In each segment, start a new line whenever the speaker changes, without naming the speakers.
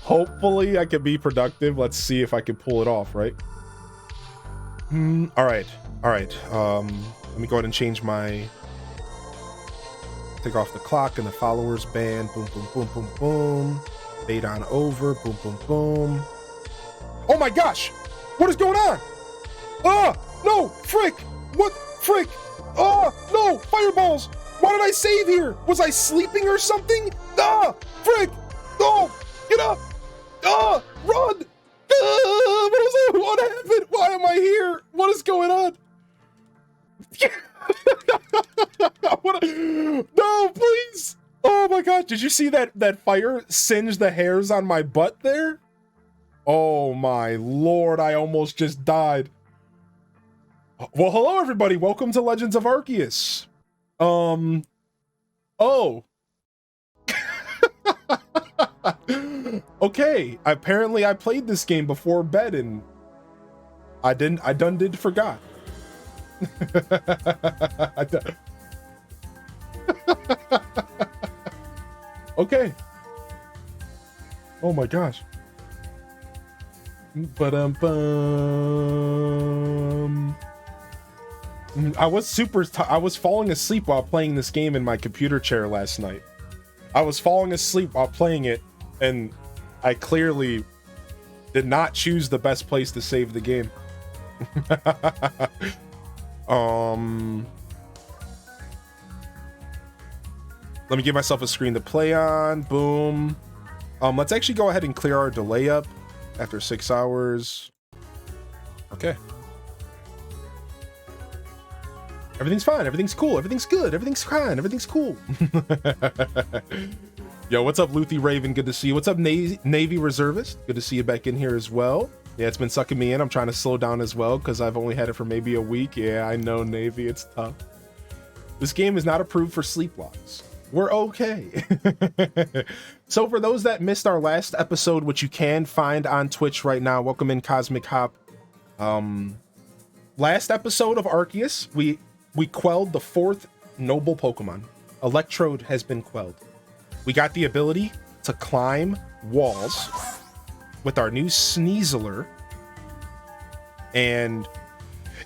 Hopefully I can be productive. Let's see if I can pull it off, right? All right. Let me go ahead and change my... Take off the clock and the followers band. Boom, boom, boom, boom, boom. Fade on over. Boom, boom, boom. Oh my gosh! What is going on? Ah! No! Frick! What? Frick! Ah! No! Fireballs! Why did I save here? Was I sleeping or something? Ah! Frick! Oh! Get up! Ah! Run! Ah! What happened? Why am I here? What is going on? No, please! Oh my god! Did you see that fire singe the hairs on my butt there? Oh my lord! I almost just died. Well, hello everybody. Welcome to Legends of Arceus. Oh. Okay. Apparently, I played this game before bed and I done forgot. Okay. Oh my gosh. I was falling asleep while playing this game in my computer chair last night. I was falling asleep while playing it, and I clearly did not choose the best place to save the game. Let me give myself a screen to play on. Boom. Let's actually go ahead and clear our delay up after 6 hours. Okay. Everything's fine. Everything's cool. Everything's good. Everything's fine. Everything's cool. Yo, what's up, Luthi Raven? Good to see you. What's up, Navy Reservist? Good to see you back in here as well. Yeah, it's been sucking me in. I'm trying to slow down as well because I've only had it for maybe a week. Yeah, I know, Navy. It's tough. This game is not approved for sleep logs. We're okay. So for those that missed our last episode, which you can find on Twitch right now, welcome in Cosmic Hop. Last episode of Arceus, we quelled the 4th noble Pokemon. Electrode has been quelled. We got the ability to climb walls with our new Sneasler. And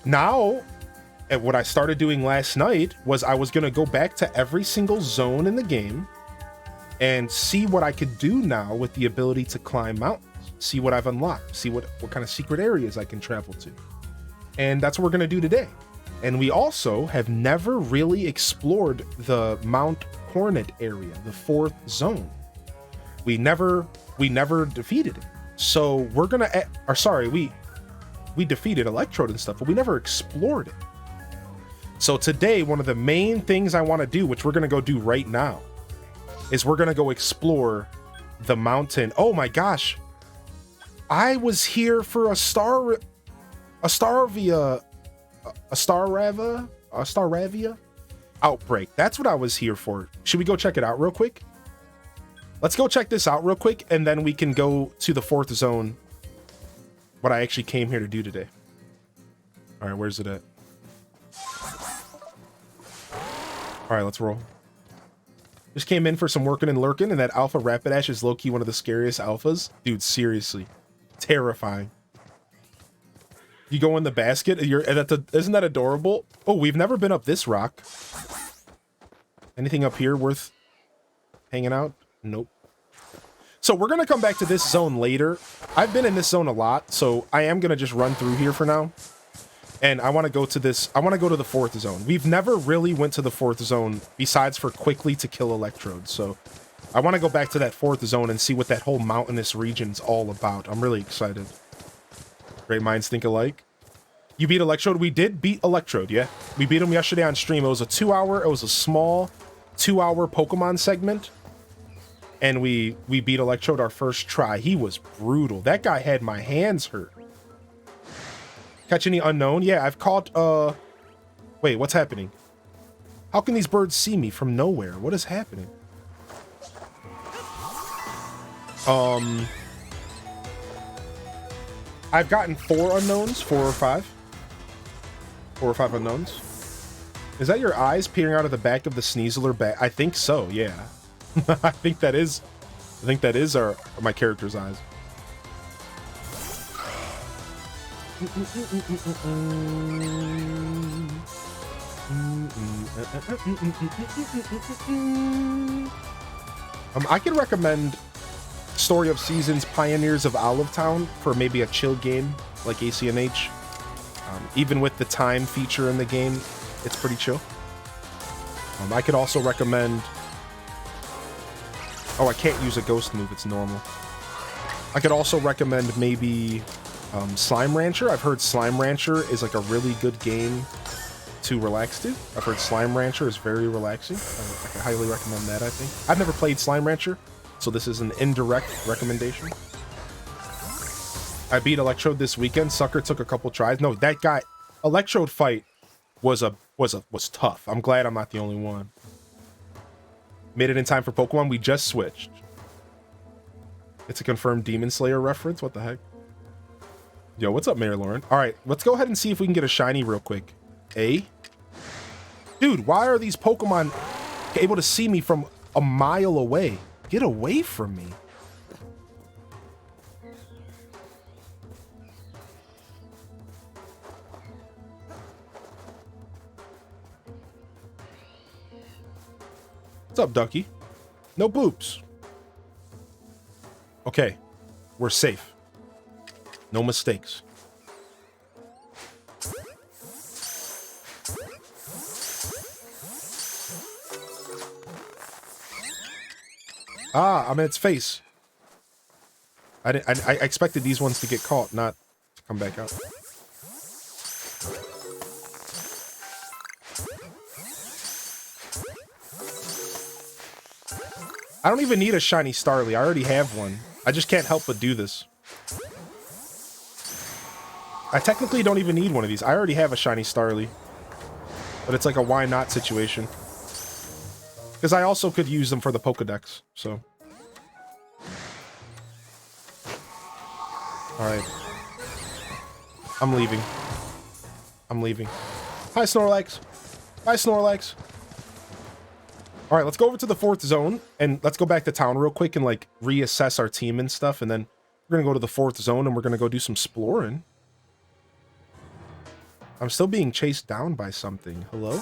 now, and what I started doing last night was I was going to go back to every single zone in the game and see what I could do now with the ability to climb mountains, see what I've unlocked, see what kind of secret areas I can travel to. And that's what we're going to do today. And we also have never really explored the Mount Coronet area, the 4th zone. We never defeated it. So we're going to, or sorry, we defeated Electrode and stuff, but we never explored it. So today, one of the main things I want to do, which we're going to go do right now, is we're going to go explore the mountain. Oh my gosh. I was here for a Staravia outbreak. That's what I was here for. Should we go check it out real quick? Let's go check this out real quick, and then we can go to the 4th zone, what I actually came here to do today. All right, where's it at? All right, let's roll. Just came in for some working and lurking, and that Alpha Rapidash is low-key one of the scariest alphas. Dude, seriously. Terrifying. You go in the basket, isn't that adorable? Oh, we've never been up this rock. Anything up here worth hanging out? Nope. So we're going to come back to this zone later. I've been in this zone a lot, so I am going to just run through here for now. And I want to go to this. I want to go to the 4th zone. We've never really went to the 4th zone besides for quickly to kill Electrodes. So I want to go back to that 4th zone and see what that whole mountainous region's all about. I'm really excited. Great minds think alike. You beat Electrode? We did beat Electrode, yeah. We beat him yesterday on stream. It was a 2-hour, it was a small 2-hour Pokemon segment. And we beat Electrode our first try. He was brutal. That guy had my hands hurt. Catch any unknown? Yeah, I've caught, wait, what's happening? How can these birds see me from nowhere? What is happening? I've gotten 4 unknowns, 4 or 5. 4 or 5 unknowns. Is that your eyes peering out of the back of the Sneasler bag? I think so, yeah. I think that is I think that is my character's eyes. I can recommend Story of Seasons Pioneers of Olive Town for maybe a chill game like ACNH. Even with the time feature in the game, it's pretty chill. I could also recommend... Oh, I can't use a ghost move, it's normal. I could also recommend maybe Slime Rancher. I've heard Slime Rancher is like a really good game to relax to. I've heard Slime Rancher is very relaxing. I can highly recommend that, I think. I've never played Slime Rancher, so this is an indirect recommendation. I beat Electrode this weekend. Sucker took a couple tries. No, that guy, Electrode fight was tough. I'm glad I'm not the only one. Made it in time for Pokemon. We just switched. It's a confirmed Demon Slayer reference. What the heck? Yo, what's up, Mayor Lauren? All right, let's go ahead and see if we can get a shiny real quick. Dude, why are these Pokemon able to see me from a mile away? Get away from me. What's up, Ducky? No boops. Okay, we're safe. No mistakes. Ah, I'm in its face. I expected these ones to get caught, not to come back out. I don't even need a shiny Starly. I already have one. I just can't help but do this. I technically don't even need one of these. I already have a shiny Starly. But it's like a why not situation. Because I also could use them for the Pokedex, so. Alright. I'm leaving. I'm leaving. Hi, Snorlax. Bye, Snorlax. Alright, let's go over to the 4th zone, and let's go back to town real quick and, like, reassess our team and stuff, and then we're gonna go to the 4th zone, and we're gonna go do some exploring. I'm still being chased down by something. Hello?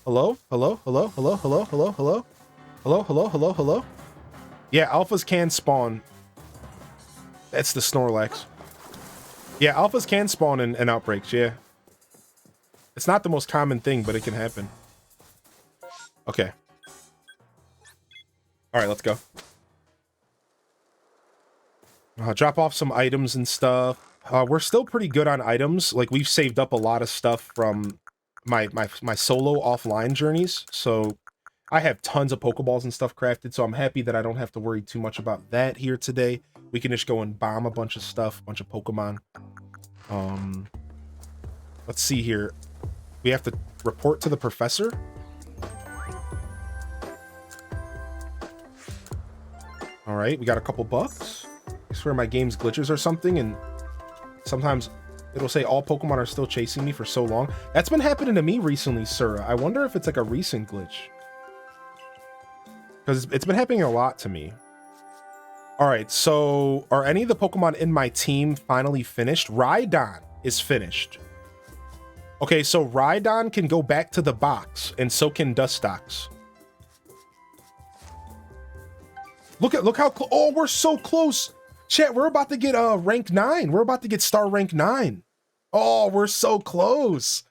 Hello? Hello? Hello? Hello? Hello? Hello? Hello? Hello? Hello? Hello? Hello? Yeah, alphas can spawn. That's the Snorlax. Yeah, alphas can spawn in outbreaks, yeah. It's not the most common thing, but it can happen. Okay. Alright, let's go. Drop off some items and stuff. We're still pretty good on items. Like, we've saved up a lot of stuff from my solo offline journeys, so I have tons of Pokeballs and stuff crafted, so I'm happy that I don't have to worry too much about that here today. We can just go and bomb a bunch of stuff, a bunch of Pokemon. Let's see here. We have to report to the professor. All right, we got a couple bucks. I swear my game's glitches or something, and sometimes it'll say all Pokemon are still chasing me for so long. That's been happening to me recently, sir. I wonder if it's like a recent glitch. Because it's been happening a lot to me. All right, so are any of the Pokemon in my team finally finished? Rhydon is finished. Okay, so Rhydon can go back to the box, and so can Dustox. Look how close. Oh, we're so close. Chat, we're about to get rank 9. We're about to get star rank 9. Oh, we're so close.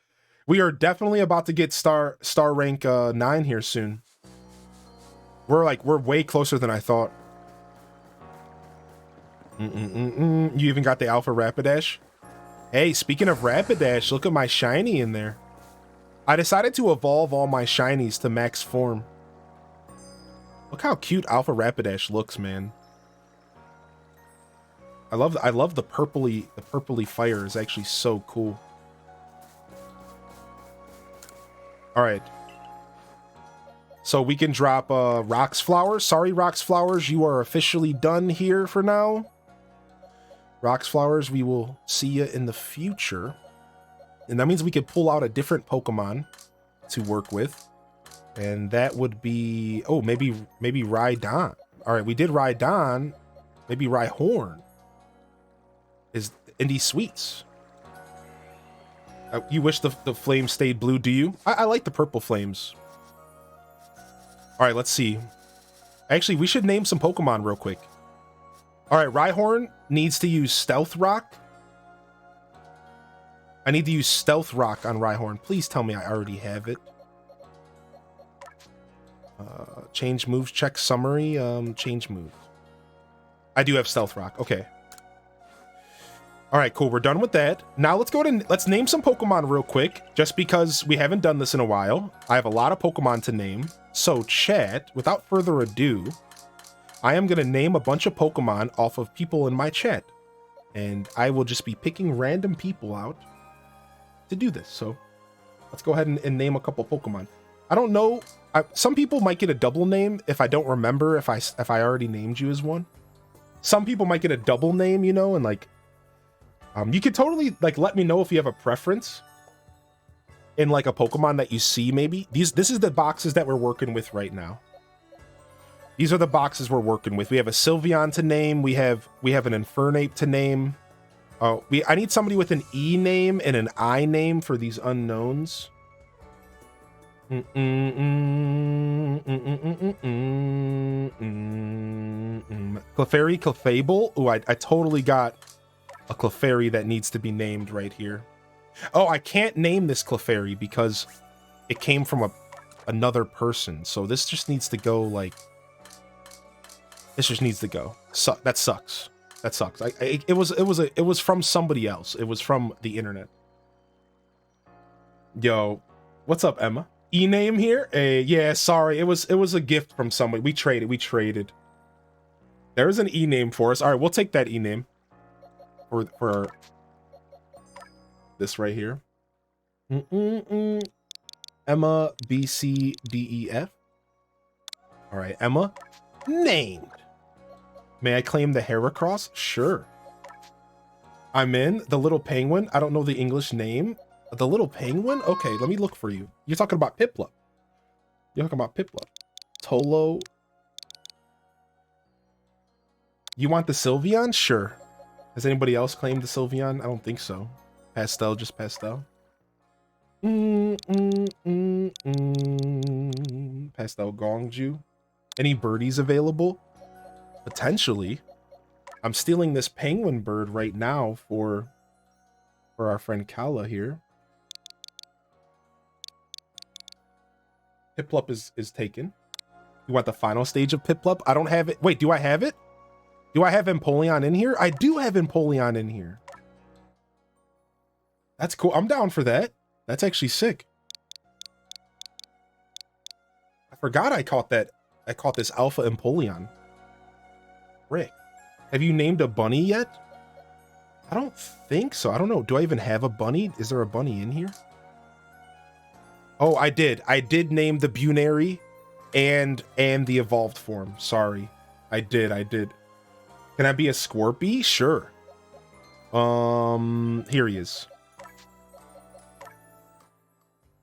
We are definitely about to get star rank 9 here soon. We're way closer than I thought. You even got the Alpha Rapidash? Hey, speaking of Rapidash, look at my shiny in there. I decided to evolve all my shinies to max form. Look how cute Alpha Rapidash looks, man. I love the purpley fire is actually so cool. All right. So we can drop Rocks Flowers. Sorry, Rocks Flowers, you are officially done here for now. Rocks Flowers, we will see you in the future. And that means we could pull out a different Pokemon to work with. And that would be, oh, maybe Rhydon. All right, we did Rhydon. Maybe Rhyhorn is Indie Sweets. You wish the flame stayed blue, do you? I like the purple flames. All right, let's see. Actually, we should name some Pokemon real quick. All right, Rhyhorn needs to use Stealth Rock. I need to use Stealth Rock on Rhyhorn. Please tell me I already have it. Change moves, check summary, change move. I do have Stealth Rock, okay. All right, cool, we're done with that. Now let's name some Pokemon real quick, just because we haven't done this in a while. I have a lot of Pokemon to name. So chat, without further ado, I am gonna name a bunch of Pokemon off of people in my chat. And I will just be picking random people out to do this. So let's go ahead and name a couple Pokemon. I don't know, some people might get a double name if I don't remember if I already named you as one. Some people might get a double name, you know, and like, you could totally like let me know if you have a preference in like a Pokemon that you see maybe. This is the boxes that we're working with right now. These are the boxes we're working with. We have a Sylveon to name, we have an Infernape to name. I need somebody with an E name and an I name for these unknowns. Clefairy, Clefable. Ooh, I totally got a Clefairy that needs to be named right here. Oh, I can't name this Clefairy because it came from another person. So this just needs to go like... This just needs to go. That sucks. That sucks. It was from somebody else. It was from the internet. Yo, what's up, Emma? E-name here? Yeah, sorry. It was a gift from somebody. We traded. There is an E-name for us. All right, we'll take that E-name for this right here. Emma BCDEF. All right, Emma named. May I claim the Heracross? Sure. I'm in. The little penguin. I don't know the English name. The little penguin? Okay, let me look for you. You're talking about Piplup. You're talking about Piplup. Tolo. You want the Sylveon? Sure. Has anybody else claimed the Sylveon? I don't think so. Pastel, just Pastel. Pastel Gongju. Any birdies available? Potentially. I'm stealing this penguin bird right now for our friend Kala here. Piplup is taken. You want the final stage of Piplup? I don't have it. Wait, do I have it? Do I have Empoleon in here? I do have Empoleon in here. That's cool. I'm down for that. That's actually sick. I forgot I caught that. I caught this Alpha Empoleon. Rick, have you named a bunny yet? I don't think so. I don't know. Do I even have a bunny? Is there a bunny in here? Oh, I did. I did name the Bunary and the evolved form. Sorry. I did. Can I be a Scorpy? Sure. Here he is.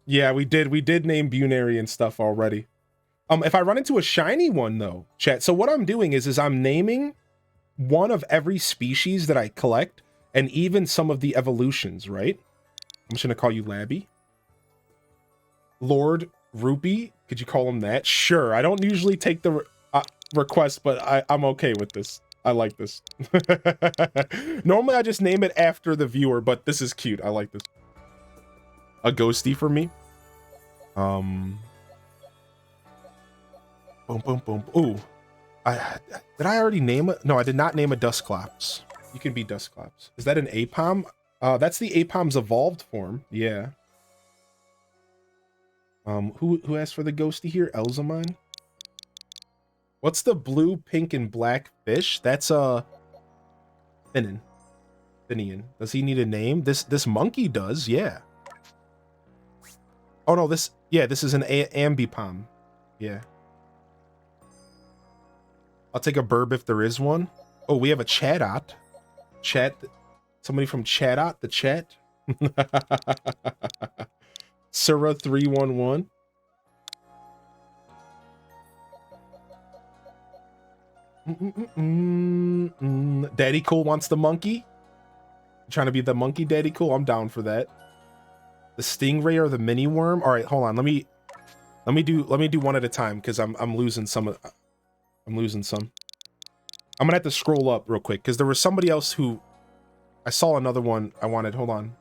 Yeah, we did name Bunary and stuff already. If I run into a shiny one though, chat. So what I'm doing is I'm naming one of every species that I collect and even some of the evolutions, right? I'm just gonna call you Labby. Lord Rupee, could you call him that? Sure. I don't usually take the request, but I'm okay with this. I like this. Normally I just name it after the viewer, but this is cute. I like this. A ghosty for me. Boom, boom, boom. Ooh. Did I already name it? No, I did not name a Dusclops. You can be Dusclops. Is that an Apom? That's the Apom's evolved form. Yeah. Who asked for the ghosty here? Elzamine? What's the blue, pink, and black fish? That's Finian. Does he need a name? This monkey does, yeah. Oh no, this is an Ambipom. Yeah. I'll take a burb if there is one. Oh, we have a Chatot. Somebody from Chatot, the chat. Sura 311. Daddy Cool wants the monkey. Trying to be the monkey, Daddy Cool. I'm down for that. The stingray or the mini worm. All right, hold on. Let me do one at a time because I'm losing some. I'm losing some. I'm gonna have to scroll up real quick because there was somebody else who I saw another one I wanted. Hold on.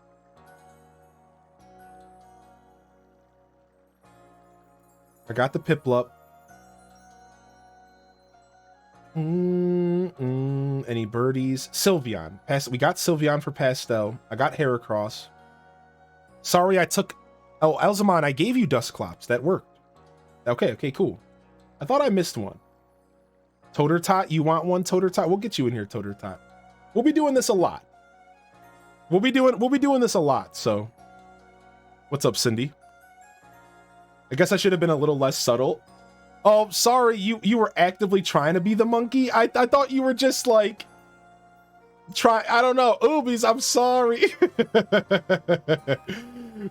I got the Piplup. Any birdies? Sylveon. We got Sylveon for Pastel. I got Heracross. Sorry, I took... Oh, Elzamon, I gave you Dusclops. That worked. Okay, cool. I thought I missed one. Tottertot, you want one, Tottertot? We'll get you in here, Tottertot. We'll be doing this a lot. We'll be doing this a lot, so... What's up, Cindy? I guess I should have been a little less subtle. Oh, sorry, you were actively trying to be the monkey? I thought you were just, like... I don't know. Oobies, I'm sorry.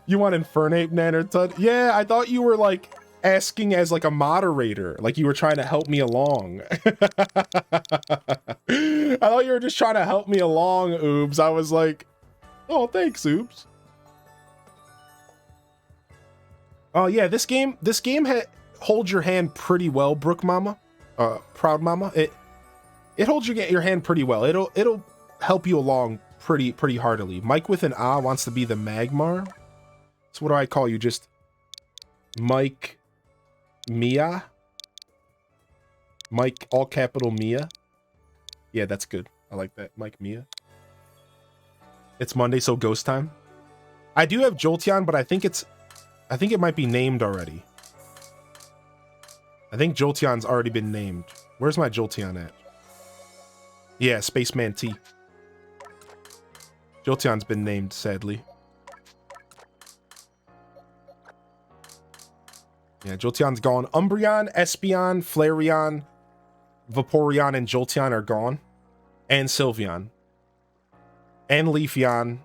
You want Infernape, Nannertut? Yeah, I thought you were, like, asking as, like, a moderator. Like, you were trying to help me along. I thought you were just trying to help me along, Oobs. I was like, oh, thanks, Oobs. Oh, yeah, this game holds your hand pretty well, Brook Mama. Proud Mama. It holds your hand pretty well. It'll help you along pretty heartily. Mike with an A wants to be the Magmar. So what do I call you? Just Mike Mia? Mike, all capital Mia? Yeah, that's good. I like that. Mike Mia. It's Monday, so ghost time. I do have Jolteon, but I think it might be named already. I think Jolteon's already been named. Where's my Jolteon at? Yeah, Spaceman T. Jolteon's been named, sadly. Yeah, Jolteon's gone. Umbreon, Espeon, Flareon, Vaporeon, and Jolteon are gone. And Sylveon. And Leafeon.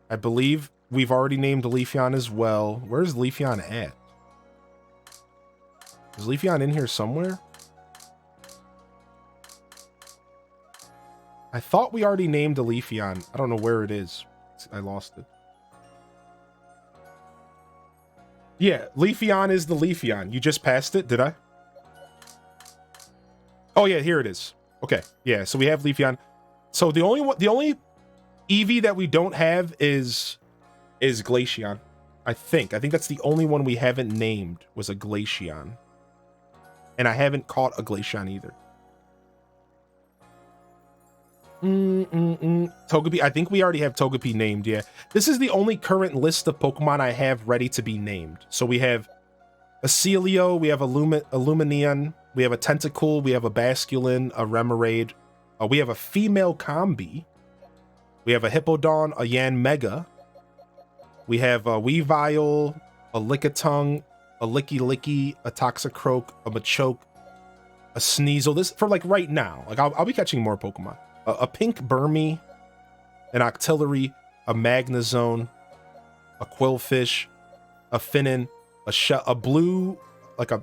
I believe we've already named Leafeon as well. Where's Leafeon at? Is Leafeon in here somewhere? I thought we already named a Leafeon. I don't know where it is. I lost it. Yeah, Leafeon is the Leafeon. You just passed it, did I? Oh yeah, here it is. Okay, yeah, so we have Leafeon. So the only Eevee that we don't have is Glaceon. I think that's the only one we haven't named was a Glaceon. And I haven't caught a Glaceon either. Togepi. I think we already have Togepi named, yeah. This is the only current list of Pokemon I have ready to be named. So we have a Celio, we have a Lumineon, we have a Tentacool, we have a Basculin, a Remoraid, we have a female Combi, we have a Hippowdon, a Yanmega, we have a Weavile, a Lickitung, a Licky, a Toxicroak, a Machoke, a Sneasel. This for like right now. Like I'll be catching more Pokemon. A pink Burmy, an Octillery, a Magnezone, a Quillfish, a Finnan, a blue, like a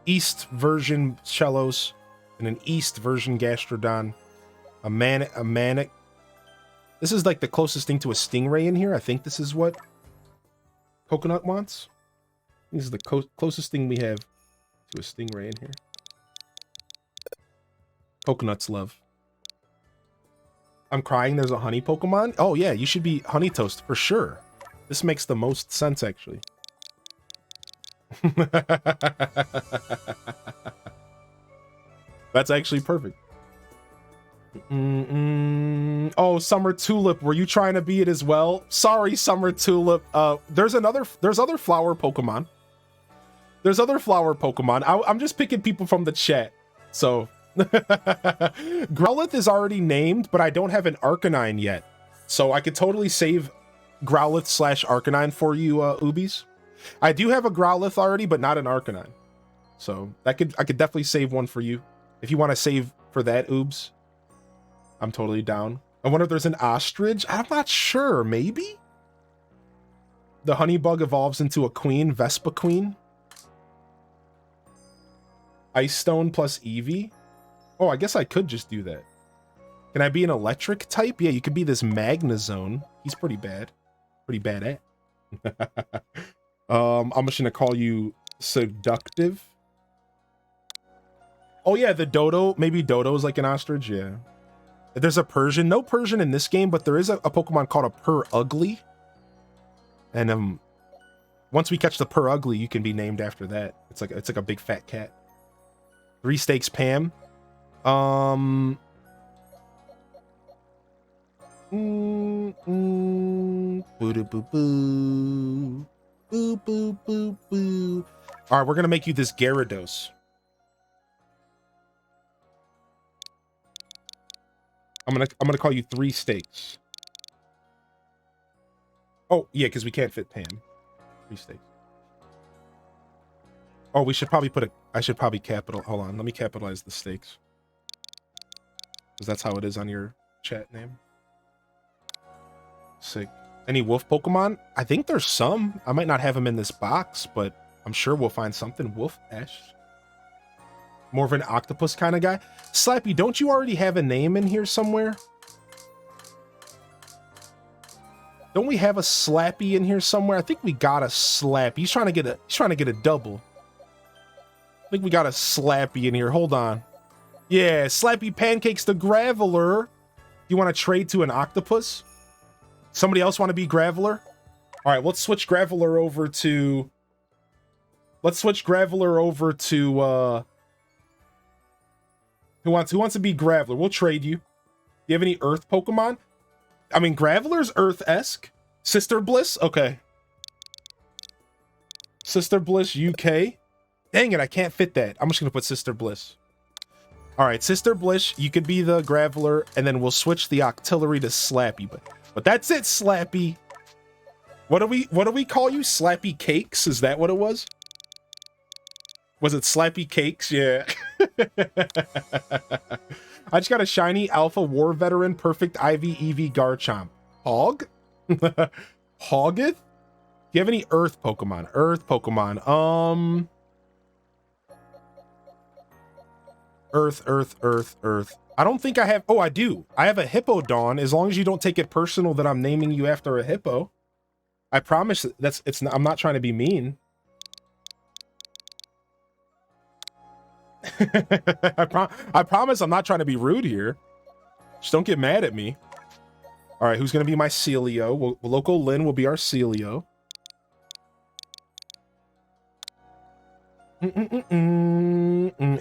East version Shellos, and an East version Gastrodon, a Manic. This is like the closest thing to a Stingray in here. I think this is what Coconut wants. This is the closest thing we have to a Stingray in here. Coconut's love. I'm crying there's a honey Pokemon? Oh yeah, you should be Honey Toast for sure. This makes the most sense actually. That's actually perfect. Oh, Summer Tulip, were you trying to be it as well? Sorry, Summer Tulip. There's other flower Pokemon. There's other flower Pokemon. I'm just picking people from the chat. So Growlithe is already named, but I don't have an Arcanine yet. So I could totally save Growlithe / Arcanine for you, Oobies. I do have a Growlithe already, but not an Arcanine. So I could definitely save one for you. If you want to save for that, Oobs, I'm totally down. I wonder if there's an Ostrich. I'm not sure. Maybe? The Honeybug evolves into a queen, Vespa Queen. Ice Stone plus Eevee. Oh, I guess I could just do that. Can I be an electric type? Yeah, you could be this Magnezone. He's pretty bad. Pretty bad at. I'm just gonna call you Seductive. Oh yeah, the Dodo. Maybe Dodo's like an ostrich. Yeah. There's a Persian. No Persian in this game, but there is a Pokemon called a Purugly. And once we catch the Purugly, you can be named after that. It's like a big fat cat. 3 stakes, Pam. Boo boo boo. Boo boo boo boo. All right, we're gonna make you this Gyarados. I'm gonna call you 3 stakes. Oh yeah, because we can't fit Pam. 3 stakes. Oh, we should probably I should probably hold on, let me capitalize the stakes. Because that's how it is on your chat name. Sick. Any wolf Pokemon? I think there's some. I might not have them in this box, but I'm sure we'll find something. Wolf Ash. More of an octopus kind of guy. Slappy, don't you already have a name in here somewhere? Don't we have a Slappy in here somewhere? I think we got a Slappy. He's trying to get a double. I think we got a Slappy in here. Hold on. Yeah, Slappy Pancakes the Graveler. You want to trade to an octopus? Somebody else want to be Graveler? All right, let's switch Graveler over to... Who wants to be Graveler? We'll trade you. Do you have any Earth Pokemon? I mean, Graveler's Earth-esque. Sister Bliss? Okay. Sister Bliss UK. Dang it, I can't fit that. I'm just going to put Sister Bliss. All right, Sister Bliss, you could be the Graveler, and then we'll switch the Octillery to Slappy. But that's it, Slappy. What do we call you? Slappy Cakes? Is that what it was? Was it Slappy Cakes? Yeah. I just got a shiny Alpha War Veteran Perfect IV EV Garchomp. Hog? Hoggith? Do you have any Earth Pokemon? Earth Pokemon. Earth. I don't think I have... Oh, I do. I have a Hippowdon, as long as you don't take it personal that I'm naming you after a hippo. I promise I'm not trying to be mean. I promise I'm not trying to be rude here. Just don't get mad at me. All right, who's going to be my Celio? Well, Loco Lin will be our Celio.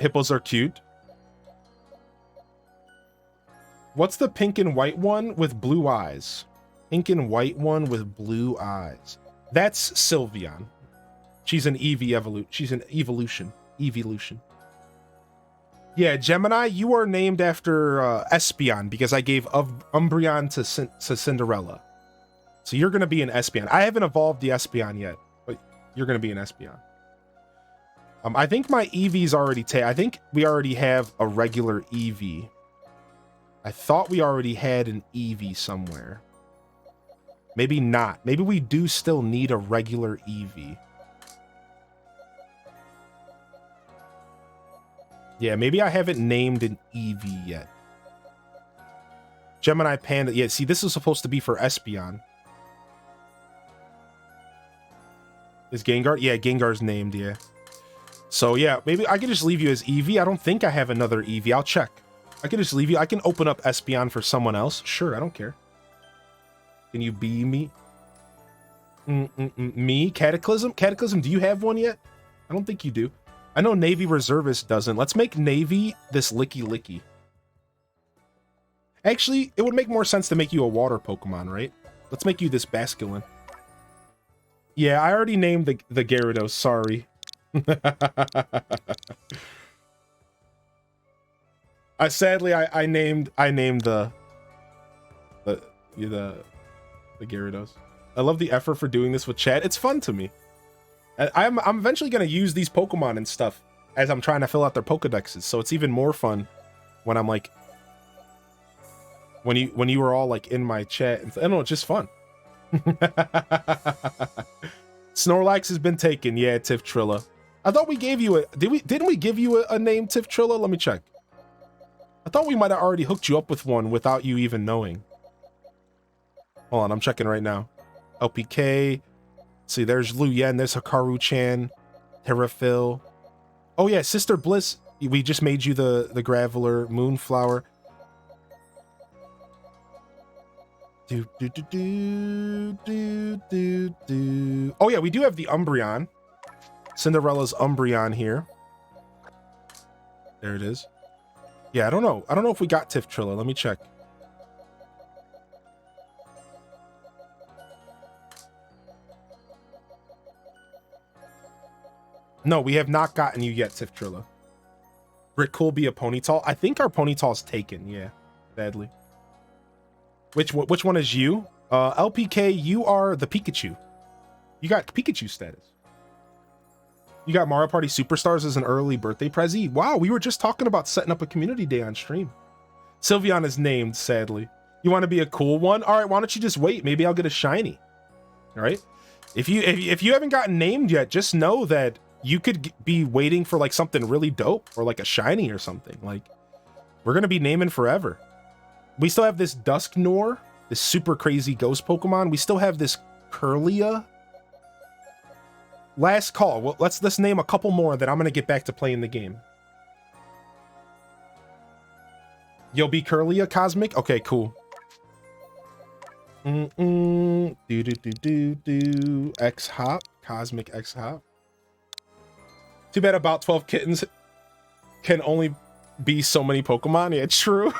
Hippos are cute. What's the pink and white one with blue eyes? Pink and white one with blue eyes. That's Sylveon. She's an She's an evolution. Yeah, Gemini, you are named after Espeon because I gave Umbreon to Cinderella. So you're going to be an Espeon. I haven't evolved the Espeon yet, but you're going to be an Espeon. I think my Eevee's already I think we already have a regular Eevee. I thought we already had an Eevee somewhere. Maybe not. Maybe we do still need a regular Eevee. Yeah, maybe I haven't named an Eevee yet. Gemini Panda. Yeah, see, this is supposed to be for Espeon. Is Gengar? Yeah, Gengar's named, yeah. So, yeah, maybe I can just leave you as Eevee. I don't think I have another Eevee. I'll check. I can just leave you. I can open up Espeon for someone else. Sure, I don't care. Can you be me? Me? Cataclysm? Cataclysm, do you have one yet? I don't think you do. I know Navy Reservist doesn't. Let's make Navy this Licky. Actually, it would make more sense to make you a water Pokemon, right? Let's make you this Basculin. Yeah, I already named the Gyarados, sorry. I named the Gyarados. I love the effort for doing this with chat. It's fun to me. I'm eventually going to use these Pokemon and stuff as I'm trying to fill out their Pokedexes, so it's even more fun when I'm like, when you were all like in my chat. I don't know, it's just fun. Snorlax has been taken. Yeah, Tiff Trilla. I thought we gave you a, didn't we give you a name, Tiff Trilla? Let me check. I thought we might have already hooked you up with one without you even knowing. Hold on, I'm checking right now. LPK. See, there's Lu Yen, there's Hikaru-chan, Terraphil. Oh yeah, Sister Bliss. We just made you the Graveler, Moonflower. Do, do, do, do, do, do, do. Oh yeah, we do have the Umbreon. Cinderella's Umbreon here. There it is. Yeah, I don't know. I don't know if we got Tiff Trilla. Let me check. No, we have not gotten you yet, Tiff Trilla. Rick Colby a Ponytail. I think our Ponytail's taken. Yeah, sadly. Which one is you? LPK, you are the Pikachu. You got Pikachu status. You got Mario Party Superstars as an early birthday prezi. Wow, we were just talking about setting up a community day on stream. Sylveon is named, sadly. You want to be a cool one? All right, why don't you just wait? Maybe I'll get a shiny. All right. If you haven't gotten named yet, just know that you could be waiting for like something really dope or like a shiny or something. Like, we're gonna be naming forever. We still have this Dusknoir, this super crazy ghost Pokemon. We still have this Curlia. Last call. Well, let's name a couple more that I'm gonna get back to playing the game. You'll be Curlia Cosmic? Okay, cool. Do do do do do. X Hop, Cosmic X Hop. Too bad about 12 kittens can only be so many Pokemon. Yeah, it's true.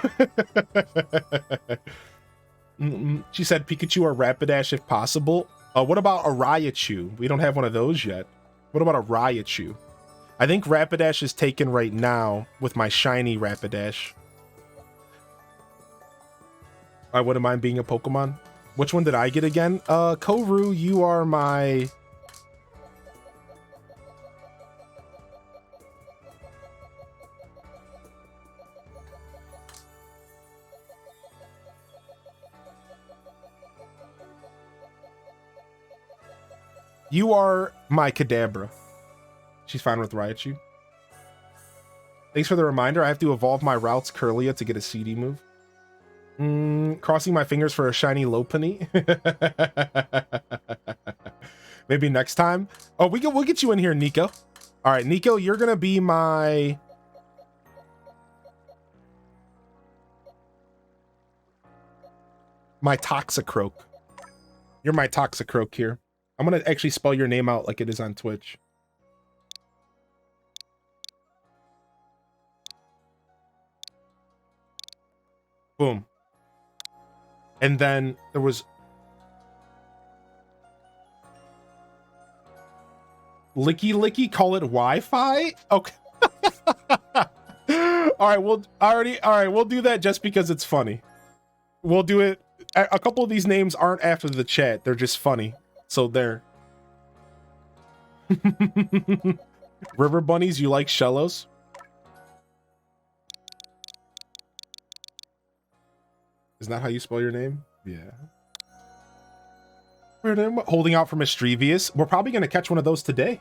She said Pikachu or Rapidash if possible. What about a Raichu? We don't have one of those yet. What about a Raichu? I think Rapidash is taken right now with my shiny Rapidash. I wouldn't mind being a Pokemon. Which one did I get again? Koru, you are my... You are my Kadabra. She's fine with Raichu. Thanks for the reminder. I have to evolve my routes Curlia to get a CD move. Crossing my fingers for a shiny Lopunny. Maybe next time. Oh, we'll get you in here, Nico. All right, Nico, you're gonna be my... my Toxicroak. You're my Toxicroak here. I'm gonna actually spell your name out like it is on Twitch. Boom. And then there was Licky Licky, call it Wi-Fi? Okay. All right, we'll do that just because it's funny. We'll do it. A couple of these names aren't after the chat. They're just funny. So there. River bunnies, you like Shellos? Isn't that how you spell your name? Yeah. Holding out for Mischievous. We're probably going to catch one of those today.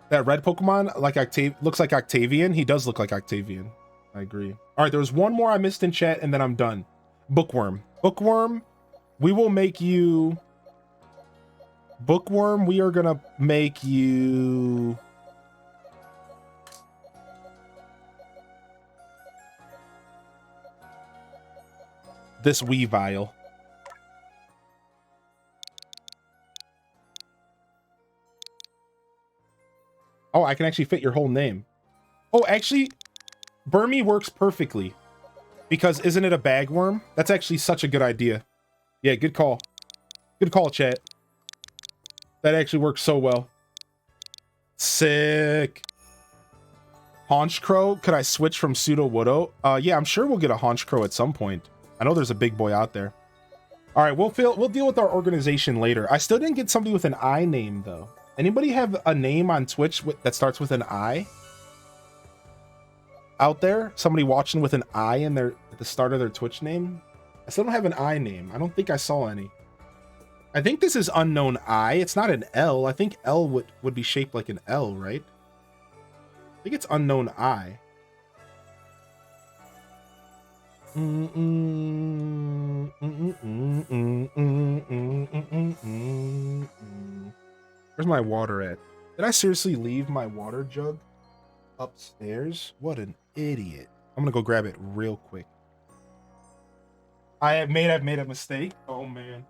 That red Pokemon like looks like Octavian. He does look like Octavian. I agree. All right, there's one more I missed in chat and then I'm done. Bookworm. Bookworm, we will make you... Bookworm, we are going to make you... this Weavile. Oh, I can actually fit your whole name. Oh, actually, Burmy works perfectly. Because isn't it a bagworm? That's actually such a good idea. Yeah, good call. Good call, chat. That actually works so well. Sick. Haunchcrow, could I switch from Pseudo-Woodo? Yeah, I'm sure we'll get a Haunchcrow at some point. I know there's a big boy out there. All right, we'll deal with our organization later. I still didn't get somebody with an I name, though. Anybody have a name on Twitch that starts with an I? Out there? Somebody watching with an I at the start of their Twitch name? I still don't have an I name. I don't think I saw any. I think this is unknown I. It's not an L. I think L would be shaped like an L, right? I think it's unknown I. Where's my water at? Did I seriously leave my water jug upstairs? What an idiot. I'm gonna go grab it real quick. I've made a mistake. Oh man.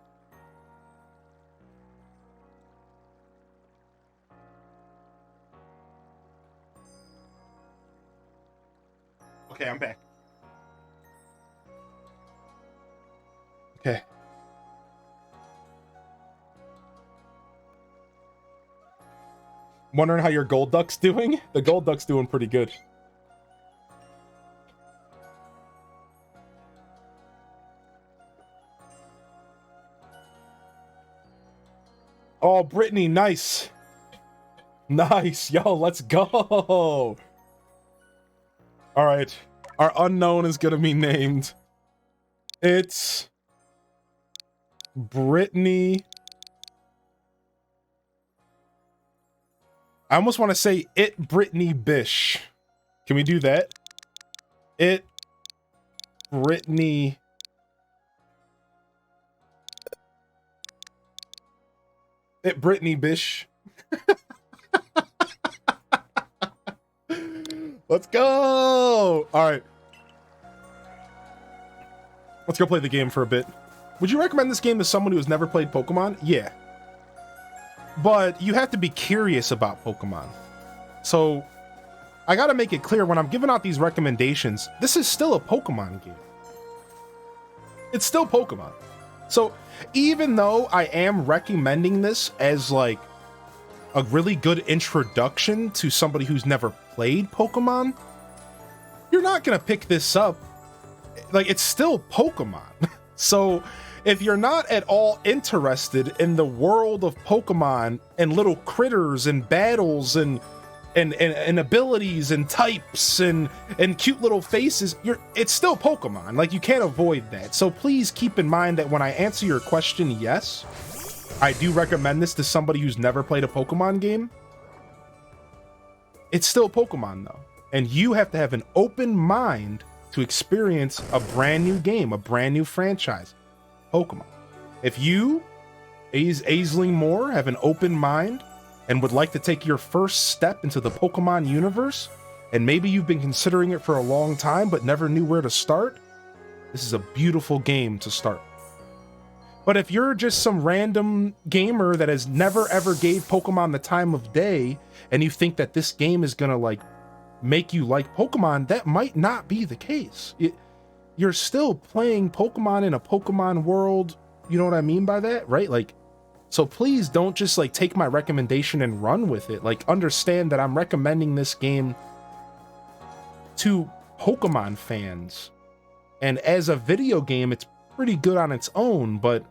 Okay, I'm back. Okay. Wondering how your gold duck's doing? The gold duck's doing pretty good. Oh, Brittany, nice. Nice. Yo, let's go. All right. Our unknown is going to be named. It's Brittany. I almost want to say it Brittany Bish. Can we do that? It Brittany. It Brittany Bish. Let's go. All right. Let's go play the game for a bit. Would you recommend this game to someone who has never played Pokemon? Yeah. But you have to be curious about Pokemon. So I gotta make it clear when I'm giving out these recommendations, this is still a Pokemon game. It's still Pokemon. So even though I am recommending this as like a really good introduction to somebody who's never played Pokemon, you're not gonna pick this up. Like, it's still Pokemon. So if you're not at all interested in the world of Pokemon and little critters and battles and abilities and types and cute little faces, it's still Pokemon. Like, you can't avoid that. So please keep in mind that when I answer your question, yes, I do recommend this to somebody who's never played a Pokemon game. It's still Pokemon though. And you have to have an open mind to experience a brand new game, a brand new franchise, Pokemon. If you, Aisling Moore, have an open mind and would like to take your first step into the Pokemon universe, and maybe you've been considering it for a long time but never knew where to start, this is a beautiful game to start. But if you're just some random gamer that has never ever gave Pokemon the time of day, and you think that this game is gonna like make you like Pokemon, that might not be the case. You're still playing Pokemon in a Pokemon world. You know what I mean by that, right? Like, so please don't just like take my recommendation and run with it. Like, understand that I'm recommending this game to Pokemon fans. And as a video game, it's pretty good on its own, but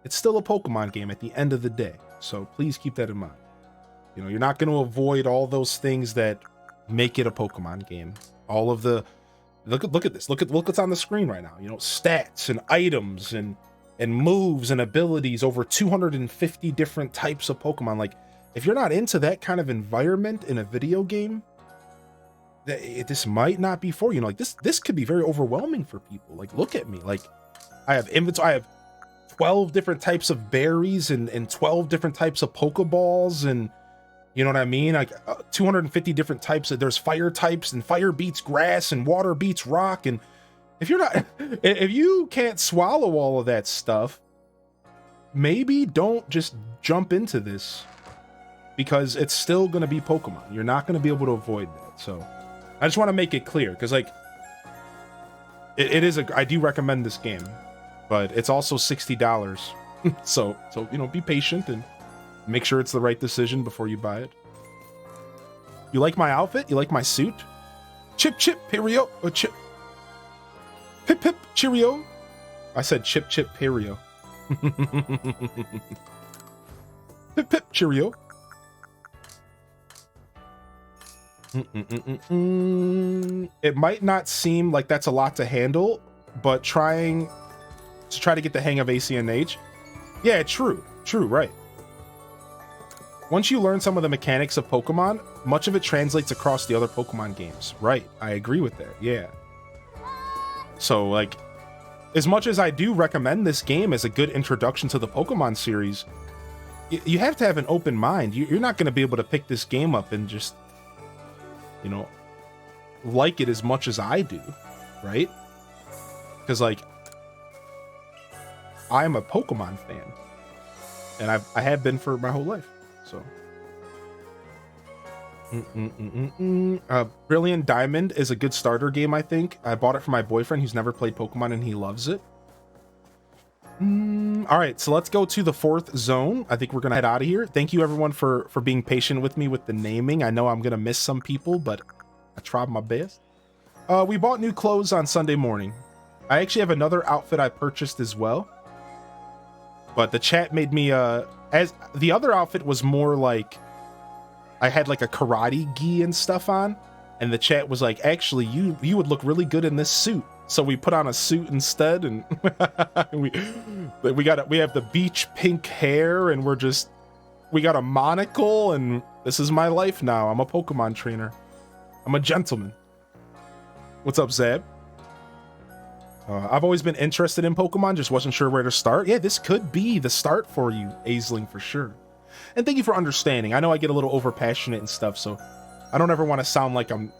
it's still a Pokemon game at the end of the day. So please keep that in mind. You know, you're not going to avoid all those things that make it a Pokemon game. All of the look at this. Look what's on the screen right now. You know, stats and items and moves and abilities, over 250 different types of Pokemon. Like, if you're not into that kind of environment in a video game, this might not be for you. You know, like this could be very overwhelming for people. Like, look at me. Like, I have 12 different types of berries and 12 different types of Pokeballs, and you know what I mean? Like 250 different types. There's fire types, and fire beats grass and water beats rock. And if you can't swallow all of that stuff, maybe don't just jump into this, because it's still going to be Pokemon. You're not going to be able to avoid that. So I just want to make it clear, because like I do recommend this game, but it's also $60. so you know, be patient and make sure it's the right decision before you buy it. You like my outfit? You like my suit? Chip chip Perio, or chip pip pip cheerio. I said chip chip Perio. Pip pip cheerio. It might not seem like that's a lot to handle, but try to get the hang of ACNH, Yeah, true. True, right. Once you learn some of the mechanics of Pokemon, much of it translates across the other Pokemon games. Right. I agree with that. Yeah. So, like, as much as I do recommend this game as a good introduction to the Pokemon series, you have to have an open mind. You're not going to be able to pick this game up and just, you know, like it as much as I do, right? Because, like, I'm a Pokemon fan, and I have been for my whole life. So, Brilliant Diamond is a good starter game, I think. I bought it for my boyfriend who's never played Pokemon, and he loves it. All right, so let's go to the 4th zone. I think we're gonna head out of here. Thank you everyone for being patient with me with the naming. I know I'm gonna miss some people, but I tried my best. We bought new clothes on Sunday morning. I actually have another outfit I purchased as well, but the chat made me as the other outfit was more like I had like a karate gi and stuff on, and the chat was like, actually you would look really good in this suit. So we put on a suit instead, and we have the beach pink hair, and we got a monocle, and this is my life now. I'm a Pokemon trainer. I'm a gentleman. What's up, Zab? I've always been interested in Pokemon, just wasn't sure where to start. Yeah, this could be the start for you, Aisling, for sure. And thank you for understanding. I know I get a little overpassionate and stuff, so I don't ever want to sound like I'm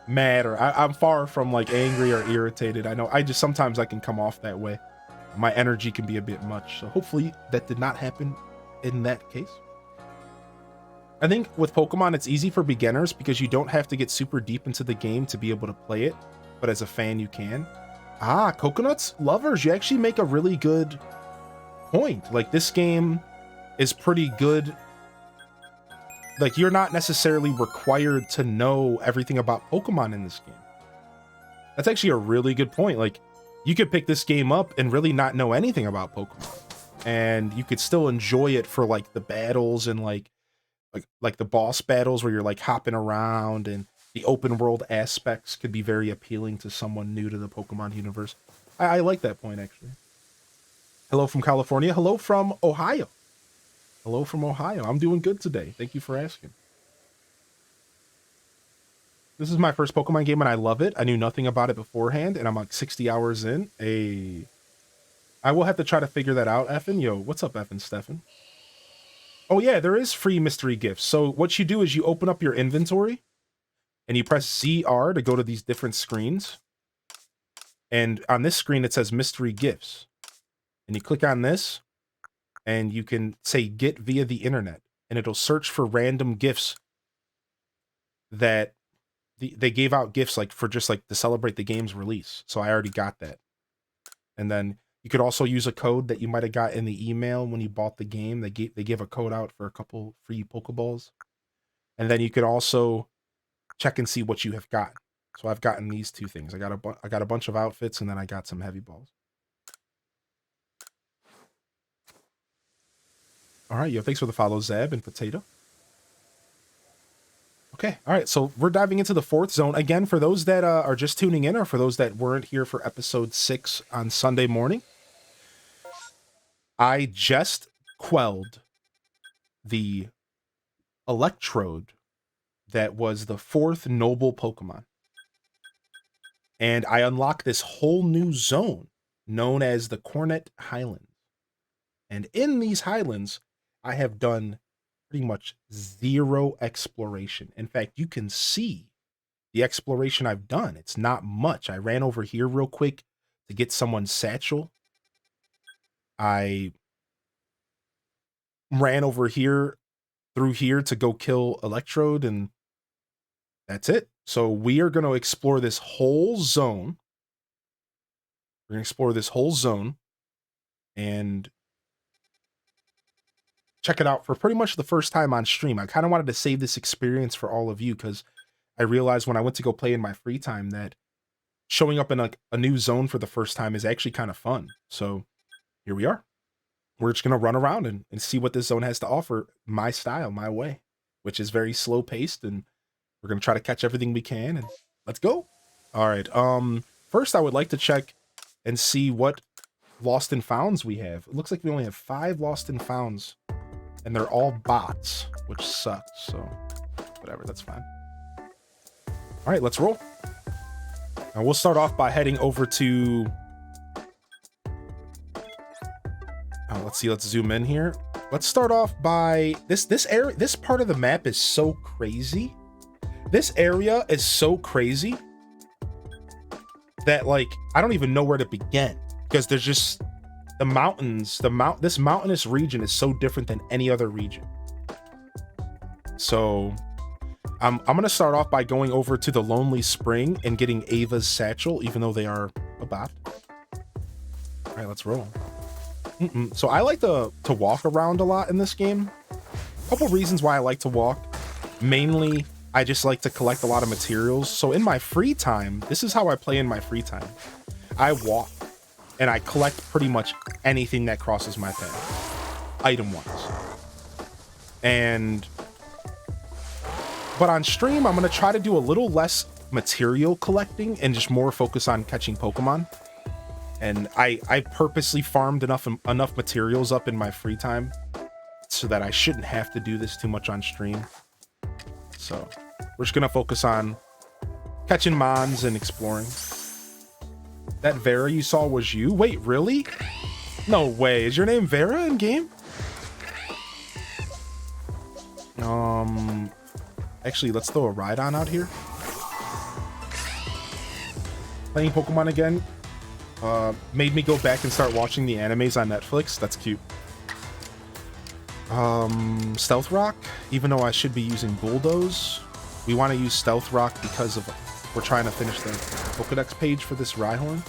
mad, or I'm far from like angry or irritated. I know sometimes I can come off that way. My energy can be a bit much, so hopefully that did not happen in that case. I think with Pokemon it's easy for beginners because you don't have to get super deep into the game to be able to play it, but as a fan you can. Coconuts lovers, you actually make a really good point. Like, this game is pretty good. Like, you're not necessarily required to know everything about Pokemon in this game. That's actually a really good point. Like, you could pick this game up and really not know anything about Pokemon, and you could still enjoy it for like the battles and like the boss battles where you're like hopping around, and the open world aspects could be very appealing to someone new to the Pokemon universe. I like that point, actually. Hello from California. Hello from Ohio. Hello from Ohio. I'm doing good today. Thank you for asking. This is my first Pokemon game and I love it. I knew nothing about it beforehand, and I'm like 60 hours in. I will have to try to figure that out, Effin. Yo, what's up, Effin Stefan? Oh yeah, there is free mystery gifts. So what you do is you open up your inventory and you press ZR to go to these different screens. And on this screen, it says mystery gifts. And you click on this and you can say get via the internet, and it'll search for random gifts that they gave out gifts like for just like to celebrate the game's release. So I already got that. And then you could also use a code that you might have got in the email when you bought the game. They gave a code out for a couple free Pokeballs. And then you could also check and see what you have gotten. So I've gotten these two things. I got a bunch of outfits, and then I got some heavy balls. All right, yo, thanks for the follow, Zab and Potato. Okay, all right, so we're diving into the 4th zone. Again, for those that are just tuning in, or for those that weren't here for episode 6 on Sunday morning, I just quelled the Electrode that was the 4th noble Pokemon. And I unlocked this whole new zone known as the Coronet Highlands. And in these Highlands, I have done pretty much zero exploration. In fact, you can see the exploration I've done. It's not much. I ran over here real quick to get someone's satchel. I ran over here through here to go kill Electrode, and that's it. So we are going to explore this whole zone. We're going to explore this whole zone and check it out for pretty much the first time on stream. I kind of wanted to save this experience for all of you because I realized when I went to go play in my free time that showing up in a new zone for the first time is actually kind of fun. So here we are. We're just going to run around and see what this zone has to offer, my style, my way, which is very slow paced, and we're going to try to catch everything we can, and let's go. All right. First I would like to check and see what lost and founds we have. It looks like we only have 5 lost and founds, and they're all bots, which sucks. So whatever, that's fine. All right, let's roll. Now we'll start off by heading over to. Let's see. Let's zoom in here. Let's start off by this area. This part of the map is so crazy. This area is so crazy that like I don't even know where to begin, because there's just the mountains. This mountainous region is so different than any other region. So I'm gonna start off by going over to the Lonely Spring and getting Ava's satchel, even though they are a bot. All right, let's roll. So I like to walk around a lot in this game. A couple reasons why I like to walk. Mainly, I just like to collect a lot of materials. So in my free time, this is how I play in my free time. I walk and I collect pretty much anything that crosses my path, item-wise. But on stream, I'm gonna try to do a little less material collecting and just more focus on catching Pokemon. And I purposely farmed enough materials up in my free time so that I shouldn't have to do this too much on stream. So we're just gonna focus on catching mons and exploring. That Vera you saw was you? Wait, really? No way. Is your name Vera in game? Actually, let's throw a Rhydon out here. Playing Pokemon again made me go back and start watching the animes on Netflix. That's cute. Stealth Rock, even though I should be using Bulldoze, we want to use Stealth Rock because of we're trying to finish the Pokedex page for this Rhyhorn.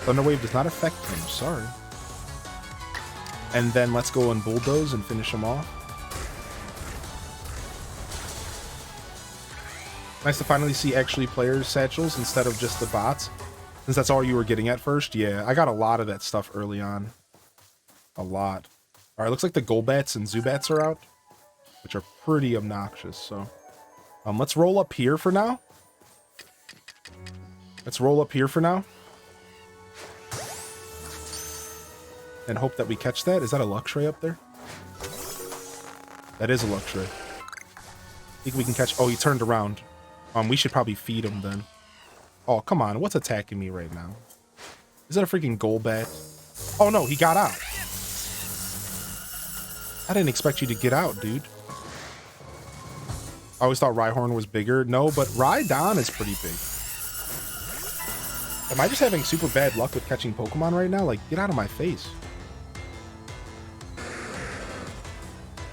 Thunder Wave does not affect him, sorry. And then let's go and Bulldoze and finish him off. Nice to finally see actually players' satchels instead of just the bots. Since that's all you were getting at first. Yeah, I got a lot of that stuff early on. A lot. Alright, looks like the Golbats and Zubats are out, which are pretty obnoxious, so. Let's roll up here for now. And hope that we catch that. Is that a Luxray up there? That is a Luxray. I think we can catch... Oh, he turned around. We should probably feed him then. Oh, come on. What's attacking me right now? Is that a freaking Golbat? Oh, no. He got out. I didn't expect you to get out, dude. I always thought Rhyhorn was bigger. No, but Rhydon is pretty big. Am I just having super bad luck with catching Pokemon right now? Like, get out of my face.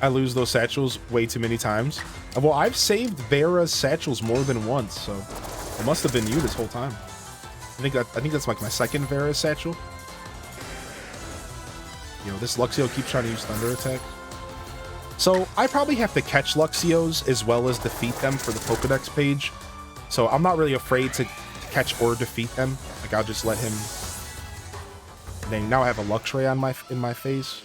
I lose those satchels way too many times. Well, I've saved Vera's satchels more than once, so it must have been you this whole time. I think that's like my second Vera satchel. Yo, this Luxio keeps trying to use Thunder Attack. So I probably have to catch Luxios as well as defeat them for the Pokedex page. So I'm not really afraid to catch or defeat them. Like, I'll just let him... Dang, now I have a Luxray in my face.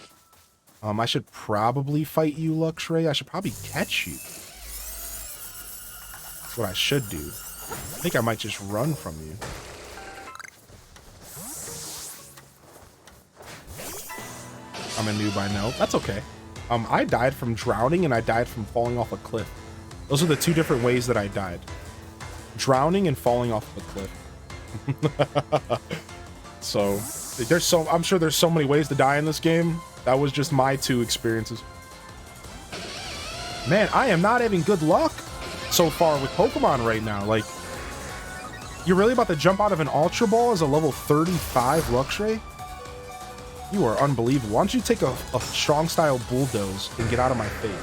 I should probably fight you, Luxray. I should probably catch you. That's what I should do. I think I might just run from you. I'm a noob, I know. That's okay. I died from drowning and I died from falling off a cliff. Those are the two different ways that I died. Drowning and falling off a cliff. So, I'm sure there's so many ways to die in this game. That was just my two experiences. Man, I am not having good luck so far with Pokemon right now. Like, you're really about to jump out of an Ultra Ball as a level 35 Luxray? You are unbelievable. Why don't you take a strong style Bulldoze and get out of my face?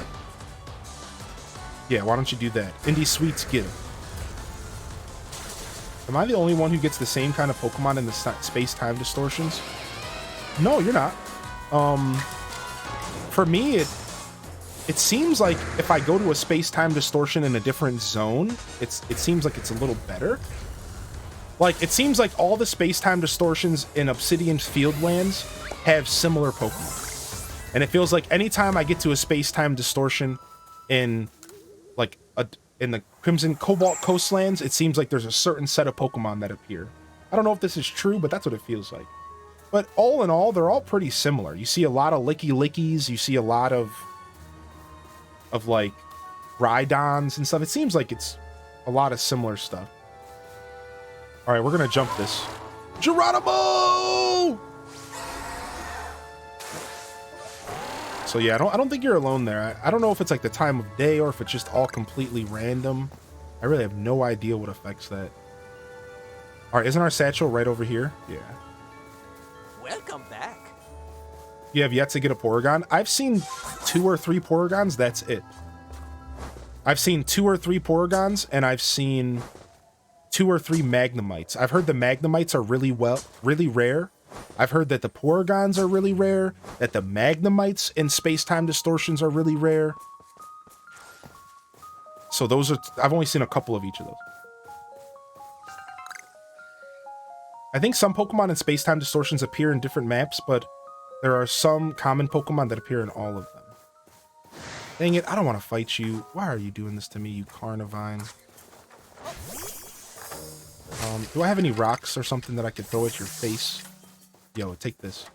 Yeah, why don't you do that? Indie Sweets, get him. Am I the only one who gets the same kind of Pokemon in the space-time distortions? No, you're not. For me, it seems like if I go to a space-time distortion in a different zone, it seems like it's a little better. Like, it seems like all the space-time distortions in Obsidian's Fieldlands have similar Pokemon. And it feels like anytime I get to a space-time distortion in, like, in the Crimson Cobalt Coastlands, it seems like there's a certain set of Pokemon that appear. I don't know if this is true, but that's what it feels like. But all in all, they're all pretty similar. You see a lot of Licky Lickies, you see a lot of like Rhydons and stuff. It seems like it's a lot of similar stuff. All right, we're gonna jump this. Geronimo! So yeah, I don't think you're alone there. I don't know if it's like the time of day or if it's just all completely random. I really have no idea what affects that. All right, isn't our satchel right over here? Yeah.
Welcome back.
You have yet to get a Porygon. I've seen 2 or 3 Porygons. That's it. I've seen 2 or 3 Porygons, and I've seen 2 or 3 Magnemites. I've heard the Magnemites are really rare. I've heard that the Porygons are really rare, that the Magnemites in space-time distortions are really rare. So those are, I've only seen a couple of each of those. I think some Pokemon in space-time distortions appear in different maps, but there are some common Pokemon that appear in all of them. Dang it, I don't want to fight you. Why are you doing this to me, you Carnivine? Do I have any rocks or something that I could throw at your face? Yo, take this.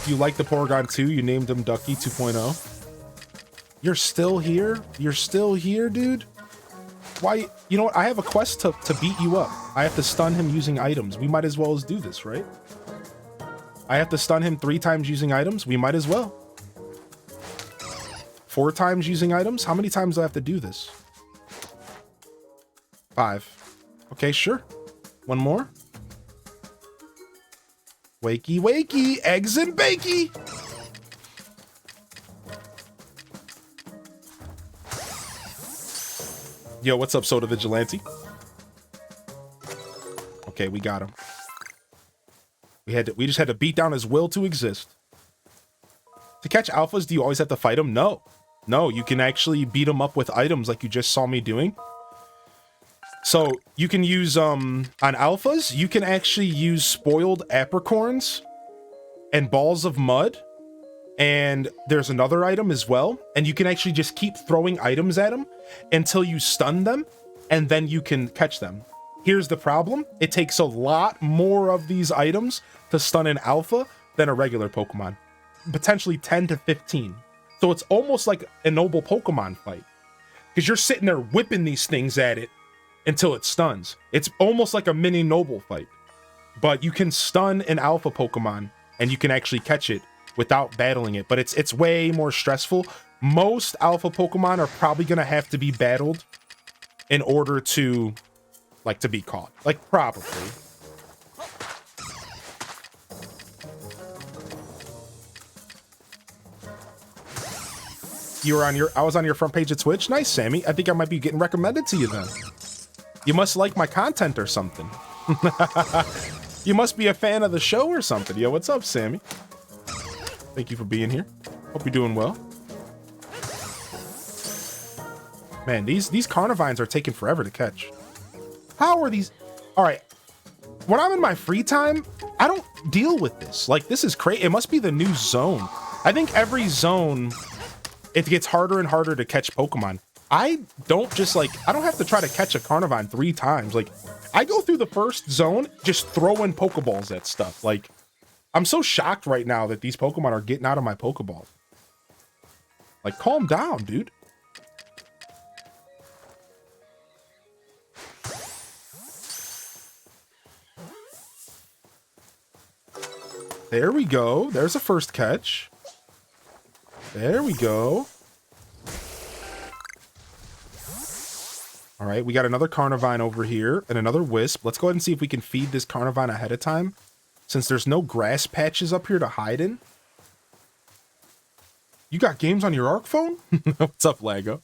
You like the Porygon 2? You named him Ducky 2.0. You're still here? You're still here, dude? Why? You know what? I have a quest to beat you up. I have to stun him using items. We might as well do this, right? I have to stun him 3 times using items. We might as well. 4 times using items? How many times do I have to do this? 5. Okay, sure. 1 more. Wakey, wakey, eggs and bakey. Yo, what's up, Soda Vigilante? Okay, we got him. We just had to beat down his will to exist. To catch alphas, do you always have to fight them? No. No, you can actually beat them up with items like you just saw me doing. So you can use, on alphas, you can actually use spoiled apricorns and balls of mud. And there's another item as well. And you can actually just keep throwing items at them until you stun them, and then you can catch them. Here's the problem. It takes a lot more of these items to stun an alpha than a regular Pokemon. Potentially 10 to 15. So it's almost like a noble Pokemon fight. Because you're sitting there whipping these things at it until it stuns. It's almost like a mini noble fight. But you can stun an alpha Pokemon and you can actually catch it without battling it. But it's way more stressful. Most alpha Pokemon are probably going to have to be battled in order to, like, to be caught. Like, probably. I was on your front page of Twitch. Nice, Sammy. I think I might be getting recommended to you then. You must like my content or something. You must be a fan of the show or something. Yo, what's up, Sammy? Thank you for being here. Hope you're doing well. Man, these Carnivines are taking forever to catch. How are these? All right. When I'm in my free time, I don't deal with this. Like, this is crazy. It must be the new zone. I think every zone, it gets harder and harder to catch Pokemon. I don't have to try to catch a Carnivine 3 times. Like, I go through the first zone just throwing Pokeballs at stuff. Like, I'm so shocked right now that these Pokemon are getting out of my Pokeball. Like, calm down, dude. There we go. There's a first catch. There we go. All right, we got another Carnivine over here and another Wisp. Let's go ahead and see if we can feed this Carnivine ahead of time, since there's no grass patches up here to hide in. You got games on your ARC phone? What's up, Lago?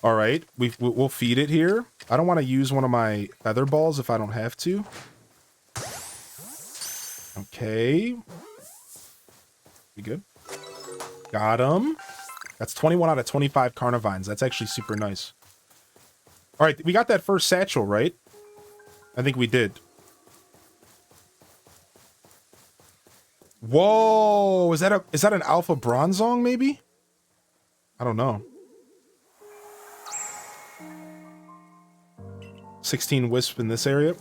All right, we'll feed it here. I don't want to use one of my feather balls if I don't have to. Okay. We good? Got him. That's 21 out of 25 Carnivines. That's actually super nice. All right, we got that first satchel, right? I think we did. Whoa, is that an alpha bronzong maybe? I don't know. 16 wisp in this area.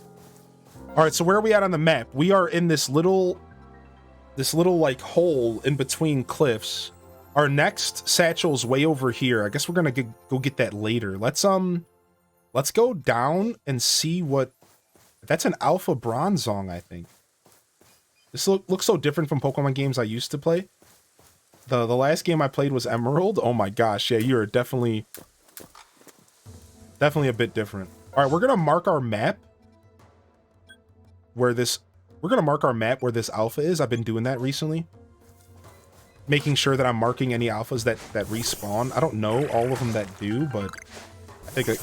All right, so where are we at on the map? We are in this little like hole in between cliffs. Our next satchel's way over here. I guess we're gonna go get that later. Let's go down and see what. That's an alpha bronzong, I think. This looks so different from Pokemon games I used to play. The last game I played was Emerald. Oh my gosh, yeah, you are definitely a bit different. All right, we're gonna mark our map where this alpha is. I've been doing that recently, making sure that I'm marking any alphas that respawn. I don't know all of them that do, but I think I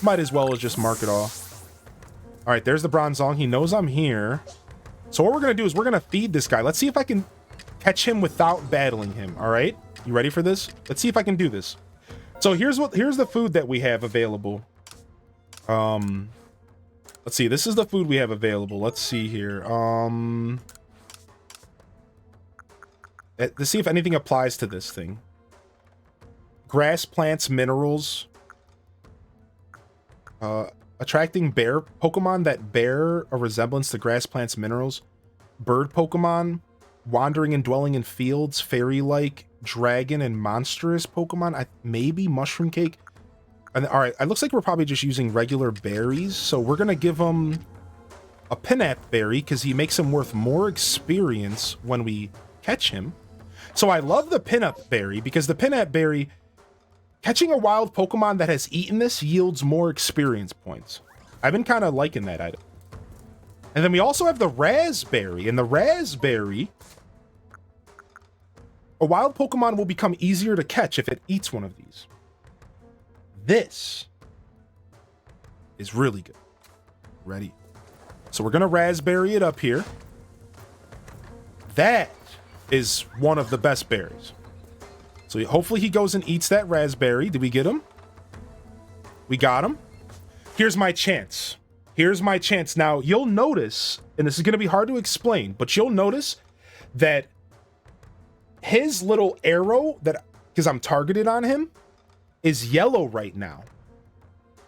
might as well just mark it off. All right, there's the Bronzong. He knows I'm here. So what we're gonna do is we're gonna feed this guy. Let's see if I can catch him without battling him. All right, you ready for this? Let's see if I can do this. So here's the food that we have available. Let's see. This is the food we have available. Let's see here. Let's see if anything applies to this thing. Grass, plants, minerals. Attracting bear Pokemon that bear a resemblance to grass, plants, minerals. Bird Pokemon. Wandering and dwelling in fields. Fairy-like. Dragon and monstrous Pokemon. Maybe mushroom cake. And all right, it looks like we're probably just using regular berries. So we're going to give him a Pinap berry because he makes him worth more experience when we catch him. So I love the Pinap berry because the Pinap berry, catching a wild Pokemon that has eaten this yields more experience points. I've been kind of liking that item. And then we also have the Raspberry. And the Raspberry, a wild Pokemon will become easier to catch if it eats one of these. This is really good. Ready? So we're going to Raspberry it up here. That is one of the best berries. So hopefully he goes and eats that raspberry. Did we get him? We got him. Here's my chance. Here's my chance. Now, you'll notice, and this is going to be hard to explain, but you'll notice that his little arrow, because I'm targeted on him, is yellow right now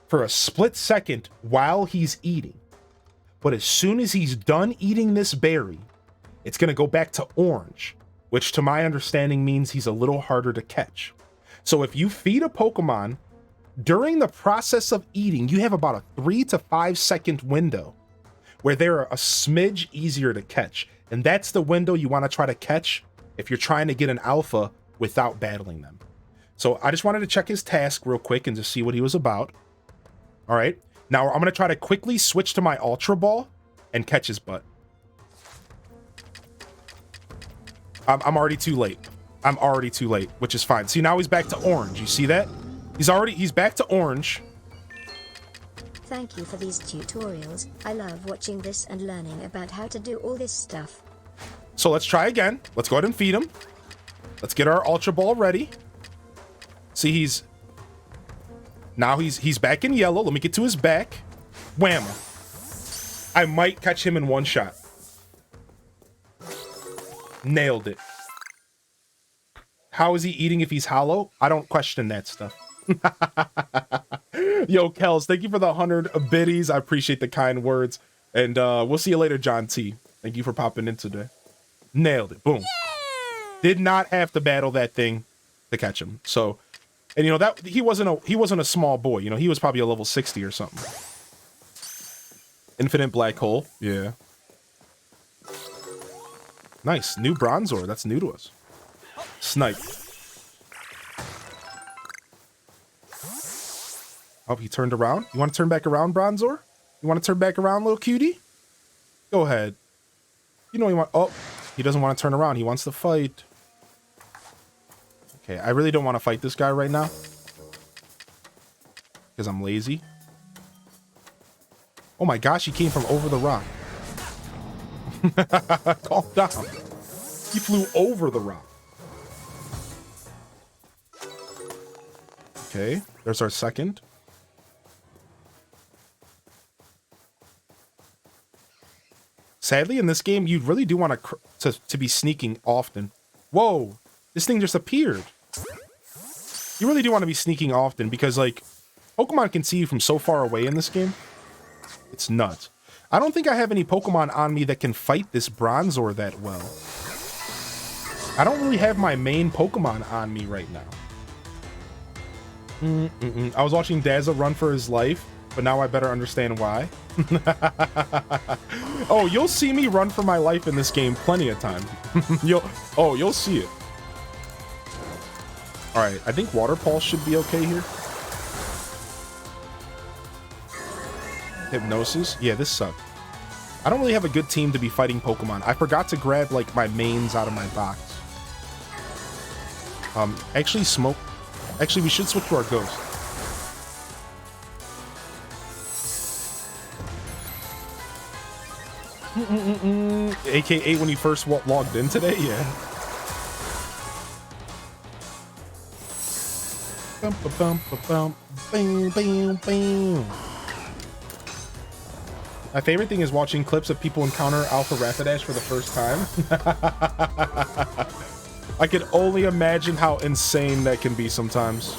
for a split second while he's eating. But as soon as he's done eating this berry, it's going to go back to orange, which to my understanding means he's a little harder to catch. So if you feed a Pokemon during the process of eating, you have about a 3 to 5 second window where they're a smidge easier to catch. And that's the window you want to try to catch if you're trying to get an alpha without battling them. So I just wanted to check his task real quick and just see what he was about. All right. Now I'm going to try to quickly switch to my Ultra Ball and catch his butt. I'm already too late. I'm already too late, which is fine. See, now he's back to orange. You see that? He's back to orange.
Thank you for these tutorials. I love watching this and learning about how to do all this stuff.
So let's try again. Let's go ahead and feed him. Let's get our Ultra Ball ready. See, he's back in yellow. Let me get to his back. Wham! I might catch him in one shot. Nailed it. How is he eating if he's hollow? I don't question that stuff. Yo, Kels, thank you for the 100 biddies. I appreciate the kind words. And we'll see you later, John T. Thank you for popping in today. Nailed it. Boom. Did not have to battle that thing to catch him. So, and you know that he wasn't a small boy. You know, he was probably a level 60 or something. Infinite black hole. Yeah. Nice. New Bronzor. That's new to us. Snipe. Oh, he turned around. You want to turn back around, Bronzor? You want to turn back around, little cutie? Go ahead. You know you want... Oh, he doesn't want to turn around. He wants to fight. Okay, I really don't want to fight this guy right now. Because I'm lazy. Oh my gosh, he came from over the rock. Calm down. He flew over the rock. Okay, there's our second. Sadly, in this game, you really do want to be sneaking often. Whoa, this thing just appeared. You really do want to be sneaking often because, like, Pokemon can see you from so far away in this game. It's nuts. I don't think I have any Pokemon on me that can fight this Bronzor that well. I don't really have my main Pokemon on me right now. I was watching Dazzle run for his life, but now I better understand why. Oh, you'll see me run for my life in this game plenty of times. You'll see it. All right, I think Water Pulse should be okay here. Hypnosis. Yeah, this sucked. I don't really have a good team to be fighting Pokemon. I forgot to grab, like, my mains out of my box. Actually, Smoke. Actually, we should switch to our Ghost. AKA when you first logged in today? Yeah. Bum, ba, bum, bam, bam, bam. My favorite thing is watching clips of people encounter Alpha Rapidash for the first time. I could only imagine how insane that can be sometimes.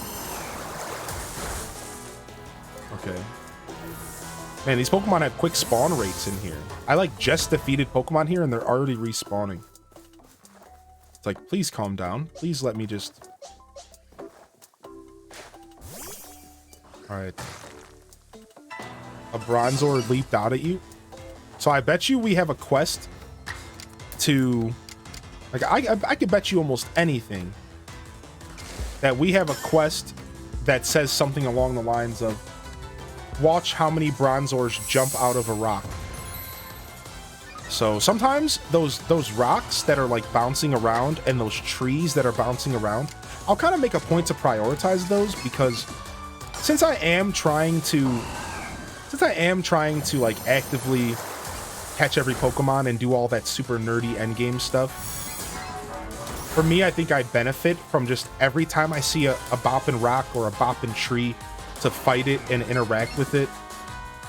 Okay. Man, these Pokemon have quick spawn rates in here. I, like, just defeated Pokemon here and they're already respawning. It's like, please calm down. Please let me just... Alright. A Bronzor leaped out at you. So I bet you we have a quest to... Like, I could bet you almost anything that we have a quest that says something along the lines of watch how many Bronzors jump out of a rock. So sometimes those rocks that are, like, bouncing around and those trees that are bouncing around, I'll kind of make a point to prioritize those because since I am trying to like actively catch every Pokemon and do all that super nerdy endgame stuff, for me, I think I benefit from just every time I see a boppin' rock or a boppin' tree to fight it and interact with it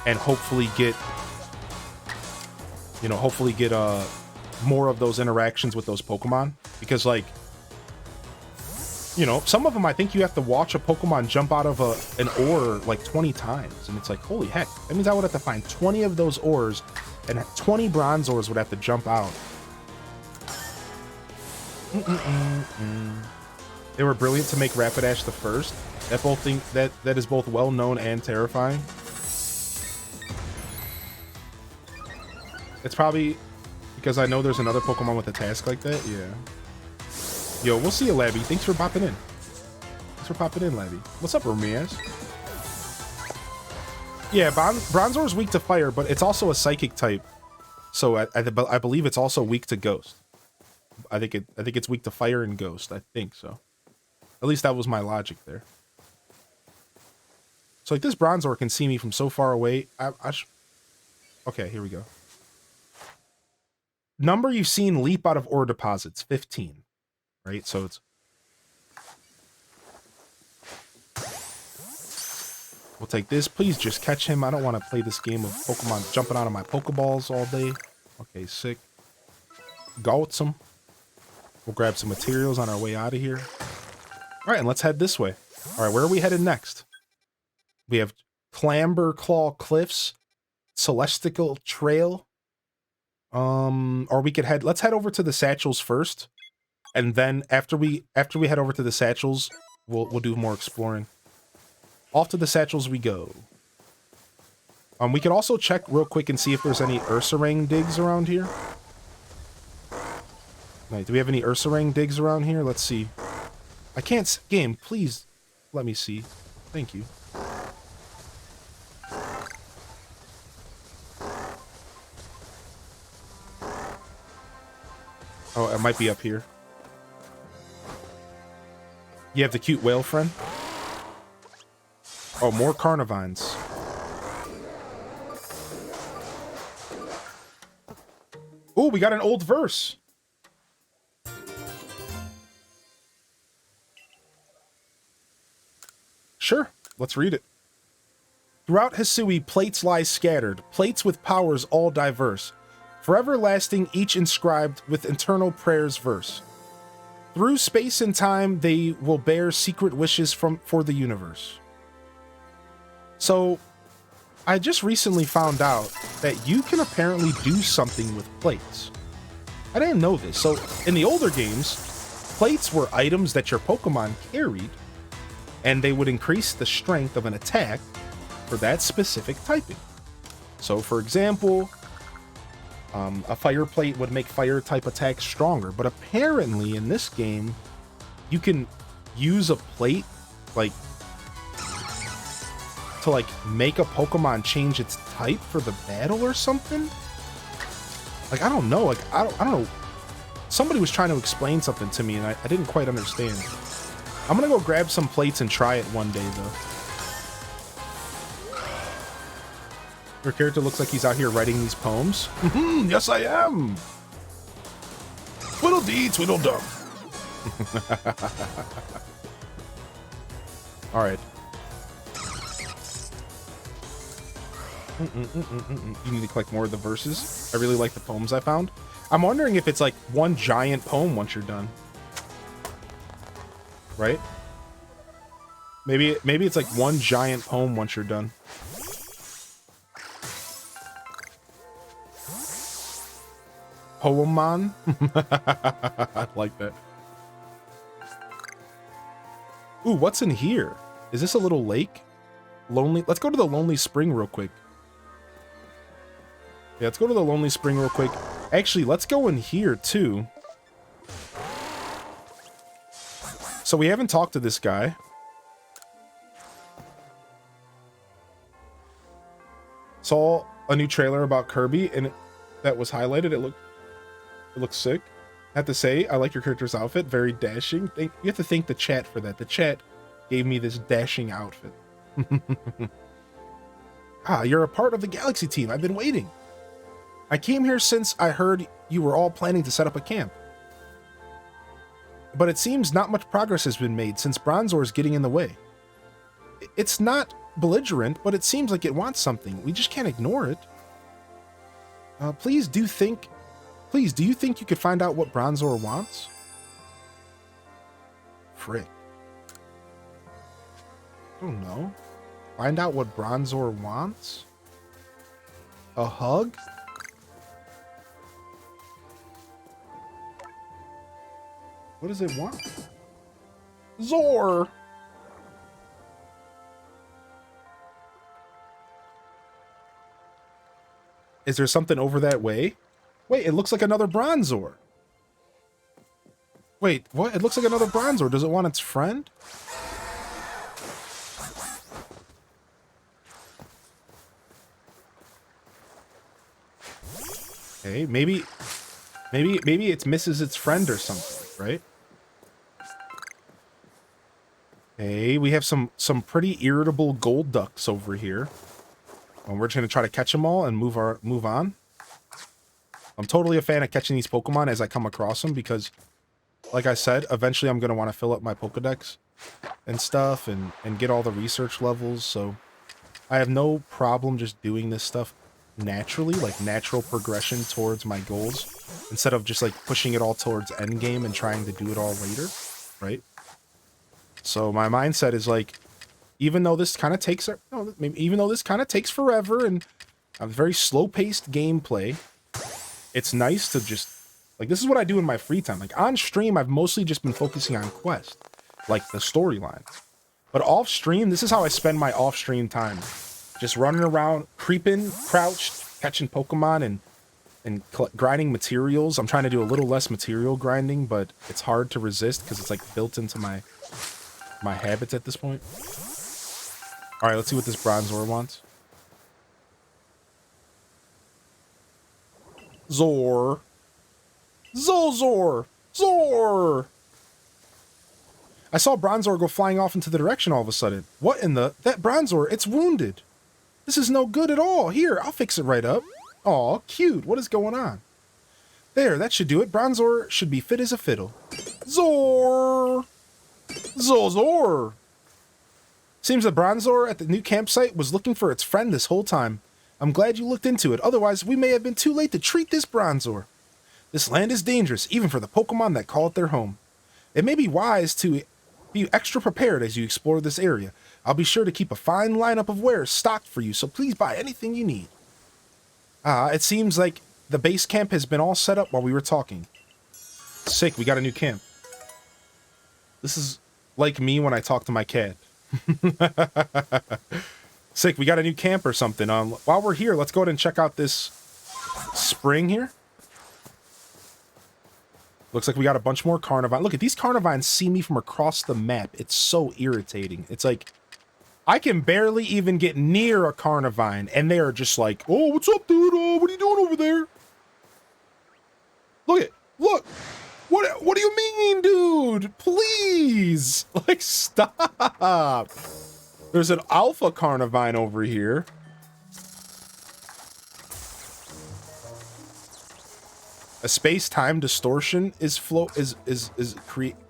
and hopefully get more of those interactions with those Pokemon. Because, like, you know, some of them I think you have to watch a Pokemon jump out of an ore like 20 times. And it's like, holy heck, that means I would have to find 20 of those ores and 20 Bronzors would have to jump out. They were brilliant to make Rapidash the first. That is both well known and terrifying. It's probably because I know there's another Pokemon with a task like that. Yeah. Yo, we'll see you, Labby. Thanks for popping in. Thanks for popping in, Labby. What's up, Ramirez? Yeah, Bronzor is weak to fire, but it's also a psychic type. So I believe it's also weak to ghost. I think it's weak to fire and ghost. I think so. At least that was my logic there. So, like, this Bronzor can see me from so far away. Okay, here we go. Number you've seen leap out of ore deposits, 15. Right? So it's... We'll take this. Please just catch him. I don't want to play this game of Pokemon jumping out of my Pokeballs all day. Okay, sick. Got some. We'll grab some materials on our way out of here. All right, and let's head this way. All right, where are we headed next? We have Clamber Claw Cliffs, Celestial Trail. Or we could let's head over to the Satchels first. And then after we head over to the Satchels, we'll do more exploring. Off to the Satchels we go. We could also check real quick and see if there's any Ursaring digs around here. Right, do we have any Ursaring digs around here? Let's see. I can't... Game, please let me see. Thank you. Oh, it might be up here. You have the cute whale friend? Oh, more Carnivines. Oh, we got an old verse. Sure, let's read it. Throughout Hisui, plates lie scattered, plates with powers all diverse. Forever lasting, each inscribed with eternal prayers verse. Through space and time, they will bear secret wishes for the universe. So, I just recently found out that you can apparently do something with plates. I didn't know this. So, in the older games, plates were items that your Pokemon carried, and they would increase the strength of an attack for that specific typing. So, for example, a fire plate would make fire type attacks stronger, but apparently in this game, you can use a plate like to like make a Pokemon change its type for the battle or something. Like, I don't know. Like, I don't know. Somebody was trying to explain something to me, and I didn't quite understand. I'm gonna go grab some plates and try it one day, though. Your character looks like he's out here writing these poems. Yes, I am. Twiddle-dee, twiddle-dum. All right. You need to collect more of the verses. I really like the poems I found. I'm wondering if it's like one giant poem once you're done. Right? Maybe it's like one giant poem once you're done. Poemon? I like that. Ooh, what's in here? Is this a little lake? Lonely. Let's go to the Lonely Spring real quick. Yeah, let's go to the Lonely Spring real quick. Actually, let's go in here too. So we haven't talked to this guy. Saw a new trailer about Kirby, and that was highlighted. It looks sick. I have to say, I like your character's outfit. Very dashing. You have to thank the chat for that. The chat gave me this dashing outfit. Ah, you're a part of the Galaxy team. I've been waiting. I came here since I heard you were all planning to set up a camp. But it seems not much progress has been made since Bronzor is getting in the way. It's not belligerent, but it seems like it wants something. We just can't ignore it. Please, do you think you could find out what Bronzor wants? Frick. I don't know. Find out what Bronzor wants? A hug? What does it want? Zor! Is there something over that way? Wait, it looks like another Bronzor. Wait, what? It looks like another Bronzor. Does it want its friend? Okay, maybe it misses its friend or something, right? Hey, we have some pretty irritable gold ducks over here. And we're just gonna try to catch them all and move on. I'm totally a fan of catching these Pokemon as I come across them because, like I said, eventually I'm gonna want to fill up my Pokedex and stuff and get all the research levels. So I have no problem just doing this stuff naturally, like natural progression towards my goals, instead of just like pushing it all towards endgame and trying to do it all later, right? So my mindset is like, even though this kind of takes forever and a very slow-paced gameplay, it's nice to just, like, this is what I do in my free time. Like, on stream, I've mostly just been focusing on quest, like the storyline. But off-stream, this is how I spend my off-stream time. Just running around, creeping, crouched, catching Pokemon, and grinding materials. I'm trying to do a little less material grinding, but it's hard to resist because it's, like, built into my habits at this point. Alright, let's see what this Bronzor wants. Zor. Zolzor. Zor. I saw Bronzor go flying off into the direction all of a sudden. What in the... That Bronzor, it's wounded. This is no good at all. Here, I'll fix it right up. Aw, cute. What is going on? There, that should do it. Bronzor should be fit as a fiddle. Zor. Zor. Seems the Bronzor at the new campsite was looking for its friend this whole time. I'm glad you looked into it. Otherwise, we may have been too late to treat this Bronzor. This land is dangerous, even for the Pokemon that call it their home. It may be wise to be extra prepared as you explore this area. I'll be sure to keep a fine lineup of wares stocked for you, so please buy anything you need. It seems like the base camp has been all set up while we were talking. Sick, we got a new camp. This is like me when I talk to my cat. Sick, we got a new camp or something. While we're here, let's go ahead and check out this spring here. Looks like we got a bunch more Carnivine. Look at these Carnivines see me from across the map. It's so irritating. It's like, I can barely even get near a Carnivine, and they are just like, oh, what's up, dude? What are you doing over there? Look. What do you mean, dude? Please. Like, stop. There's an Alpha Carnivine over here. A space-time distortion is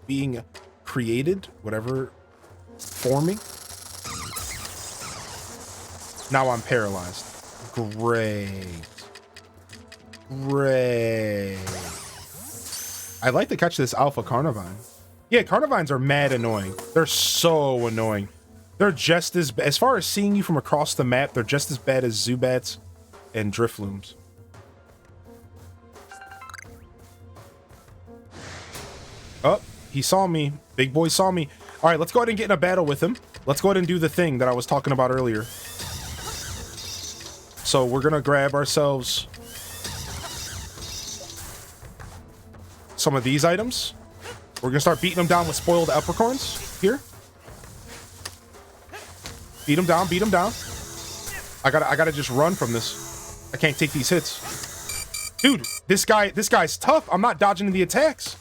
being created, whatever, forming. Now I'm paralyzed. Great. I'd like to catch this Alpha Carnivine. Yeah, Carnivines are mad annoying. They're so annoying. They're just as far as seeing you from across the map, they're just as bad as Zubats and Driflooms. Oh, he saw me. Big boy saw me. All right, let's go ahead and get in a battle with him. Let's go ahead and do the thing that I was talking about earlier. So we're gonna grab ourselves some of these items. We're gonna start beating them down with spoiled Leprechauns here. Beat them down, beat them down. I gotta just run from this. I can't take these hits. Dude, this guy's tough. I'm not dodging the attacks.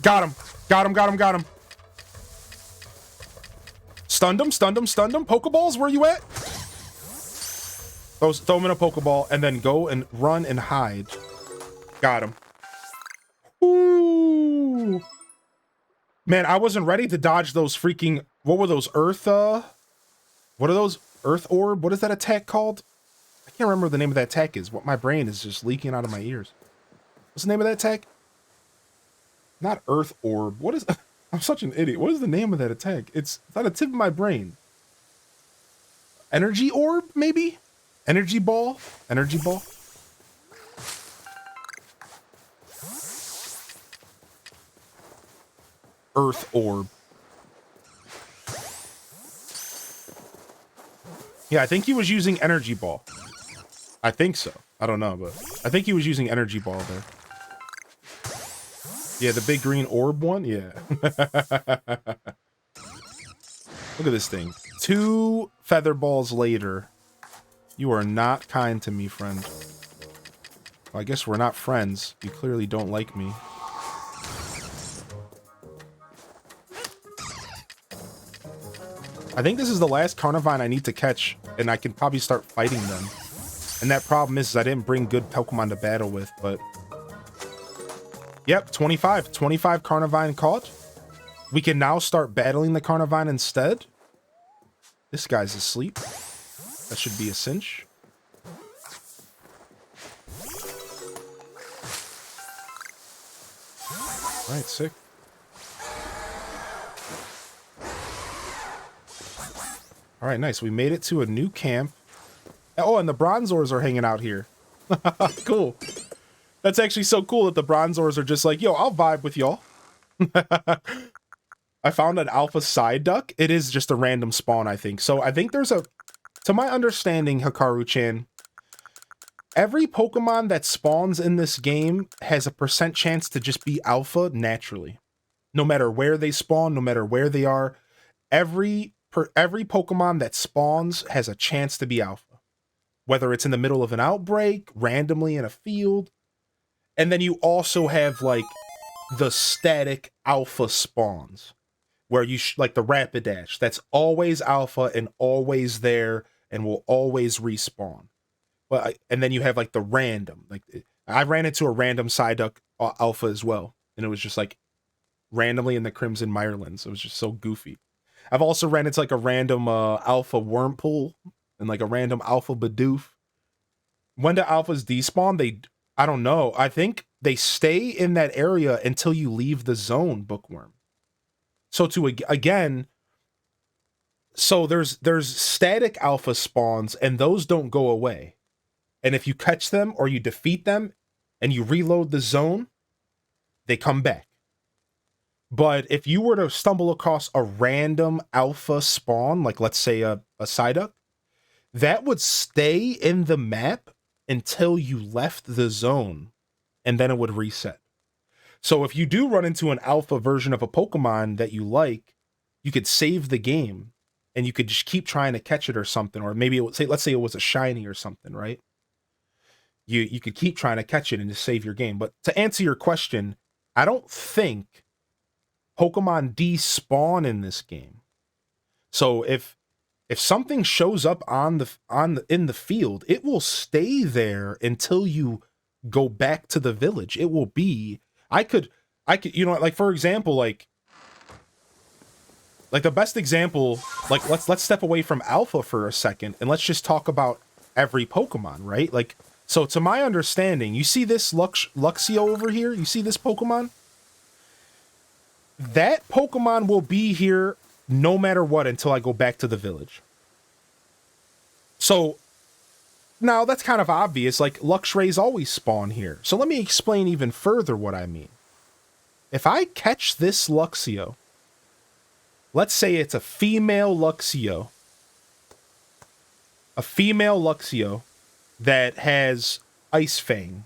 Got him. Stunned him. Pokeballs, where you at? Throw him in a Pokeball and then go and run and hide. Got him. Ooh. Man, I wasn't ready to dodge those freaking... What were those? What are those? Earth Orb? What is that attack called? I can't remember what the name of that attack is. What my brain is just leaking out of my ears. What's the name of that attack? Not Earth Orb. What is... I'm such an idiot. What is the name of that attack? It's on the tip of my brain. Energy Orb, maybe? Energy Ball? Energy Ball? Earth Orb. Yeah, I think he was using Energy Ball. I think so. I don't know, but I think he was using Energy Ball there. Yeah, the big green orb one? Yeah. Look at this thing. 2 feather balls later. You are not kind to me, friend. Well, I guess we're not friends. You clearly don't like me. I think this is the last Carnivine I need to catch, and I can probably start fighting them. And that problem is I didn't bring good Pokemon to battle with, but... Yep, 25 Carnivine caught. We can now start battling the Carnivine instead. This guy's asleep. That should be a cinch. All right, sick. All right, nice. We made it to a new camp. Oh, and the Bronzors are hanging out here. Cool. That's actually so cool that the Bronzors are just like, yo, I'll vibe with y'all. I found an Alpha Psyduck. It is just a random spawn, I think. So I think there's a... To my understanding, Hikaru-chan, every Pokemon that spawns in this game has a % chance to just be Alpha naturally. No matter where they spawn, no matter where they are, every Pokemon that spawns has a chance to be Alpha. Whether it's in the middle of an outbreak, randomly in a field. And then you also have, like, the static Alpha spawns. Where you, like the Rapidash, that's always Alpha and always there and will always respawn. But and then you have, like, the random. Like, I ran into a random Psyduck Alpha as well. And it was just, like, randomly in the Crimson Mirelands. It was just so goofy. I've also ran into like a random alpha Wurmple and like a random alpha Bidoof. When do alphas despawn? I don't know. I think they stay in that area until you leave the zone, Bookworm. So again, so there's static alpha spawns, and those don't go away. And if you catch them or you defeat them and you reload the zone, they come back. But if you were to stumble across a random alpha spawn, like let's say a Psyduck, that would stay in the map until you left the zone, and then it would reset. So if you do run into an alpha version of a Pokemon that you like, you could save the game and you could just keep trying to catch it or something. Or maybe it would say, let's say it was a shiny or something, right? You could keep trying to catch it and just save your game. But to answer your question, I don't think Pokemon despawn in this game. So if something shows up in the field, it will stay there until you go back to the village. It will be, I could, like for example, like the best example, like let's step away from Alpha for a second and let's just talk about every Pokemon, right? Like, so to my understanding, you see this Luxio over here? You see this Pokemon? That Pokemon will be here no matter what until I go back to the village. So now that's kind of obvious, like Luxrays always spawn here. So let me explain even further what I mean. If I catch this Luxio, let's say it's a female Luxio that has Ice Fang,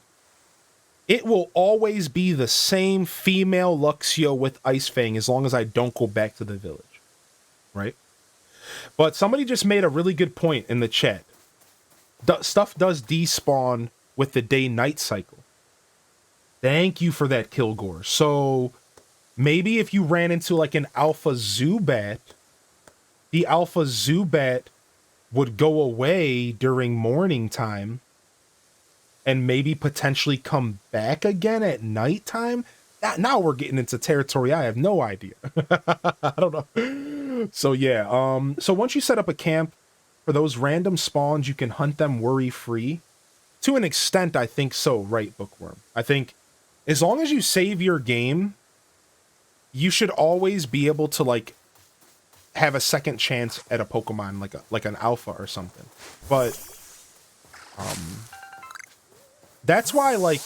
it will always be the same female Luxio with Ice Fang as long as I don't go back to the village, right? But somebody just made a really good point in the chat. Stuff does despawn with the day-night cycle. Thank you for that, Kilgore. So maybe if you ran into like an Alpha Zubat, the Alpha Zubat would go away during morning time and maybe potentially come back again at nighttime. Now we're getting into territory I have no idea. I don't know. So yeah, so once you set up a camp for those random spawns, you can hunt them worry-free. To an extent, I think so, right, Bookworm? I think as long as you save your game, you should always be able to like have a second chance at a Pokemon, like an alpha or something. But that's why, like,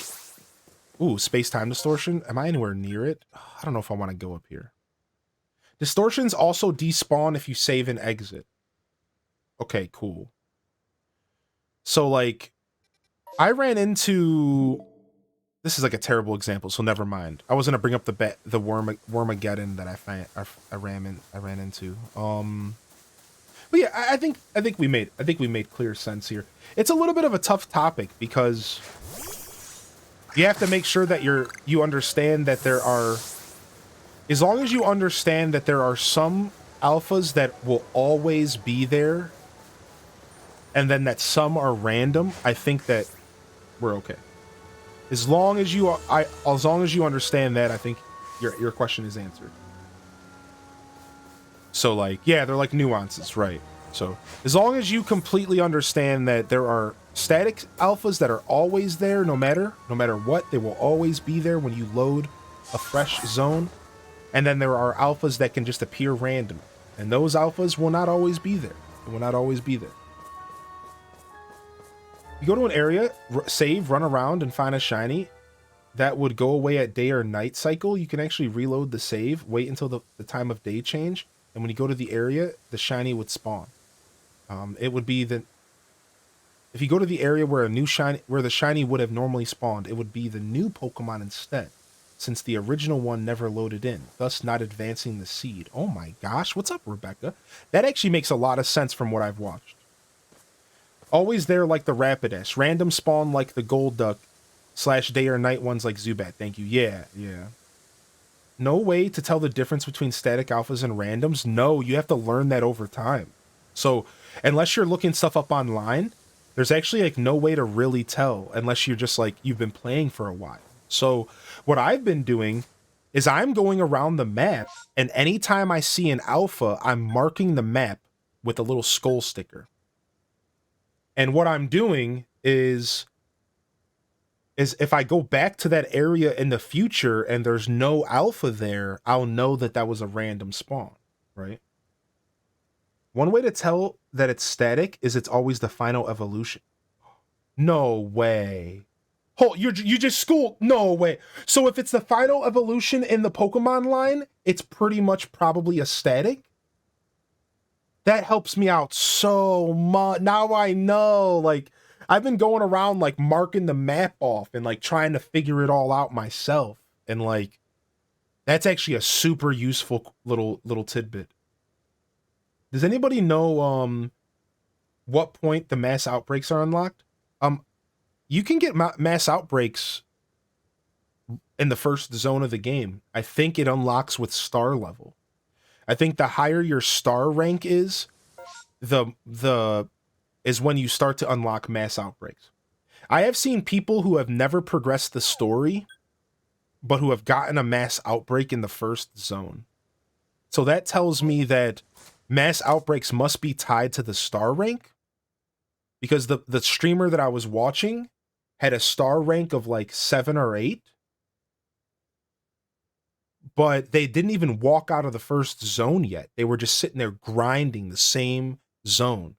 ooh, space-time distortion. Am I anywhere near it? I don't know if I want to go up here. Distortions also despawn if you save and exit. Okay, cool. So, like, I ran into... This is like a terrible example, so never mind. I was gonna bring up the Wormageddon that I ran into. But yeah, I think we made clear sense here. It's a little bit of a tough topic because you have to make sure that you understand that there are, as long as you understand that there are some alphas that will always be there, and then that some are random, I think that we're okay. As long as you understand that, I think your question is answered. So like, yeah, they're like nuances, right? So as long as you completely understand that there are static alphas that are always there, no matter what, they will always be there when you load a fresh zone. And then there are alphas that can just appear randomly, and those alphas will not always be there. They will not always be there. You go to an area, save, run around, and find a shiny that would go away at day or night cycle. You can actually reload the save, wait until the time of day change, and when you go to the area, the shiny would spawn. It would be if you go to the area where the shiny would have normally spawned, it would be the new Pokemon instead, since the original one never loaded in, thus not advancing the seed. Oh my gosh, what's up, Rebecca? That actually makes a lot of sense from what I've watched. Always there like the Rapidash. Random spawn like the Golduck / day or night ones like Zubat. Thank you. Yeah. No way to tell the difference between static alphas and randoms? No, you have to learn that over time. So unless you're looking stuff up online, there's actually like no way to really tell unless you're just like, you've been playing for a while. So what I've been doing is I'm going around the map, and anytime I see an alpha, I'm marking the map with a little skull sticker. And what I'm doing is if I go back to that area in the future and there's no alpha there, I'll know that that was a random spawn, right? One way to tell that it's static is it's always the final evolution. No way. Hold, you just schooled? No way. So if it's the final evolution in the Pokemon line, it's pretty much probably a static? That helps me out so much. Now I know, like, I've been going around, like, marking the map off and, like, trying to figure it all out myself. And, like, that's actually a super useful little tidbit. Does anybody know, what point the mass outbreaks are unlocked? You can get mass outbreaks in the first zone of the game. I think it unlocks with star level. I think the higher your star rank is, is when you start to unlock mass outbreaks. I have seen people who have never progressed the story, but who have gotten a mass outbreak in the first zone. So that tells me that mass outbreaks must be tied to the star rank, because the streamer that I was watching had a star rank of like 7 or 8, but they didn't even walk out of the first zone yet. They were just sitting there grinding the same zone.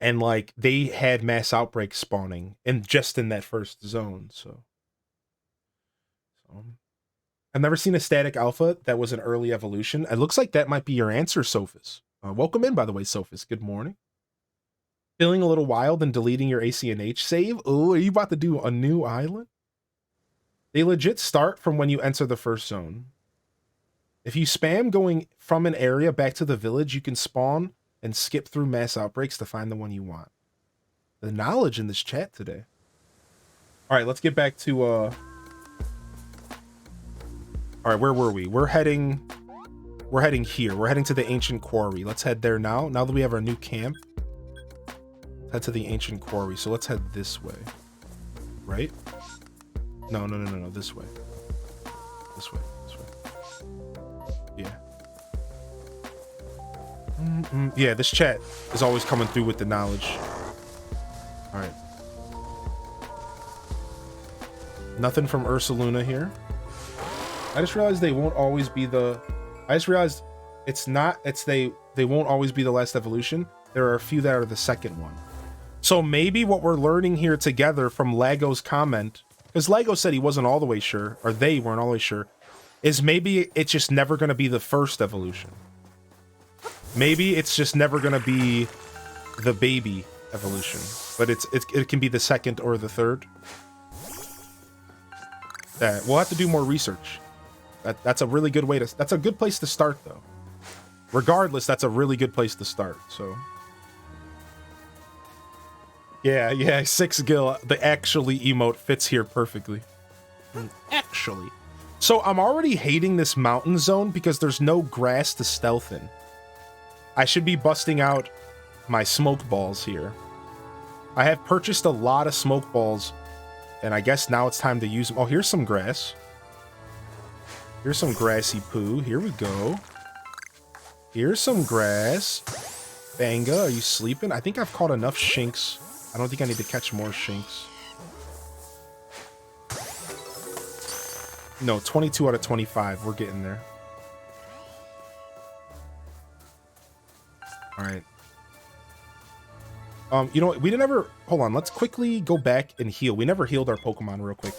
And like they had mass outbreaks spawning just in that first zone. So I've never seen a static alpha that was an early evolution. It looks like that might be your answer, Sophus. Welcome in, by the way, Sophus. Good morning. Feeling a little wild and deleting your ACNH save? Oh, are you about to do a new island? They legit start from when you enter the first zone. If you spam going from an area back to the village, you can spawn and skip through mass outbreaks to find the one you want. The knowledge in this chat today. All right, let's get back to... All right, where were we? We're heading here. We're heading to the Ancient Quarry. Let's head there now. Now that we have our new camp. Head to the Ancient Quarry. So let's head this way. Right? No. This way. This way. Yeah. Yeah, this chat is always coming through with the knowledge. All right. Nothing from Ursaluna here. I just realized they won't always be the... I just realized they won't always be the last evolution. There are a few that are the second one. So maybe what we're learning here together from Lago's comment, because Lago said he wasn't all the way sure, or they weren't all the way sure, is maybe it's just never going to be the first evolution. Maybe it's just never going to be the baby evolution, but it can be the second or the third. We'll have to do more research. That's a really good way to... That's a good place to start, though. Regardless, that's a really good place to start, so... Yeah, 6 Gil, the actually emote fits here perfectly. Actually. So I'm already hating this mountain zone because there's no grass to stealth in. I should be busting out my smoke balls here. I have purchased a lot of smoke balls, and I guess now it's time to use them. Oh, here's some grass. Here's some grassy poo. Here we go. Here's some grass. Banga, are you sleeping? I think I've caught enough shinks. I don't think I need to catch more shinks. No, 22 out of 25. We're getting there. All right. You know what? We didn't ever... Hold on. Let's quickly go back and heal. We never healed our Pokemon real quick.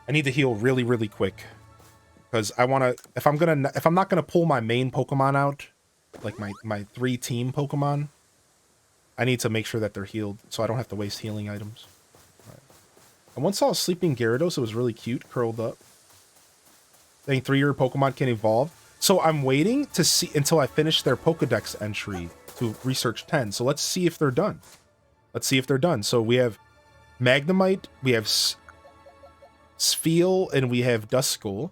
I need to heal really, really quick. Because I want to... If I'm not going to pull my main Pokemon out, like my 3-team Pokemon, I need to make sure that they're healed so I don't have to waste healing items. All right. I once saw a sleeping Gyarados. It was really cute, curled up. Saying 3-year Pokemon can evolve. So I'm waiting to see until I finish their Pokedex entry to research 10. So let's see if they're done. Let's see if they're done. So we have Magnemite, we have Spheal, and we have Duskull.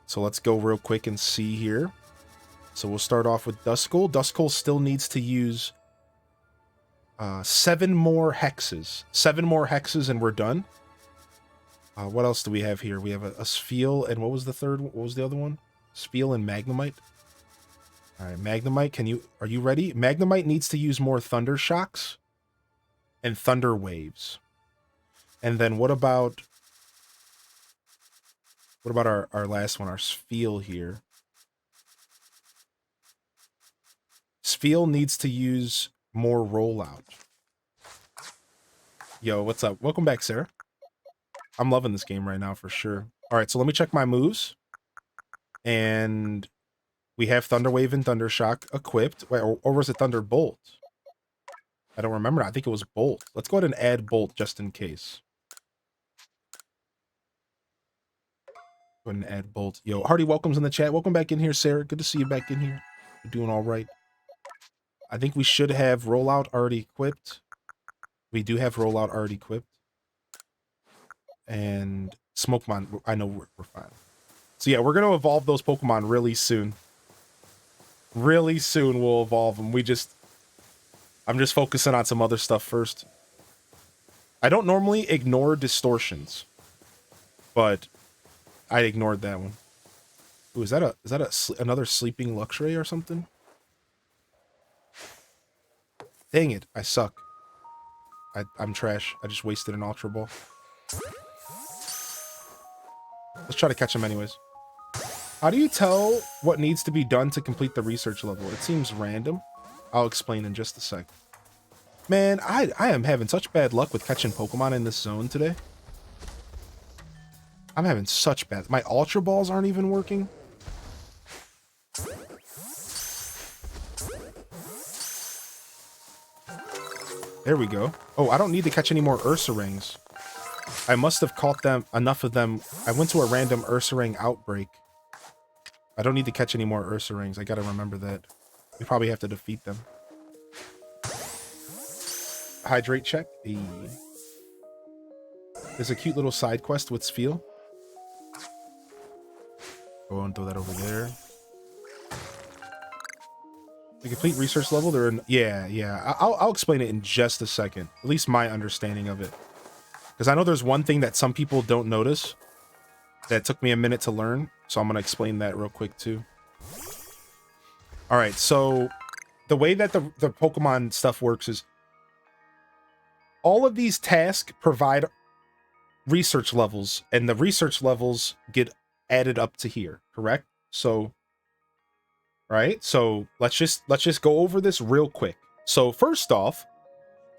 So let's go real quick and see here. So we'll start off with Duskull. Duskull still needs to use 7 more hexes. 7 more hexes and we're done. What else do we have here? We have a Spheal, and what was the third? What was the other one? Spheal and Magnemite. All right, Magnemite, are you ready? Magnemite needs to use more Thunder Shocks and Thunder Waves. And then what about our last one, our Spheal here? Spheal needs to use more Rollout. Yo, what's up? Welcome back, Sarah. I'm loving this game right now for sure. All right, so let me check my moves. And we have Thunder Wave and Thunder Shock equipped. Wait, or was it Thunderbolt? I don't remember. I think it was Bolt. Let's go ahead and add Bolt just in case. Go ahead and add Bolt. Yo, Hardy, welcomes in the chat. Welcome back in here, Sarah. Good to see you back in here. You're doing all right. I think we should have Rollout already equipped. We do have Rollout already equipped. And Smokemon, I know we're fine. So yeah, we're going to evolve those Pokemon really soon. Really soon we'll evolve them. I'm just focusing on some other stuff first. I don't normally ignore distortions, but I ignored that one. Ooh, is that another sleeping Luxray or something? Dang it, I suck. I'm trash. I just wasted an Ultra Ball. Let's try to catch him anyways. How do you tell what needs to be done to complete the research level? It seems random. I'll explain in just a sec. Man, I am having such bad luck with catching Pokemon in this zone today. I'm having such bad... My Ultra Balls aren't even working. There we go. Oh, I don't need to catch any more Ursarangs. I must have caught them, enough of them. I went to a random Ursaring outbreak. I don't need to catch any more Ursarangs. I gotta remember that. We probably have to defeat them. Hydrate check. Hey. There's a cute little side quest with Spheal. Go and throw that over there. The complete research level, they're in... Yeah. I'll explain it in just a second. At least my understanding of it. Because I know there's one thing that some people don't notice that took me a minute to learn. So I'm going to explain that real quick too. All right, so the way that the Pokemon stuff works is all of these tasks provide research levels, and the research levels get added up to here, correct? So, right? So let's just go over this real quick. So first off,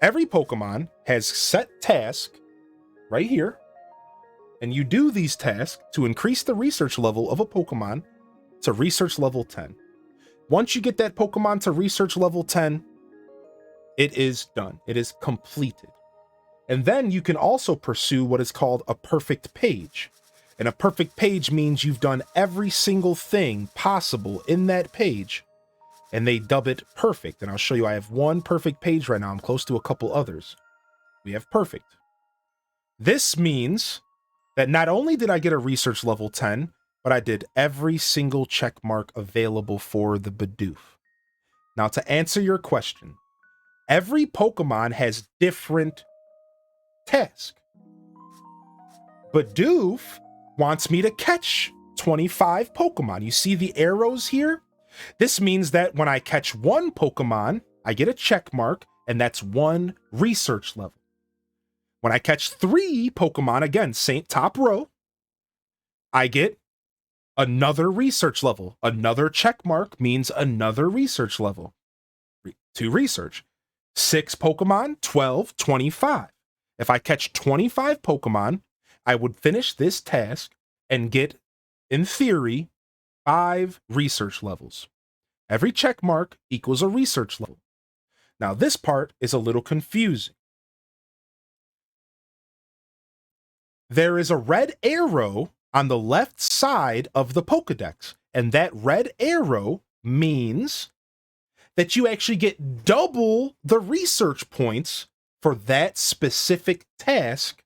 every Pokemon has set task right here, and you do these tasks to increase the research level of a Pokemon to research level 10. Once you get that Pokemon to research level 10, it is done. It is completed. And then you can also pursue what is called a perfect page. And a perfect page means you've done every single thing possible in that page, and they dub it perfect. And I'll show you, I have one perfect page right now. I'm close to a couple others. We have perfect. This means that not only did I get a research level 10, but I did every single check mark available for the Bidoof. Now, to answer your question, every Pokemon has different tasks. Bidoof wants me to catch 25 Pokemon. You see the arrows here? This means that when I catch one Pokemon, I get a check mark, and that's one research level. When I catch 3 Pokemon, again, same top row, I get another research level. Another check mark means another research level. 2 research. 6 Pokemon, 12, 25. If I catch 25 Pokemon, I would finish this task and get, in theory, 5 research levels. Every check mark equals a research level. Now, this part is a little confusing. There is a red arrow on the left side of the Pokedex, and that red arrow means that you actually get double the research points for that specific task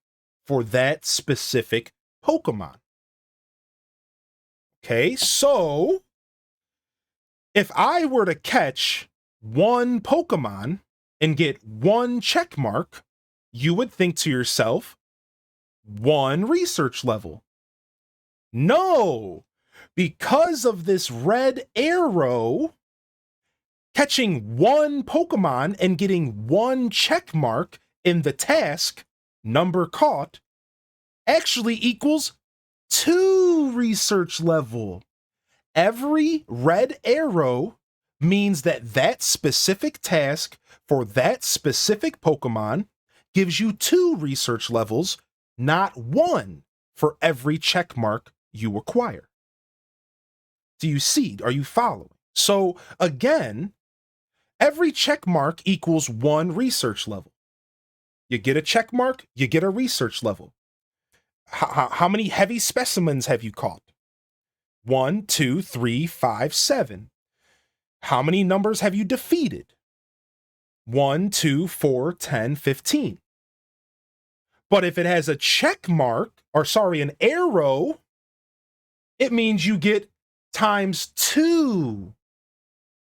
for that specific Pokemon. Okay, so if I were to catch one Pokemon and get 1 check mark, you would think to yourself, 1 research level. No, because of this red arrow, catching 1 Pokemon and getting 1 check mark in the task, number caught, actually equals 2 research level. Every red arrow means that that specific task for that specific Pokemon gives you 2 research levels, not 1 for every check mark you acquire. Do you see? Are you following? So again, every check mark equals 1 research level. You get a check mark, you get a research level. How many heavy specimens have you caught? 1, 2, 3, 5, 7. How many numbers have you defeated? 1, 2, 4, 10, 15. But if it has a check mark, an arrow, it means you get times 2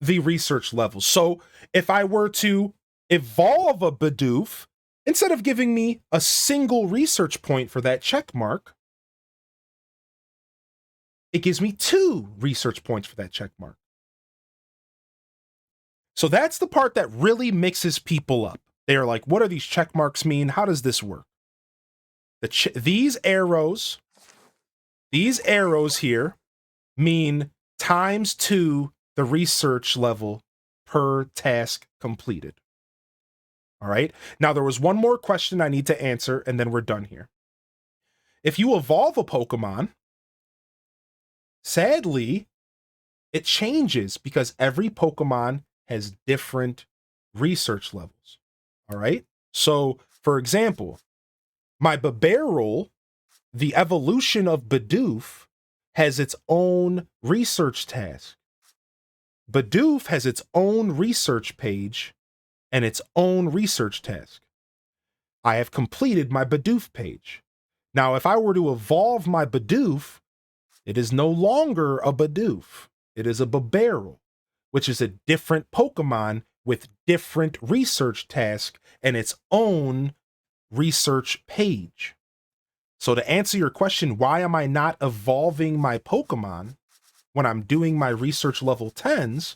the research level. So if I were to evolve a Bidoof, instead of giving me a single research point for that check mark, it gives me 2 research points for that check mark. So that's the part that really mixes people up. They're like, what do these check marks mean? How does this work? These arrows here mean times 2 the research level per task completed. All right. Now, there was one more question I need to answer, and then we're done here. If you evolve a Pokemon, sadly, it changes because every Pokemon has different research levels. All right. So, for example, my Bibarel, the evolution of Bidoof, has its own research task. Bidoof has its own research page and its own research task. I have completed my Bidoof page. Now, if I were to evolve my Bidoof, it is no longer a Bidoof. It is a Bibarel, which is a different Pokemon with different research task and its own research page. So to answer your question, why am I not evolving my Pokemon when I'm doing my research level 10s?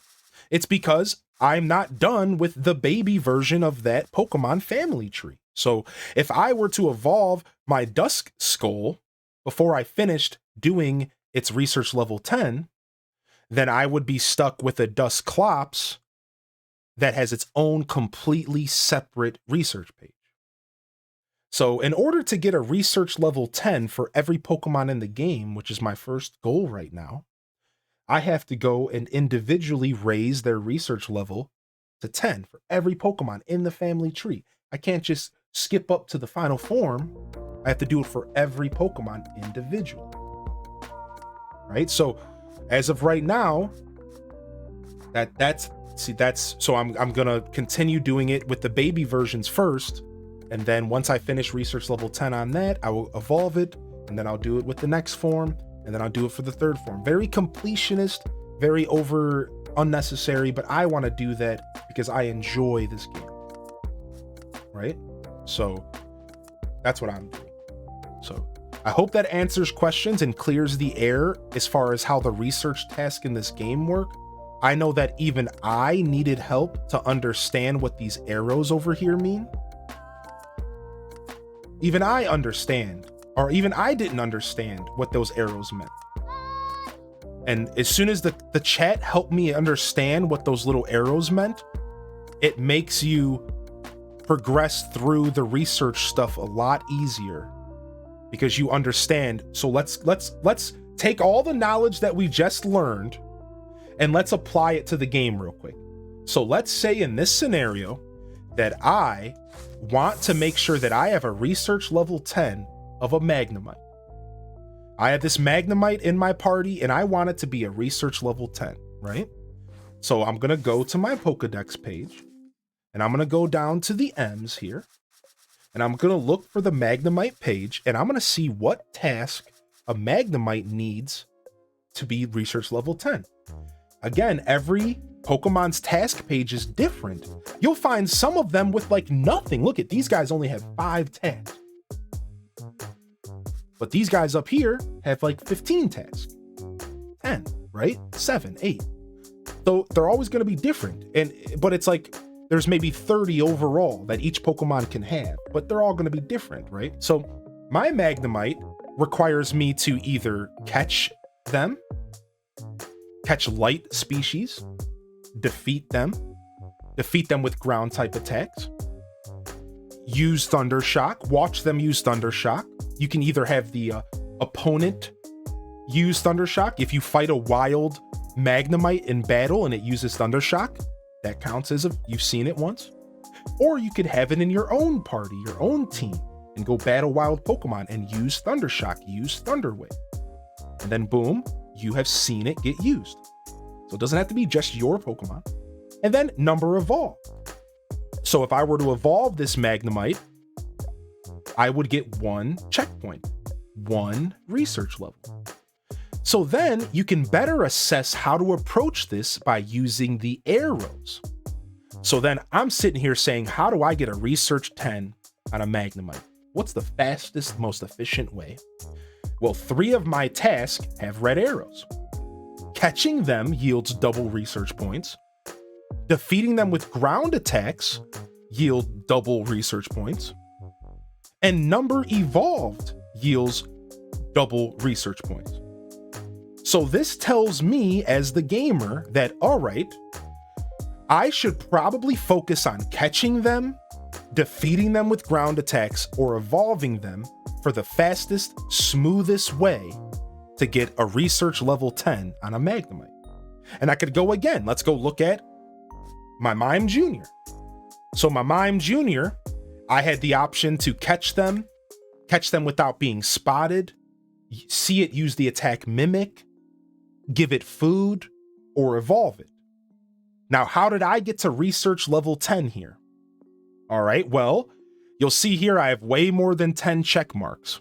It's because I'm not done with the baby version of that Pokemon family tree. So if I were to evolve my Dusk Skull before I finished doing its research level 10, then I would be stuck with a Dusclops that has its own completely separate research page. So in order to get a research level 10 for every Pokemon in the game, which is my first goal right now, I have to go and individually raise their research level to 10 for every Pokemon in the family tree. I can't just skip up to the final form. I have to do it for every Pokemon individually. Right? So as of right now, so I'm gonna continue doing it with the baby versions first. And then once I finish research level 10 on that, I will evolve it, and then I'll do it with the next form, and then I'll do it for the third form. Very completionist, very unnecessary, but I want to do that because I enjoy this game. Right? So that's what I'm doing. So I hope that answers questions and clears the air as far as how the research tasks in this game work. I know that even I needed help to understand what these arrows over here mean. Even I didn't understand what those arrows meant. And as soon as the chat helped me understand what those little arrows meant, it makes you progress through the research stuff a lot easier because you understand. So let's take all the knowledge that we just learned and let's apply it to the game real quick. So let's say in this scenario that I want to make sure that I have a research level 10 of a Magnemite. I have this Magnemite in my party and I want it to be a research level 10, right? So I'm going to go to my Pokedex page and I'm going to go down to the M's here and I'm going to look for the Magnemite page and I'm going to see what task a Magnemite needs to be research level 10. Again, every Pokemon's task page is different. You'll find some of them with like nothing. Look at these guys only have 5 tasks. But these guys up here have like 15 tasks, 10, right? 7, 8. So they're always going to be different. But it's like there's maybe 30 overall that each Pokemon can have, but they're all going to be different, right? So my Magnemite requires me to either catch them, catch light species, defeat them with ground type attacks, use Thunder Shock, watch them use Thunder Shock. You can either have the opponent use Thunder Shock. If you fight a wild Magnemite in battle and it uses Thunder Shock, that counts as you've seen it once. Or you could have it in your own party, your own team, and go battle wild Pokemon and use Thunder Shock, use Thunder Wave. And then boom, you have seen it get used. So it doesn't have to be just your Pokemon. And then number evolve. So if I were to evolve this Magnemite, I would get 1 checkpoint, 1 research level. So then you can better assess how to approach this by using the arrows. So then I'm sitting here saying, how do I get a research 10 on a Magnemite? What's the fastest, most efficient way? Well, 3 of my tasks have red arrows. Catching them yields double research points. Defeating them with ground attacks yield double research points. And number evolved yields double research points. So this tells me as the gamer that, all right, I should probably focus on catching them, defeating them with ground attacks, or evolving them for the fastest, smoothest way to get a research level 10 on a Magnemite. And I could go again. Let's go look at my Mime Jr. So my Mime Jr., I had the option to catch them without being spotted, see it use the attack Mimic, give it food, or evolve it. Now, how did I get to research level 10 here? All right, well, you'll see here I have way more than 10 check marks.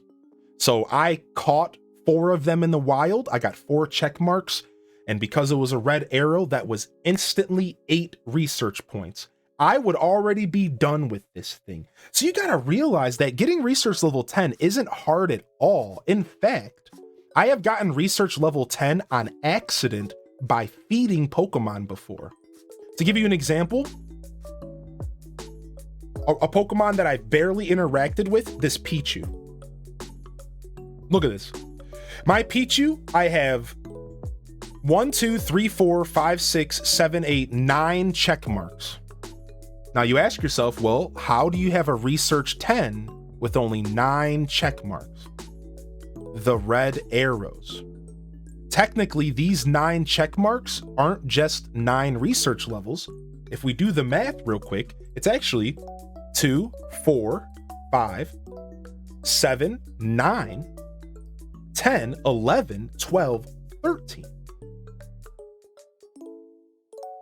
So I caught 4 of them in the wild. I got 4 check marks. And because it was a red arrow, that was instantly 8 research points. I would already be done with this thing. So you gotta realize that getting research level 10 isn't hard at all. In fact, I have gotten research level 10 on accident by feeding Pokemon before. To give you an example, a Pokemon that I barely interacted with, this Pichu. Look at this. My Pichu, I have 1, 2, 3, 4, 5, 6, 7, 8, 9 check marks. Now you ask yourself, well, how do you have a research 10 with only 9 check marks? The red arrows. Technically, these 9 check marks aren't just 9 research levels. If we do the math real quick, it's actually 2, 4, 5, 7, 9, 10, 11, 12, 13.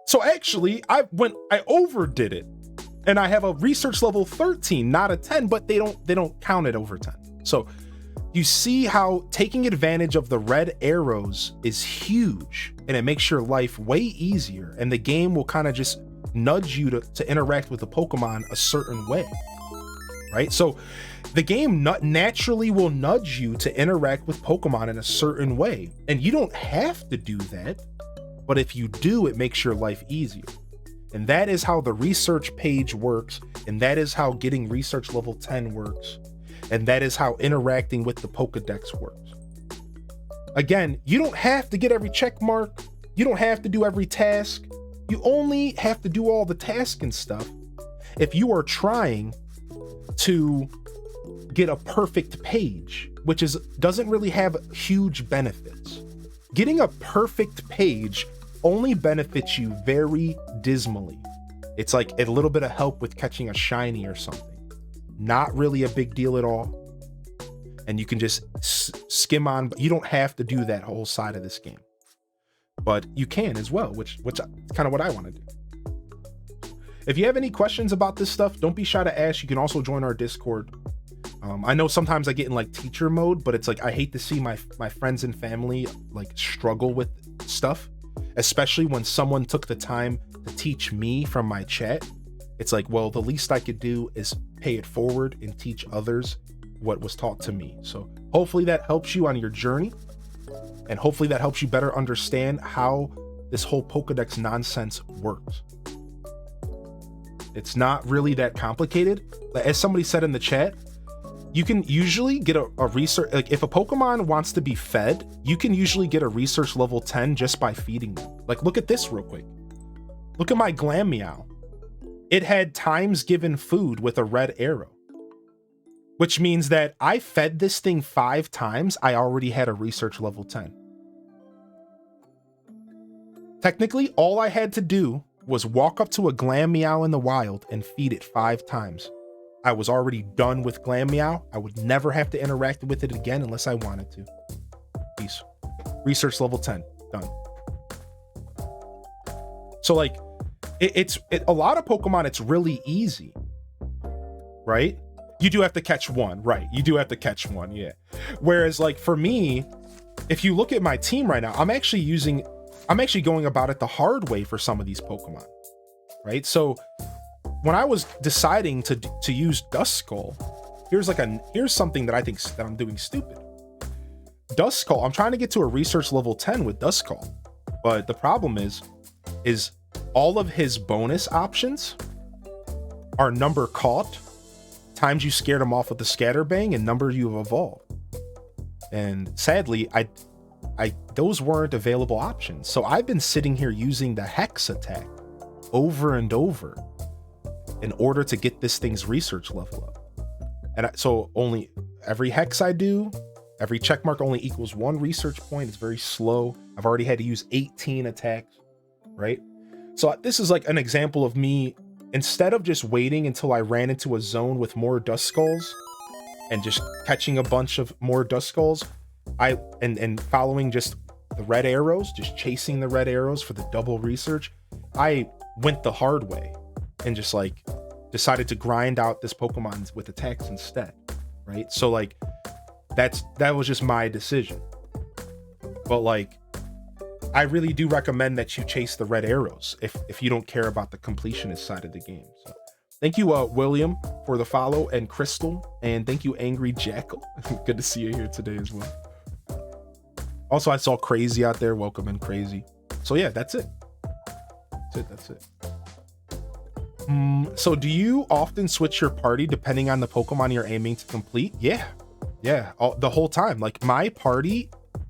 So actually, I overdid it, and I have a research level 13, not a 10, but they don't count it over 10. So you see how taking advantage of the red arrows is huge, and it makes your life way easier, and the game will kind of just nudge you to interact with the Pokemon a certain way, right? So the game naturally will nudge you to interact with Pokemon in a certain way, and you don't have to do that, but if you do, it makes your life easier. And that is how the research page works, and that is how getting research level 10 works, and that is how interacting with the Pokedex works. Again, you don't have to get every check mark, you don't have to do every task, you only have to do all the tasks and stuff if you are trying to get a perfect page, which doesn't really have huge benefits. Getting a perfect page only benefits you very dismally. It's like a little bit of help with catching a shiny or something. Not really a big deal at all. And you can just skim on, but you don't have to do that whole side of this game. But you can as well, which is kind of what I want to do. If you have any questions about this stuff, don't be shy to ask. You can also join our Discord. I know sometimes I get in like teacher mode, but it's like I hate to see my friends and family like struggle with stuff, especially when someone took the time to teach me from my chat. It's like, well, the least I could do is pay it forward and teach others what was taught to me. So Hopefully that helps you on your journey, and hopefully that helps you better understand how this whole Pokedex nonsense works. It's not really that complicated. As somebody said in the chat, you can usually get a research, like if a Pokemon wants to be fed, you can usually get a research level 10 just by feeding them. Like, look at this real quick. Look at my Glameow. It had times given food with a red arrow, which means that I fed this thing 5 times. I already had a research level 10. Technically, all I had to do was walk up to a Glameow in the wild and feed it 5 times. I was already done with Glameow. I would never have to interact with it again unless I wanted to. Peace. Research level 10. Done. So like, it's a lot of Pokemon, it's really easy, right? You do have to catch one, right? You do have to catch one, yeah. Whereas like for me, if you look at my team right now, I'm actually going about it the hard way for some of these Pokemon, right? So when I was deciding to use Duskull, here's something that I think that I'm doing stupid. Duskull, I'm trying to get to a research level 10 with Duskull, but the problem is all of his bonus options are number caught, times you scared him off with the Scatterbang, and number you have evolved. And sadly, those weren't available options. So I've been sitting here using the Hex attack over and over in order to get this thing's research level up. And so only every Hex I do, every check mark only equals 1 research point. It's very slow. I've already had to use 18 attacks, right? So this is like an example of me, instead of just waiting until I ran into a zone with more Duskulls and just catching a bunch of more Duskulls, and following just the red arrows, just chasing the red arrows for the double research, I went the hard way and just like decided to grind out this Pokemon with attacks instead, right? So like that was just my decision. But like, I really do recommend that you chase the red arrows if you don't care about the completionist side of the game. So thank you, William, for the follow, and Crystal, and thank you, Angry Jackal. Good to see you here today as well. Also, I saw Crazy out there. Welcome in, Crazy. So yeah, that's it. That's it. So do you often switch your party depending on the Pokemon you're aiming to complete? Yeah, the whole time. Like, my party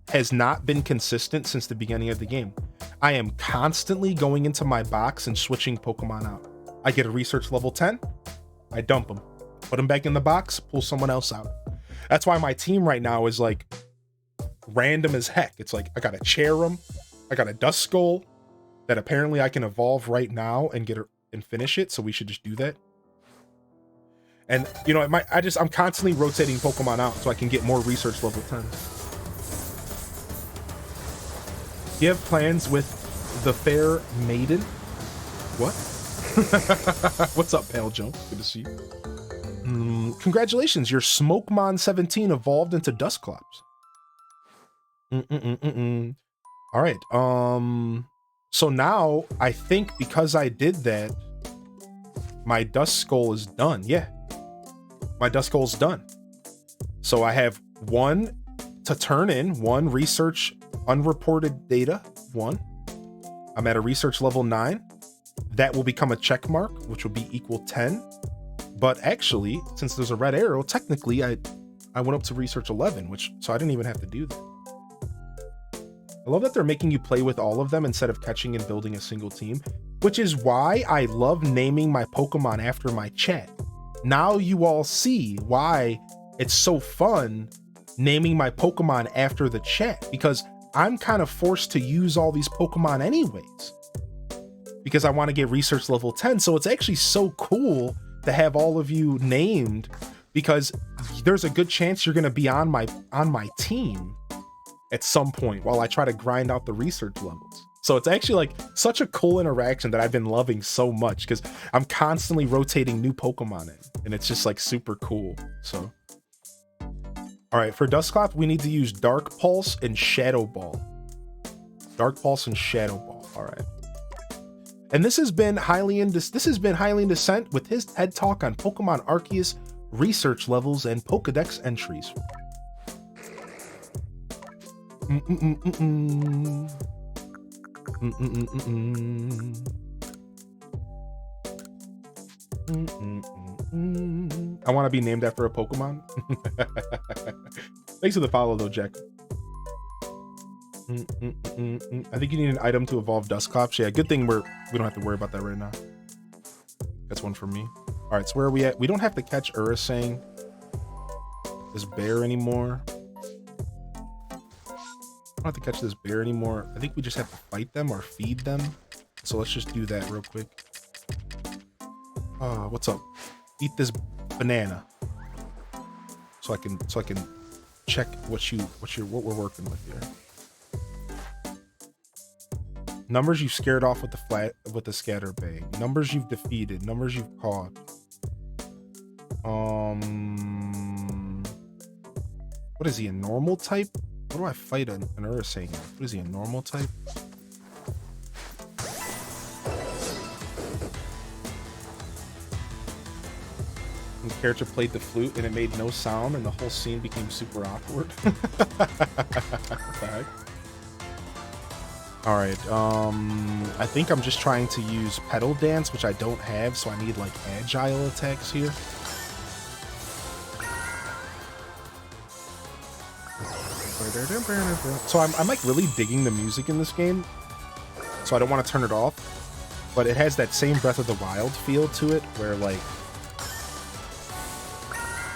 has not been consistent since the beginning of the game. I am constantly going into my box and switching Pokemon out. I get a research level 10, I dump them, put them back in the box, pull someone else out. That's why my team right now is like random as heck. It's like I got a Cherum, I got a Duskull that apparently I can evolve right now and get her and finish it, so we should just do that. And you know, I'm constantly rotating Pokemon out so I can get more research level 10. Do you have plans with the fair maiden? What? What's up, Pale Joe? Good to see you. Congratulations, your Smokemon 17 evolved into Dusclops. All right. So now I think because I did that, my Duskull is done. Yeah, my Duskull's done. So I have 1 to turn in, 1 research unreported data, 1. I'm at a research level 9. That will become a check mark, which will be equal 10. But actually, since there's a red arrow, technically I went up to research 11, so I didn't even have to do that. I love that they're making you play with all of them instead of catching and building a single team, which is why I love naming my Pokemon after my chat. Now you all see why it's so fun naming my Pokemon after the chat, because I'm kind of forced to use all these Pokemon anyways, because I want to get research level 10. So it's actually so cool to have all of you named, because there's a good chance you're going to be on my team at some point while I try to grind out the research levels. So it's actually like such a cool interaction that I've been loving so much, because I'm constantly rotating new Pokemon in, and it's just like super cool. So all right, for Dusclops, we need to use Dark Pulse and Shadow Ball. Dark Pulse and Shadow Ball. All right. And this has been Highland Descent with his TED Talk on Pokemon Arceus research levels and Pokedex entries. I want to be named after a Pokemon. Thanks for the follow though, Jack. I think you need an item to evolve Dusclops. Yeah, good thing we don't have to worry about that right now. That's one for me. All right, so where are we at? We don't have to catch Urasang, this bear anymore. I don't have to catch this bear anymore. I think we just have to fight them or feed them. So let's just do that real quick. What's up? Eat this banana. So I can check what we're working with here. Numbers you've scared off with the scatter bag. Numbers you've defeated. Numbers you've caught. What is he, a normal type? What do I fight an Urasang? What is he, a normal type? The character played the flute and it made no sound and the whole scene became super awkward. What the heck? All right, I think I'm just trying to use Petal Dance, which I don't have, so I need like agile attacks here. So I'm like really digging the music in this game, so I don't want to turn it off, but it has that same Breath of the Wild feel to it, where like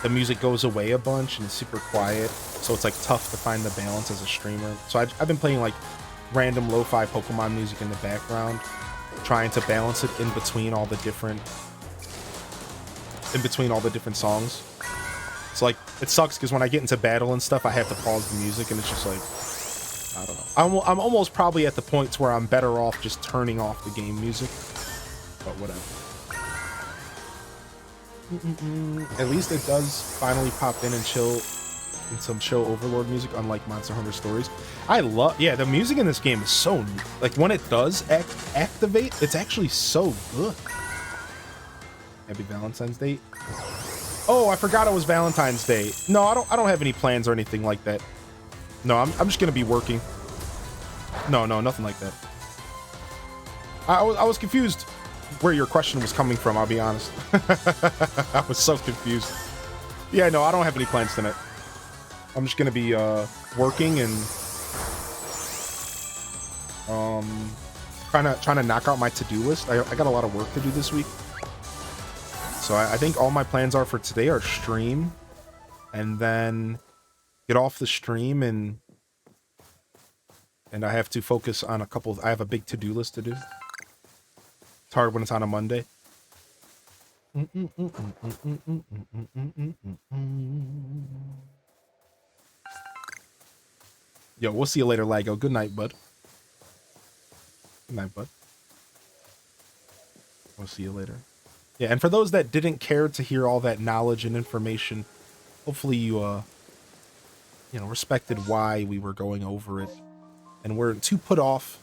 the music goes away a bunch and it's super quiet, so it's like tough to find the balance as a streamer. So I've been playing like random lo-fi Pokemon music in the background, trying to balance it in between all the different songs. So like it sucks because when I get into battle and stuff, I have to pause the music and it's just like, I don't know. I'm almost probably at the points where I'm better off just turning off the game music, but whatever. At least it does finally pop in and chill in some chill Overlord music, unlike Monster Hunter Stories. Yeah, the music in this game is so, like when it does activate, it's actually so good. Happy Valentine's Day. Oh, I forgot it was Valentine's Day. No, I don't have any plans or anything like that. No, I'm just gonna be working. No, nothing like that. I was confused where your question was coming from, I'll be honest. I was so confused. Yeah, no, I don't have any plans tonight. I'm just gonna be working and trying to knock out my to-do list. I got a lot of work to do this week. So I think all my plans are for today are stream, and then get off the stream, and I have to focus on I have a big to-do list to do. It's hard when it's on a Monday. Yo, we'll see you later, Lago. Good night, bud. Good night, bud. We'll see you later. Yeah, and for those that didn't care to hear all that knowledge and information, hopefully you, respected why we were going over it and weren't too put off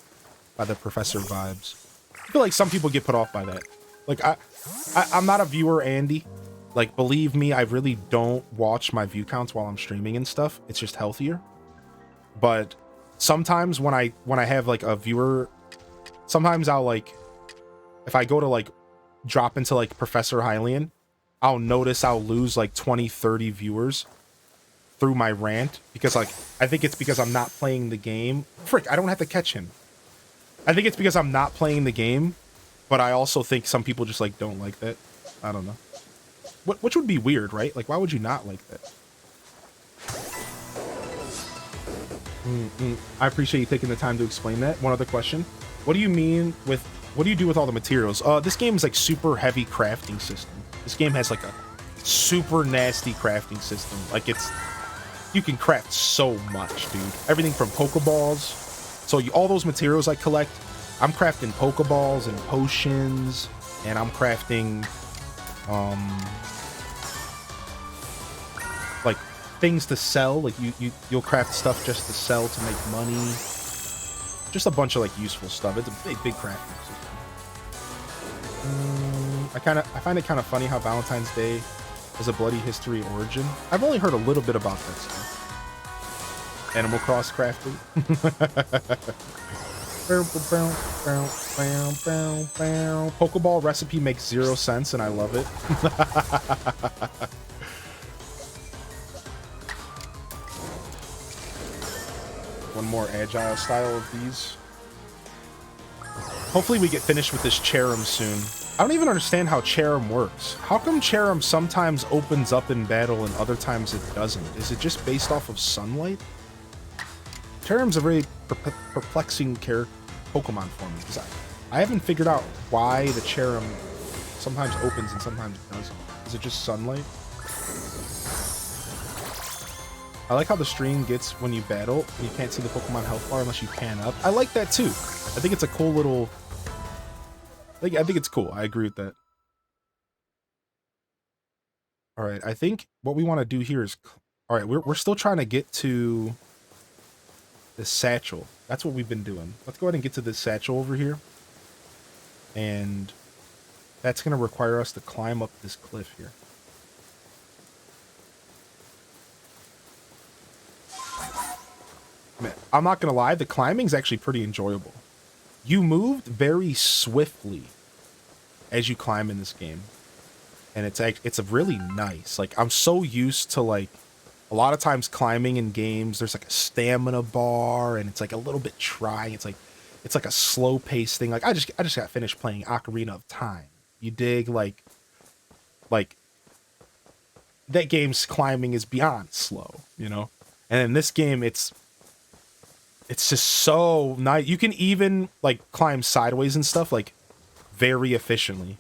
by the professor vibes. I feel like some people get put off by that. Like, I'm not a viewer, Andy. Like, believe me, I really don't watch my view counts while I'm streaming and stuff. It's just healthier. But sometimes when I have, like, a viewer, sometimes I'll, like, if I go to, like, drop into like Professor Hylian, I'll notice I'll lose like 20-30 viewers through my rant because like I think it's because I'm not playing the game. Frick, I don't have to catch him. I think it's because I'm not playing the game, but I also think some people just like don't like that. I don't know. Which would be weird, right? Like, why would you not like that? I appreciate you taking the time to explain that. One other question. What do you do with all the materials? This game is like super heavy crafting system. This game has like a super nasty crafting system. Like you can craft so much, dude. Everything from Pokeballs. So all those materials I collect, I'm crafting Pokeballs and potions, and I'm crafting, like things to sell. Like you'll craft stuff just to sell to make money. Just a bunch of like useful stuff. It's a big crafting system. I find it kind of funny how Valentine's Day has a bloody history origin. I've only heard a little bit about that stuff. Animal Cross crafting. Pokeball recipe makes 0 sense, and I love it. One more agile style of these. Hopefully we get finished with this Cherim soon. I don't even understand how Cherim works. How come Cherim sometimes opens up in battle and other times it doesn't? Is it just based off of sunlight? Cherim's a very perplexing Pokemon for me, because I haven't figured out why the Cherim sometimes opens and sometimes it doesn't. Is it just sunlight? I like how the stream gets when you battle and you can't see the Pokemon health bar unless you pan up. I like that too. I think it's a cool little... I think it's cool. I agree with that. All right, I think what we want to do here is... All right, we're still trying to get to the satchel. That's what we've been doing. Let's go ahead and get to this satchel over here. And that's going to require us to climb up this cliff here. Man, I'm not going to lie, the climbing's actually pretty enjoyable. You moved very swiftly as you climb in this game. And it's a really nice. Like, I'm so used to, like, a lot of times climbing in games, there's like a stamina bar and it's like a little bit trying. It's like a slow paced thing. Like I just got finished playing Ocarina of Time. You dig? Like that game's climbing is beyond slow, you know? And in this game it's just so nice. You can even like climb sideways and stuff like very efficiently.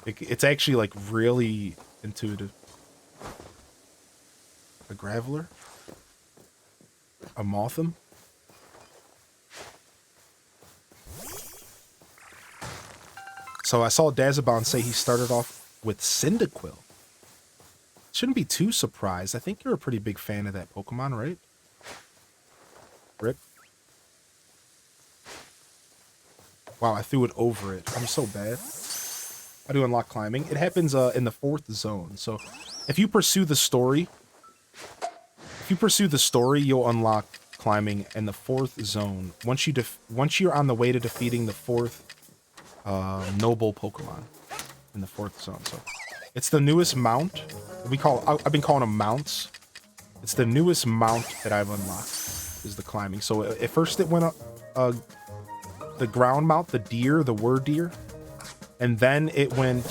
It's actually like really intuitive. A Graveler? A Mothim? So I saw Dazabon say he started off with Cyndaquil. Shouldn't be too surprised. I think you're a pretty big fan of that Pokemon, right? Rip. Wow, I threw it over it. I'm so bad. How do you unlock climbing? It happens in the 4th zone. So if you pursue the story... you'll unlock climbing in the 4th zone. Once you're on the way to defeating the 4th noble Pokemon in the 4th zone. So it's the newest mount. I've been calling them mounts. It's the newest mount that I've unlocked is the climbing. So at first it went up the ground mount, the deer, the word deer, and then it went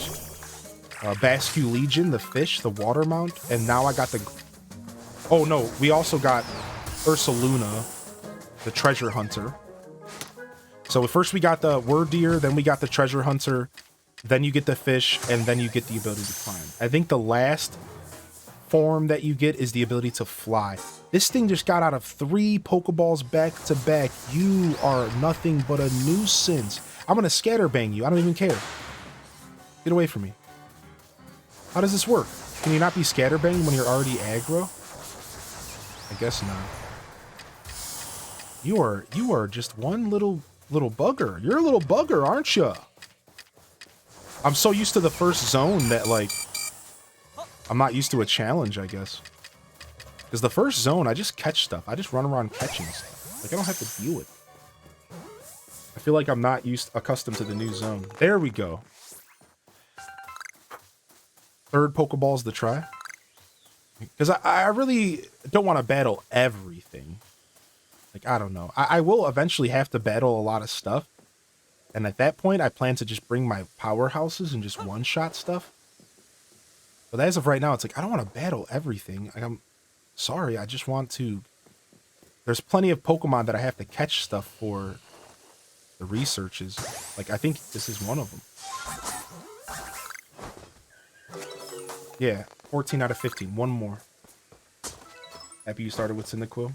Basque Legion, the fish, the water mount, and now I got the... Oh no, we also got Ursaluna, the treasure hunter. So at first we got the word deer, then we got the treasure hunter, then you get the fish, and then you get the ability to climb. I think the last form that you get is the ability to fly. This thing just got out of 3 Pokeballs back to back. You are nothing but a nuisance. I'm gonna scatterbang you. I don't even care. Get away from me. How does this work? Can you not be scatterbanged when you're already aggro? I guess not. You are just one little bugger. You're a little bugger, aren't you? I'm so used to the first zone that like I'm not used to a challenge, I guess. Because the first zone, I just catch stuff. I just run around catching stuff. Like I don't have to deal with it. I feel like I'm not accustomed to the new zone. There we go. 3rd Pokeballs to try. Because I really don't want to battle everything. Like, I don't know. I will eventually have to battle a lot of stuff. And at that point, I plan to just bring my powerhouses and just one-shot stuff. But as of right now, it's like, I don't want to battle everything. Like, I'm sorry, I just want to... There's plenty of Pokemon that I have to catch stuff for the researches. Like, I think this is one of them. Yeah, 14 out of 15. One more. Happy you started with Cyndaquil.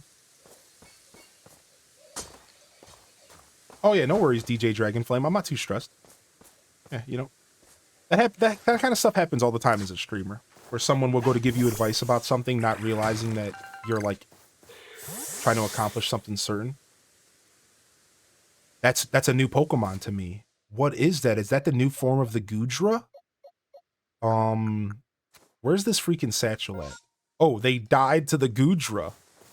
Oh yeah, no worries, DJ Dragonflame. I'm not too stressed. Yeah, you know, that kind of stuff happens all the time as a streamer, where someone will go to give you advice about something, not realizing that you're like trying to accomplish something certain. That's a new Pokemon to me. What is that? Is that the new form of the Gudra? Where's this freaking satchel at? Oh, they died to the Gudra.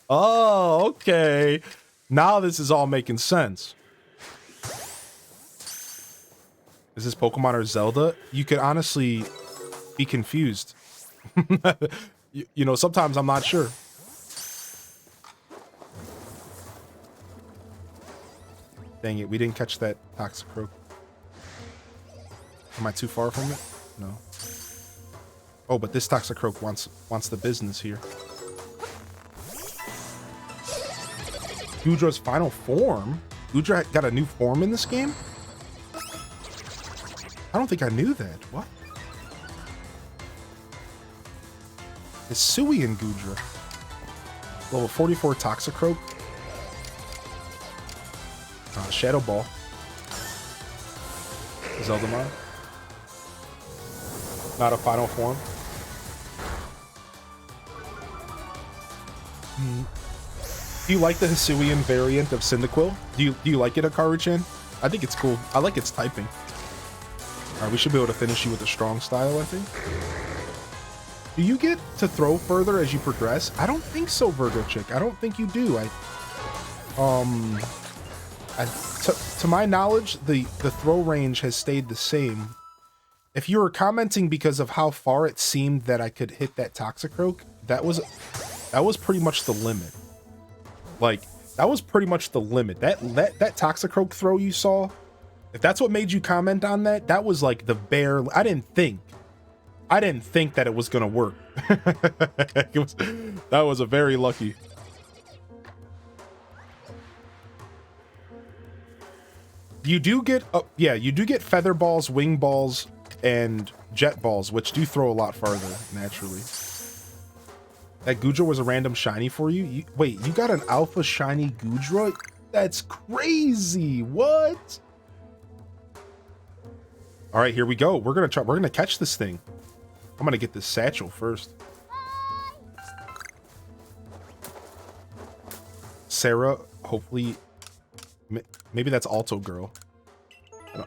Oh, okay. Now this is all making sense. Is this Pokemon or Zelda? You could honestly be confused. You know, sometimes I'm not sure. Dang it, we didn't catch that Toxicroak. Am I too far from it? No. Oh, but this Toxicroak wants the business here. Gudra's final form? Gudra got a new form in this game? I don't think I knew that. What? Hisui and Gudra. Level 44 Toxicroak. Shadow Ball. Zeldamon. Not a final form. Do you like the Hisuian variant of Cyndaquil? Do you like it, Akaru-chan? I think it's cool. I like its typing. Alright, we should be able to finish you with a strong style, I think. Do you get to throw further as you progress? I don't think so, Virgo Chick. I don't think you do. To my knowledge, the throw range has stayed the same. If you were commenting because of how far it seemed that I could hit that Toxicroak, that was pretty much the limit. Like, that was pretty much the limit. That Toxicroak throw you saw, if that's what made you comment on that, that was like the bare. I didn't think that it was gonna work. That was a very lucky. You do get, yeah, you do get feather balls, wing balls, and jet balls, which do throw a lot farther naturally. That Gudra was a random shiny for you? Wait, you got an alpha shiny Gudra? That's crazy. What? All right, here we go. We're gonna catch this thing. I'm gonna get this satchel first. Sarah, hopefully, maybe that's Alto Girl.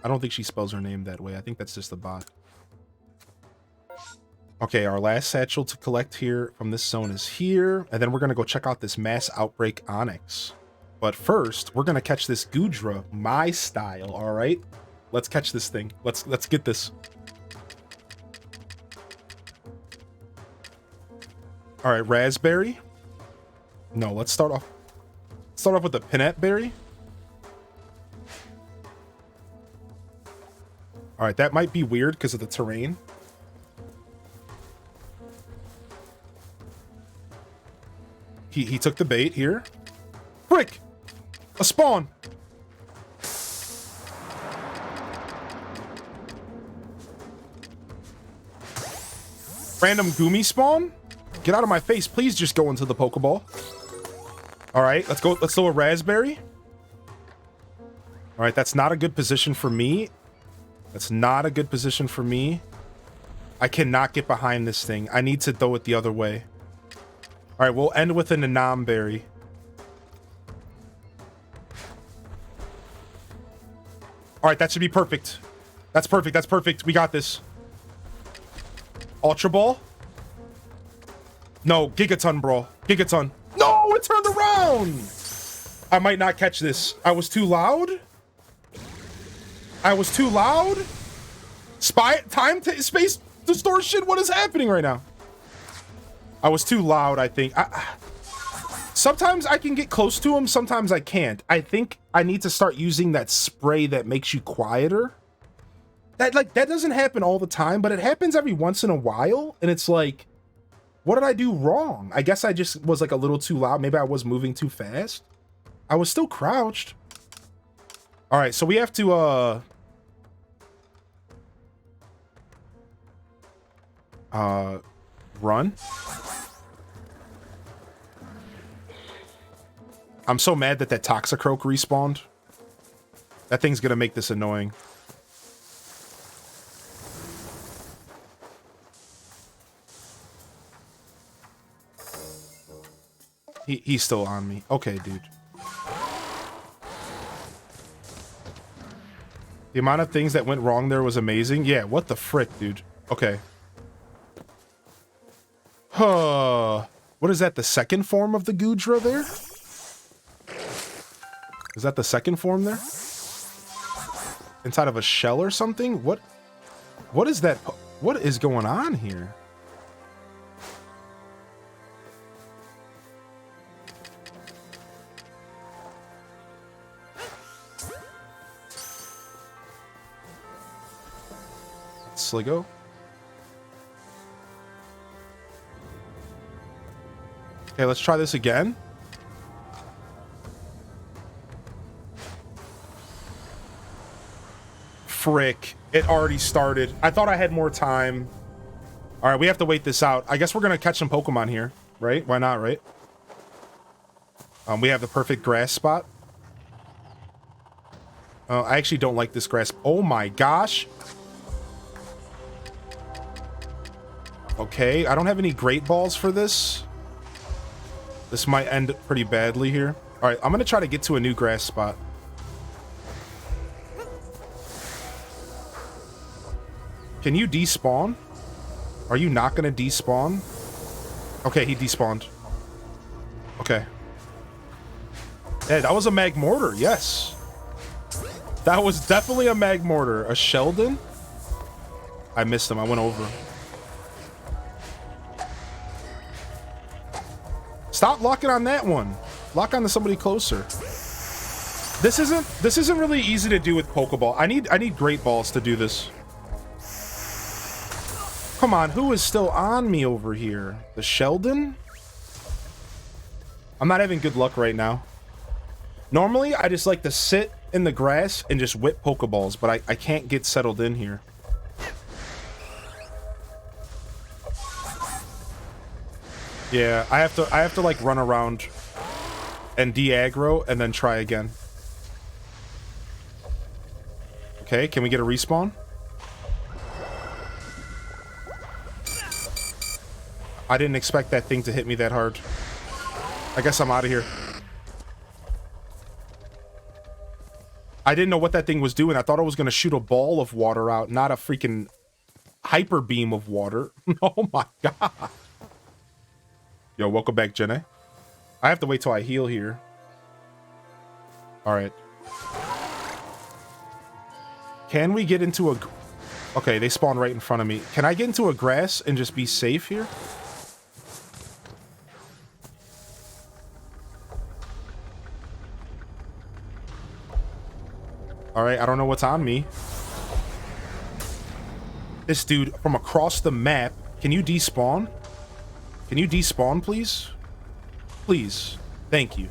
I don't think she spells her name that way. I think that's just a bot. Okay, our last satchel to collect here from this zone is here, and then we're gonna go check out this Mass Outbreak Onyx. But first, we're gonna catch this Gudra, my style. All right, let's catch this thing. Let's get this. All right, Raspberry. No, let's start off with the Pinette Berry. All right, that might be weird because of the terrain. He took the bait here. Frick! A spawn! Random Goomy spawn? Get out of my face, please just go into the Pokeball. Alright, let's go. Let's throw a Raspberry. Alright, that's not a good position for me. That's not a good position for me. I cannot get behind this thing. I need to throw it the other way. All right, we'll end with an Anam Berry. All right, that should be perfect. That's perfect. That's perfect. We got this. Ultra Ball. No, Gigaton, bro. Gigaton. No, it turned around. I might not catch this. I was too loud. I was too loud. Space distortion. What is happening right now? I was too loud, I think. Sometimes I can get close to him, sometimes I can't. I think I need to start using that spray that makes you quieter. That doesn't happen all the time, but it happens every once in a while, and it's like, what did I do wrong? I guess I just was like a little too loud. Maybe I was moving too fast. I was still crouched. All right, so we have to run. I'm so mad that Toxicroak respawned. That thing's gonna make this annoying. He's still on me. Okay, dude. The amount of things that went wrong there was amazing. Yeah, what the frick, dude? Okay. Huh. What is that, the second form of the Goodra there? Is that the second form there? Inside of a shell or something? What is that? What is going on here? Sligo. Okay, let's try this again. Frick, it already started. I thought I had more time. All right, we have to wait this out. I guess we're gonna catch some Pokemon here, right? Why not, right? We have the perfect grass spot. I actually don't like this grass. Oh my gosh. Okay, I don't have any great balls for this. This might end pretty badly here. All right, I'm gonna try to get to a new grass spot. Can you despawn? Are you not gonna despawn? Okay, he despawned. Okay. Hey, that was a Magmortar, yes. That was definitely a Magmortar. A Sheldon? I missed him, I went over. Stop locking on that one. Lock on to somebody closer. This isn't really easy to do with Pokeball. I need Great Balls to do this. Come on, who is still on me over here? The Sheldon? I'm not having good luck right now. Normally, I just like to sit in the grass and just whip Pokeballs, but I can't get settled in here. Yeah, I have to like run around and de-aggro and then try again. Okay, can we get a respawn? I didn't expect that thing to hit me that hard. I guess I'm out of here. I didn't know what that thing was doing. I thought it was going to shoot a ball of water out, not a freaking hyper beam of water. Oh my god. Yo, welcome back, Jenna. I have to wait till I heal here. Alright. Can we get into a... Okay, they spawn right in front of me. Can I get into a grass and just be safe here? Alright, I don't know what's on me. This dude from across the map. Can you despawn? Can you despawn, please? Please. Thank you.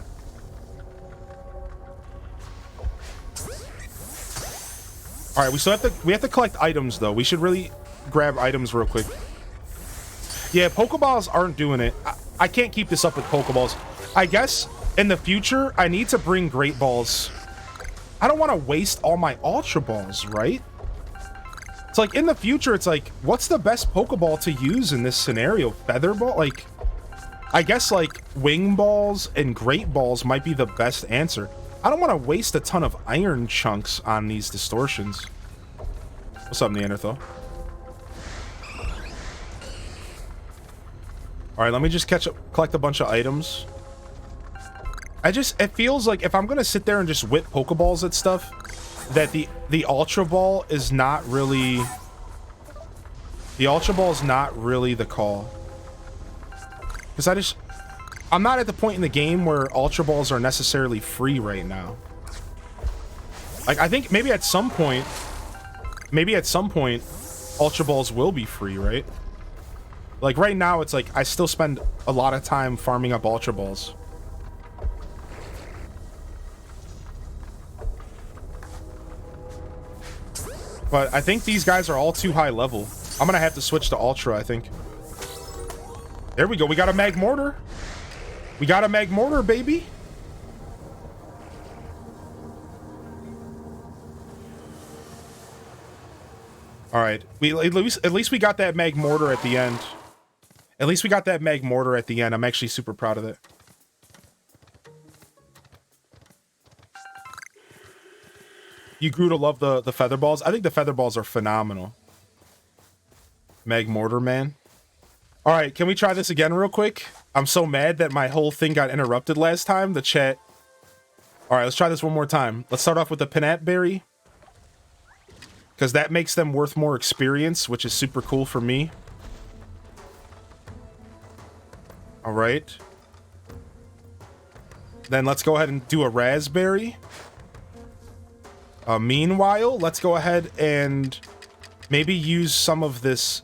Alright, we have to collect items though. We should really grab items real quick. Yeah, Pokeballs aren't doing it. I can't keep this up with Pokeballs. I guess in the future I need to bring Great Balls. I don't want to waste all my Ultra Balls, right? It's like in the future, it's like, what's the best Pokeball to use in this scenario? Feather Ball? Like, I guess like Wing Balls and Great Balls might be the best answer. I don't want to waste a ton of iron chunks on these distortions. What's up, Neanderthal? Alright, let me just collect a bunch of items. It feels like if I'm gonna sit there and just whip Pokeballs at stuff, that the Ultra Ball is not really... The Ultra Ball is not really the call. Because I'm not at the point in the game where Ultra Balls are necessarily free right now. Like, I think maybe at some point, Ultra Balls will be free, right? Like, right now, it's like, I still spend a lot of time farming up Ultra Balls. But I think these guys are all too high level. I'm gonna have to switch to Ultra, I think. There we go. We got a Magmortar. We got a Magmortar, baby. All right. At least we got that Magmortar at the end. At least we got that Magmortar at the end. I'm actually super proud of it. You grew to love the Feather Balls. I think the Feather Balls are phenomenal. Magmortar, man. All right, can we try this again real quick? I'm so mad that my whole thing got interrupted last time. The chat. All right, let's try this one more time. Let's start off with the Pinat Berry, because that makes them worth more experience, which is super cool for me. All right. Then let's go ahead and do a Raspberry. Meanwhile, let's go ahead and maybe use some of this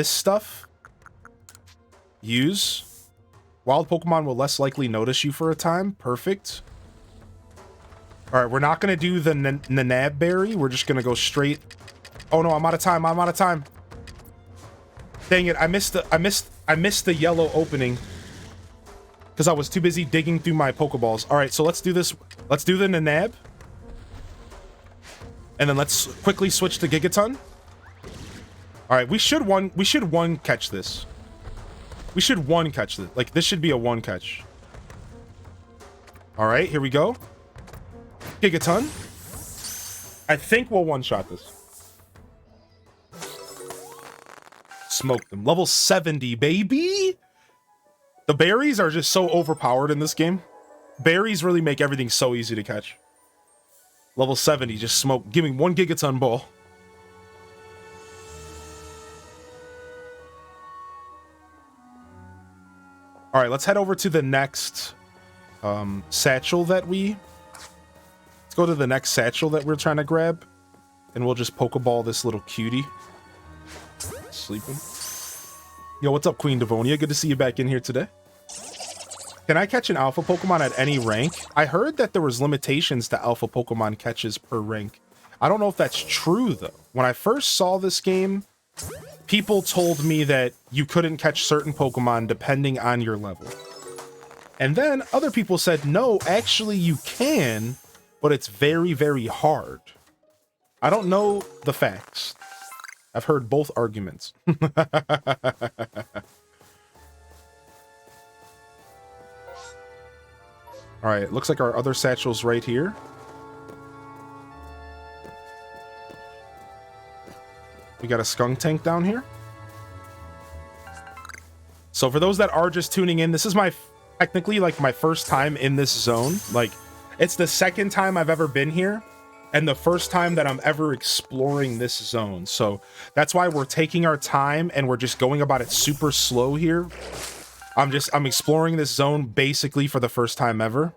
stuff. Use. Wild Pokemon will less likely notice you for a time. Perfect. All right, we're not going to do the Nanab Berry. We're just going to go straight. Oh no, I'm out of time. I'm out of time. Dang it, I missed the yellow opening because I was too busy digging through my Pokeballs. All right, so let's do this. Let's do the Nanab. And then let's quickly switch to Gigaton. All right, we should one catch this. We should one catch this. Like, this should be a one catch. All right, here we go. Gigaton. I think we'll one-shot this. Smoke them. Level 70, baby! The berries are just so overpowered in this game. Berries really make everything so easy to catch. Level 70, just smoke. Give me one Gigaton ball. All right, let's head over to the next satchel that we... Let's go to the next satchel that we're trying to grab. And we'll just Pokeball this little cutie. Sleeping. Yo, what's up, Queen Devonia? Good to see you back in here today. Can I catch an alpha Pokemon at any rank? I heard that there was limitations to alpha Pokemon catches per rank. I don't know if that's true, though. When I first saw this game, people told me that you couldn't catch certain Pokemon depending on your level. And then other people said, no, actually you can, but it's very, very hard. I don't know the facts. I've heard both arguments. All right, looks like our other satchel's right here. We got a skunk tank down here. So for those that are just tuning in, this is technically like my first time in this zone. Like, it's the second time I've ever been here and the first time that I'm ever exploring this zone. So that's why we're taking our time and we're just going about it super slow here. I'm exploring this zone basically for the first time ever.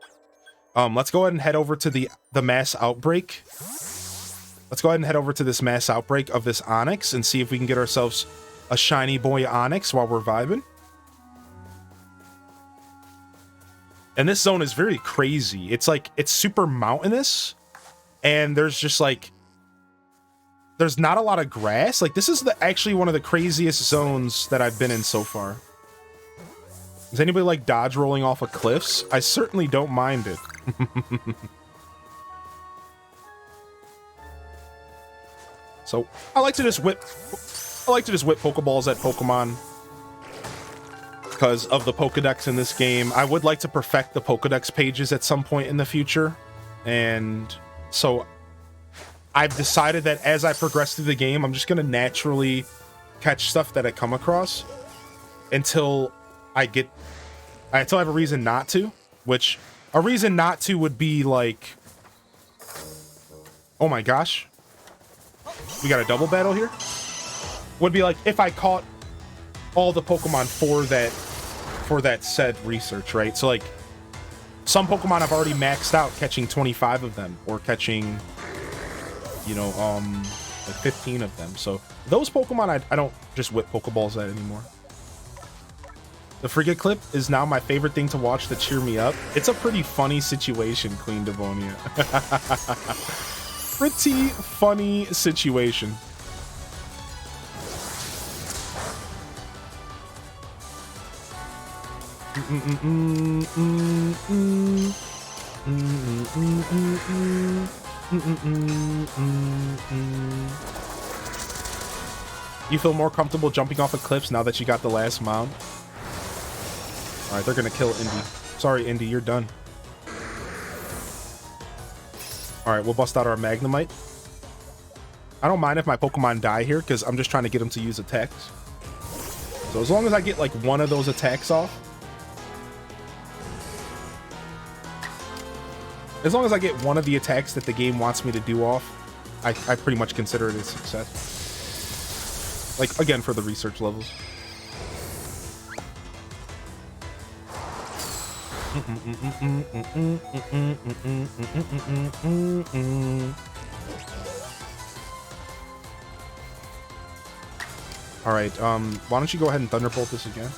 Let's go ahead and head over to the mass outbreak. Let's go ahead and head over to this mass outbreak of this Onyx and see if we can get ourselves a shiny boy Onyx while we're vibing. And this zone is very crazy. It's like, it's super mountainous and there's just like, there's not a lot of grass. Like, this is actually one of the craziest zones that I've been in so far. Does anybody like dodge rolling off of cliffs? I certainly don't mind it. So I like to just whip Pokeballs at Pokemon because of the Pokedex in this game. I would like to perfect the Pokedex pages at some point in the future. And so I've decided that as I progress through the game, I'm just going to naturally catch stuff that I come across until I have a reason not to, which a reason not to would be like, oh my gosh, we got a double battle here. Would be like if I caught all the Pokemon for that said research, right? So like some Pokemon I've already maxed out catching 25 of them or catching, you know, like 15 of them. So those Pokemon I don't just whip Pokeballs at anymore. The Frigate clip is now my favorite thing to watch to cheer me up. It's a pretty funny situation, Queen Devonia. Pretty funny situation. You feel more comfortable jumping off of cliffs now that you got the last mount? Alright, they're gonna kill Indy. Sorry, Indy, you're done. Alright, we'll bust out our Magnemite. I don't mind if my Pokemon die here, because I'm just trying to get them to use attacks. So as long as I get like one of those attacks off, as long as I get one of the attacks that the game wants me to do off, I pretty much consider it a success. Like, again, for the research levels. All right, why don't you go ahead and Thunderbolt this again?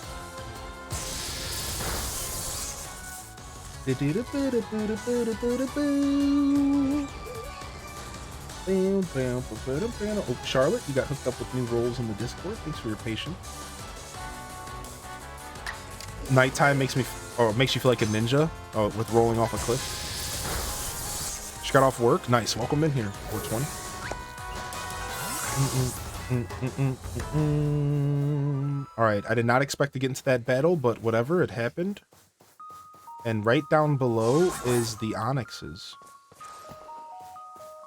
Oh, Charlotte, you got hooked up with new roles in the Discord. Thanks for your patience. Nighttime makes you feel like a ninja with rolling off a cliff. She got off work. Nice. Welcome in here. 420. All right. I did not expect to get into that battle, but whatever. It happened. And right down below is the Onyxes.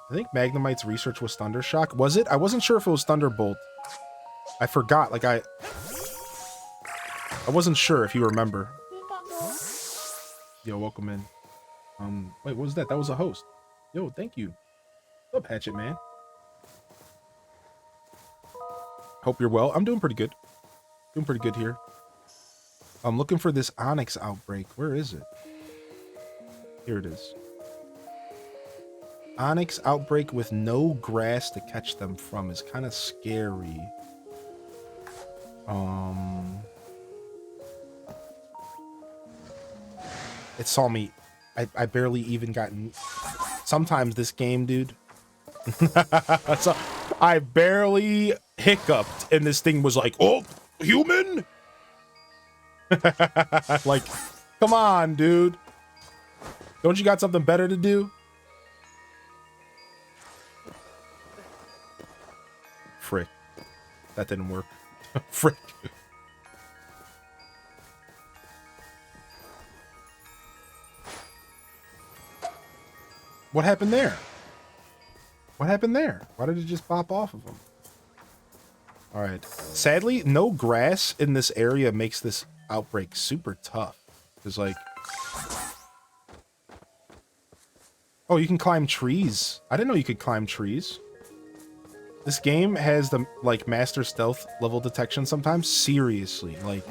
I think Magnemite's research was Thundershock. Was it? I wasn't sure if it was Thunderbolt. I forgot. Like, I wasn't sure if you remember. Yo, welcome in. Wait, what was that? That was a host. Yo, thank you. What's up, Hatchet Man? Hope you're well. I'm doing pretty good. Doing pretty good here. I'm looking for this Onyx outbreak. Where is it? Here it is. Onyx outbreak with no grass to catch them from is kind of scary. It saw me. I barely even gotten. Sometimes this game, dude. So I barely hiccuped, and this thing was like, "Oh, human!" Like, come on, dude. Don't you got something better to do? Frick. That didn't work. Frick. What happened there? What happened there? Why did it just pop off of him? All right. Sadly, no grass in this area makes this outbreak super tough. There's like... Oh, you can climb trees. I didn't know you could climb trees. This game has the, like, master stealth level detection sometimes. Seriously, like...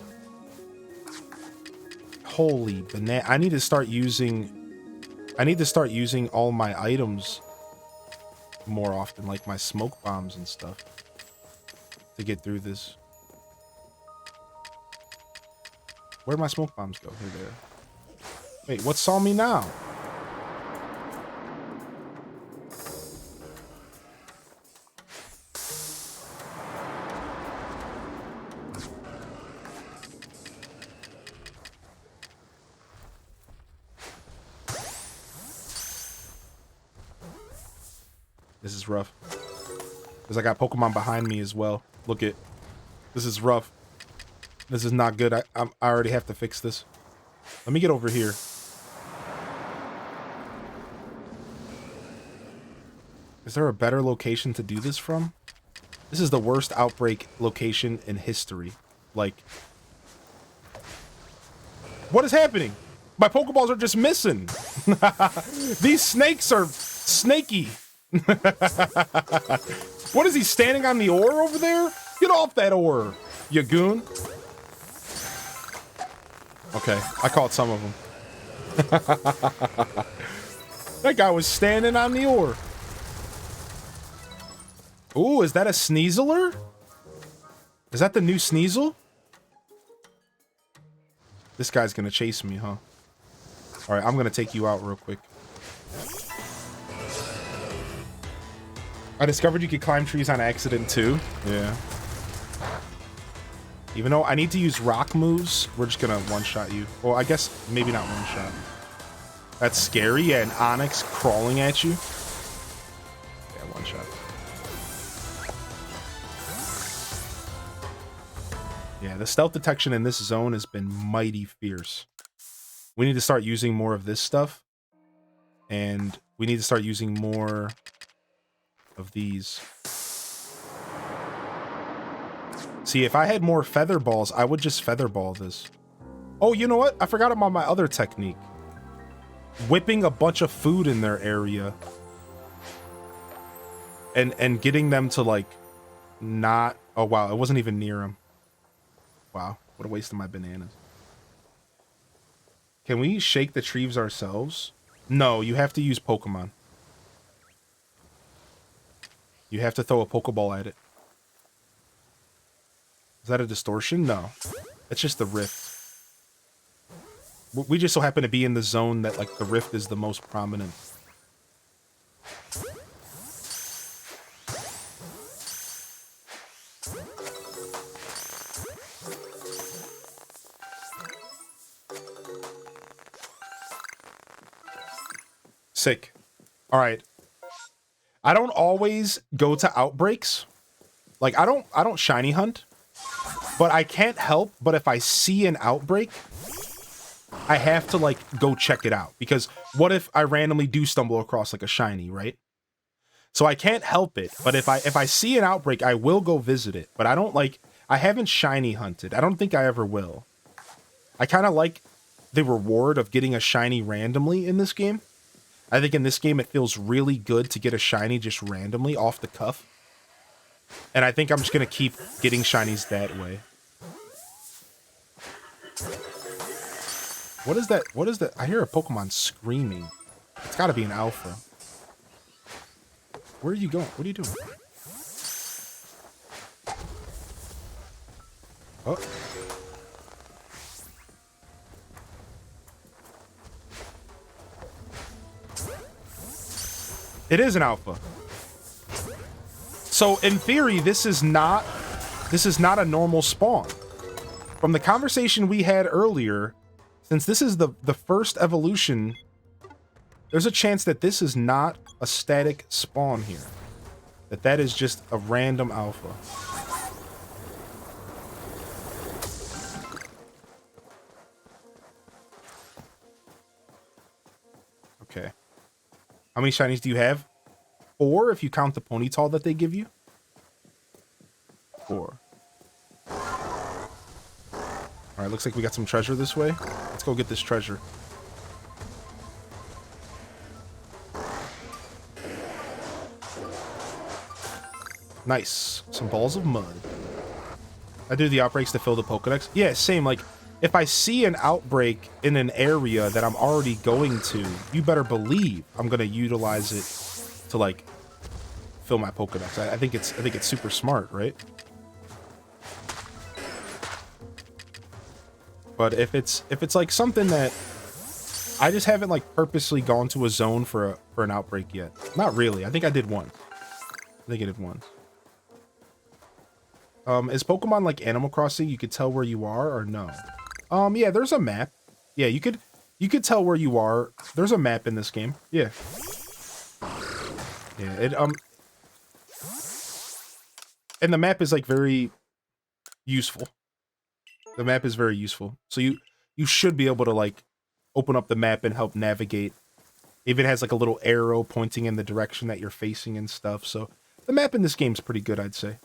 Holy banana. I need to start using all my items more often, like my smoke bombs and stuff, to get through this. Where'd my smoke bombs go? Here they are. Wait, what saw me now? This is rough. Because I got Pokemon behind me as well. Look it. This is rough. This is not good. I already have to fix this. Let me get over here. Is there a better location to do this from? This is the worst outbreak location in history. Like... What is happening? My Pokeballs are just missing. These snakes are snaky. What is he standing on the ore over there? Get off that ore, you goon. Okay, I caught some of them. That guy was standing on the ore. Ooh, is that a Sneaseler? Is that the new Sneasel? This guy's gonna chase me, huh? Alright, I'm gonna take you out real quick. I discovered you could climb trees on accident too. Yeah. Even though I need to use rock moves, we're just gonna one-shot you. Well, I guess maybe not one-shot. That's scary. Yeah, an Onyx crawling at you. Yeah, one-shot. Yeah, the stealth detection in this zone has been mighty fierce. We need to start using more of this stuff. And we need to start using more of these. See, if I had more feather balls, I would just feather ball this. Oh, you know what? I forgot about my other technique. Whipping a bunch of food in their area. And getting them to, like, not... Oh, wow. It wasn't even near them. Wow. What a waste of my bananas. Can we shake the trees ourselves? No, you have to use Pokemon. You have to throw a Pokeball at it. Is that a distortion? No. It's just the rift. We just so happen to be in the zone that, like, the rift is the most prominent. Sick. All right. I don't always go to outbreaks. Like, I don't shiny hunt, but I can't help but if I see an outbreak, I have to, like, go check it out, because what if I randomly do stumble across, like, a shiny, right? So I can't help it, but if I see an outbreak, I will go visit it, but I haven't shiny hunted. I don't think I ever will. I kind of like the reward of getting a shiny randomly in this game. I think in this game, it feels really good to get a shiny just randomly off the cuff. And I think I'm just going to keep getting shinies that way. What is that? What is that? I hear a Pokemon screaming. It's got to be an alpha. Where are you going? What are you doing? Oh. It is an alpha. So in theory, this is not a normal spawn. From the conversation we had earlier, since this is the first evolution, there's a chance that this is not a static spawn here. That is just a random alpha. Okay. How many shinies do you have? 4 if you count the Ponyta that they give you. 4. Alright, looks like we got some treasure this way. Let's go get this treasure. Nice. Some balls of mud. I do the outbreaks to fill the Pokedex. Yeah, same. Like, if I see an outbreak in an area that I'm already going to, you better believe I'm going to utilize it to, like, fill my Pokedex. I think it's super smart, right? But if it's like something that I just haven't, like, purposely gone to a zone for an outbreak yet. Not really. I think I did once. I think I did once. Is Pokemon like Animal Crossing? You could tell where you are or no? Yeah, there's a map. Yeah, you could tell where you are. There's a map in this game. Yeah. Yeah, and the map is, like, very useful. The map is very useful. So you should be able to, like, open up the map and help navigate. If it has, like, a little arrow pointing in the direction that you're facing and stuff. So the map in this game's pretty good, I'd say.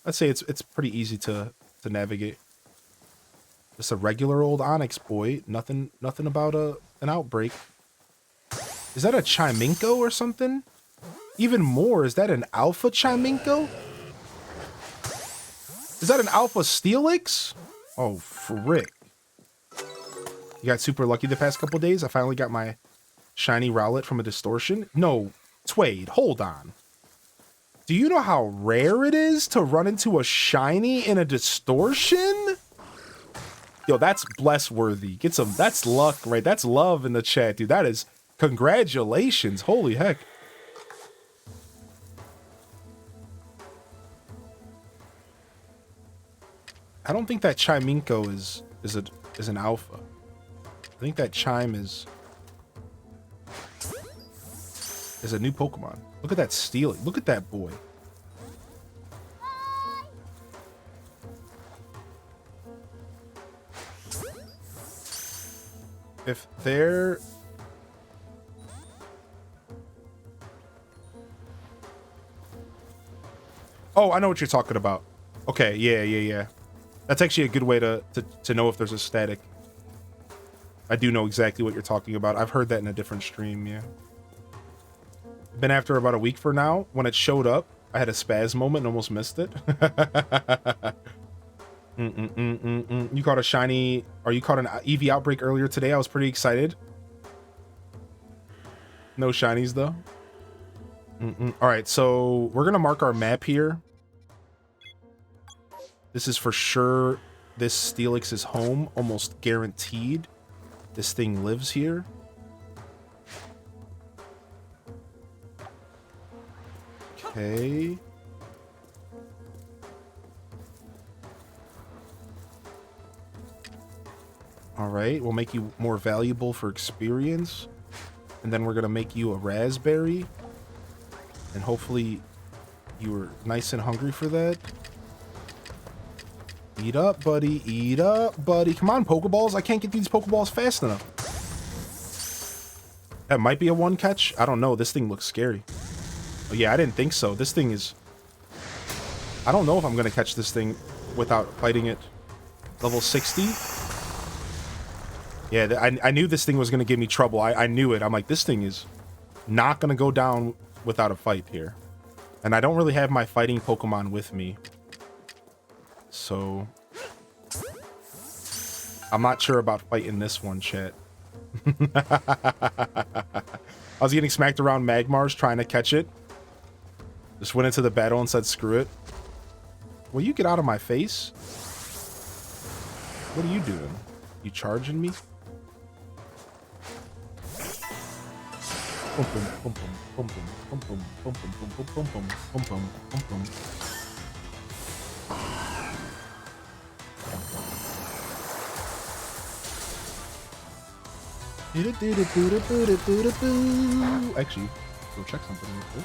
I'd say it's pretty easy to navigate. Just a regular old Onyx boy. Nothing about an outbreak. Is that a Chiminko or something? Even more, is that an Alpha Chiminko? Is that an Alpha Steelix? Oh, frick. You got super lucky the past couple days. I finally got my shiny Rowlet from a distortion. No, Twade, hold on. Do you know how rare it is to run into a shiny in a distortion? Yo, that's bless-worthy. Get some, that's luck, right? That's love in the chat, dude. That is congratulations. Holy heck. I don't think that Chiminko is an alpha. I think that Chime is a new Pokemon. Look at that Steely. Look at that boy. If they're... Oh, I know what you're talking about. Okay, yeah. That's actually a good way to know if there's a static. I do know exactly what you're talking about. I've heard that in a different stream, yeah. Been after about a week for now. When it showed up, I had a spaz moment and almost missed it. You caught a shiny, or you caught an EV outbreak earlier today. I was pretty excited. No shinies though. All right, so we're gonna mark our map here. This is for sure. This Steelix's home, almost guaranteed. This thing lives here. Okay. All right, we'll make you more valuable for experience. And then we're gonna make you a raspberry. And hopefully you were nice and hungry for that. Eat up, buddy. Eat up, buddy. Come on, Pokeballs. I can't get these Pokeballs fast enough. That might be a one catch. I don't know. This thing looks scary. Oh, yeah, I didn't think so. This thing is... I don't know if I'm going to catch this thing without fighting it. Level 60? Yeah, I knew this thing was going to give me trouble. I knew it. I'm like, this thing is not going to go down without a fight here. And I don't really have my fighting Pokemon with me. So... I'm not sure about fighting this one, chat. I was getting smacked around Magmars trying to catch it. Just went into the battle and said, screw it. Will you get out of my face? What are you doing? You charging me? Actually, go check something real quick.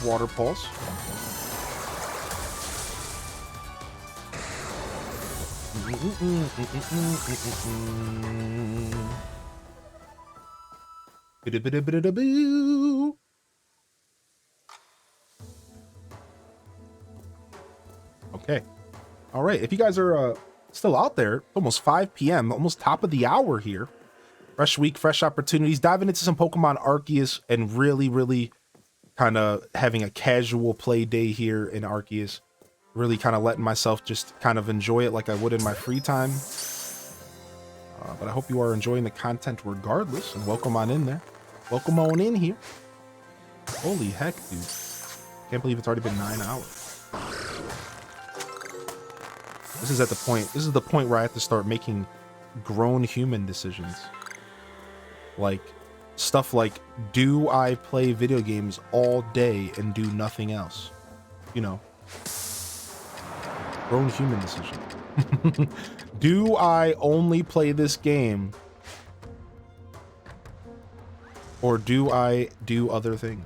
Water pulse. Okay. All right. If you guys are still out there, almost 5 p.m., almost top of the hour here. Fresh week, fresh opportunities. Diving into some Pokemon Arceus and really kind of having a casual play day here in Arceus. Really kind of letting myself just kind of enjoy it like I would in my free time. But I hope you are enjoying the content regardless, and welcome on in there. Welcome on in here. Holy heck, dude. Can't believe it's already been 9 hours. This is the point where I have to start making grown human decisions. Like, stuff like, do I play video games all day and do nothing else? You know. Grown human decision. Do I only play this game? Or do I do other things?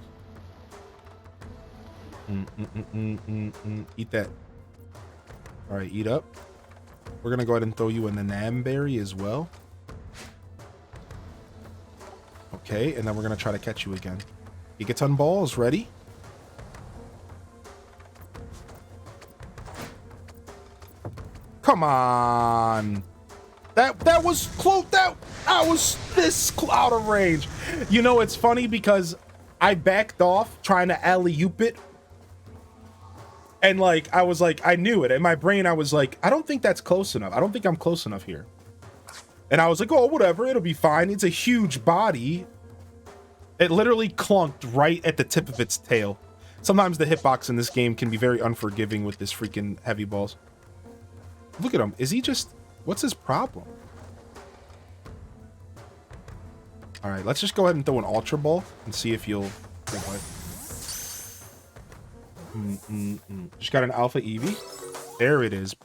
Eat that. Alright, eat up. We're gonna go ahead and throw you in the Namberry as well. Okay, and then we're gonna try to catch you again. Gigaton balls ready? Come on. That was close. That was this out of range. You know, it's funny because I backed off trying to alley-oop it. And like, I was like, I knew it. In my brain, I was like, I don't think that's close enough. I don't think I'm close enough here. And I was like, oh, whatever. It'll be fine. It's a huge body. It literally clunked right at the tip of its tail. Sometimes the hitbox in this game can be very unforgiving with this freaking heavy balls. Look at him. Is he just... What's his problem? All right, let's just go ahead and throw an Ultra Ball and see if you'll... Just got an Alpha Eevee. There it is.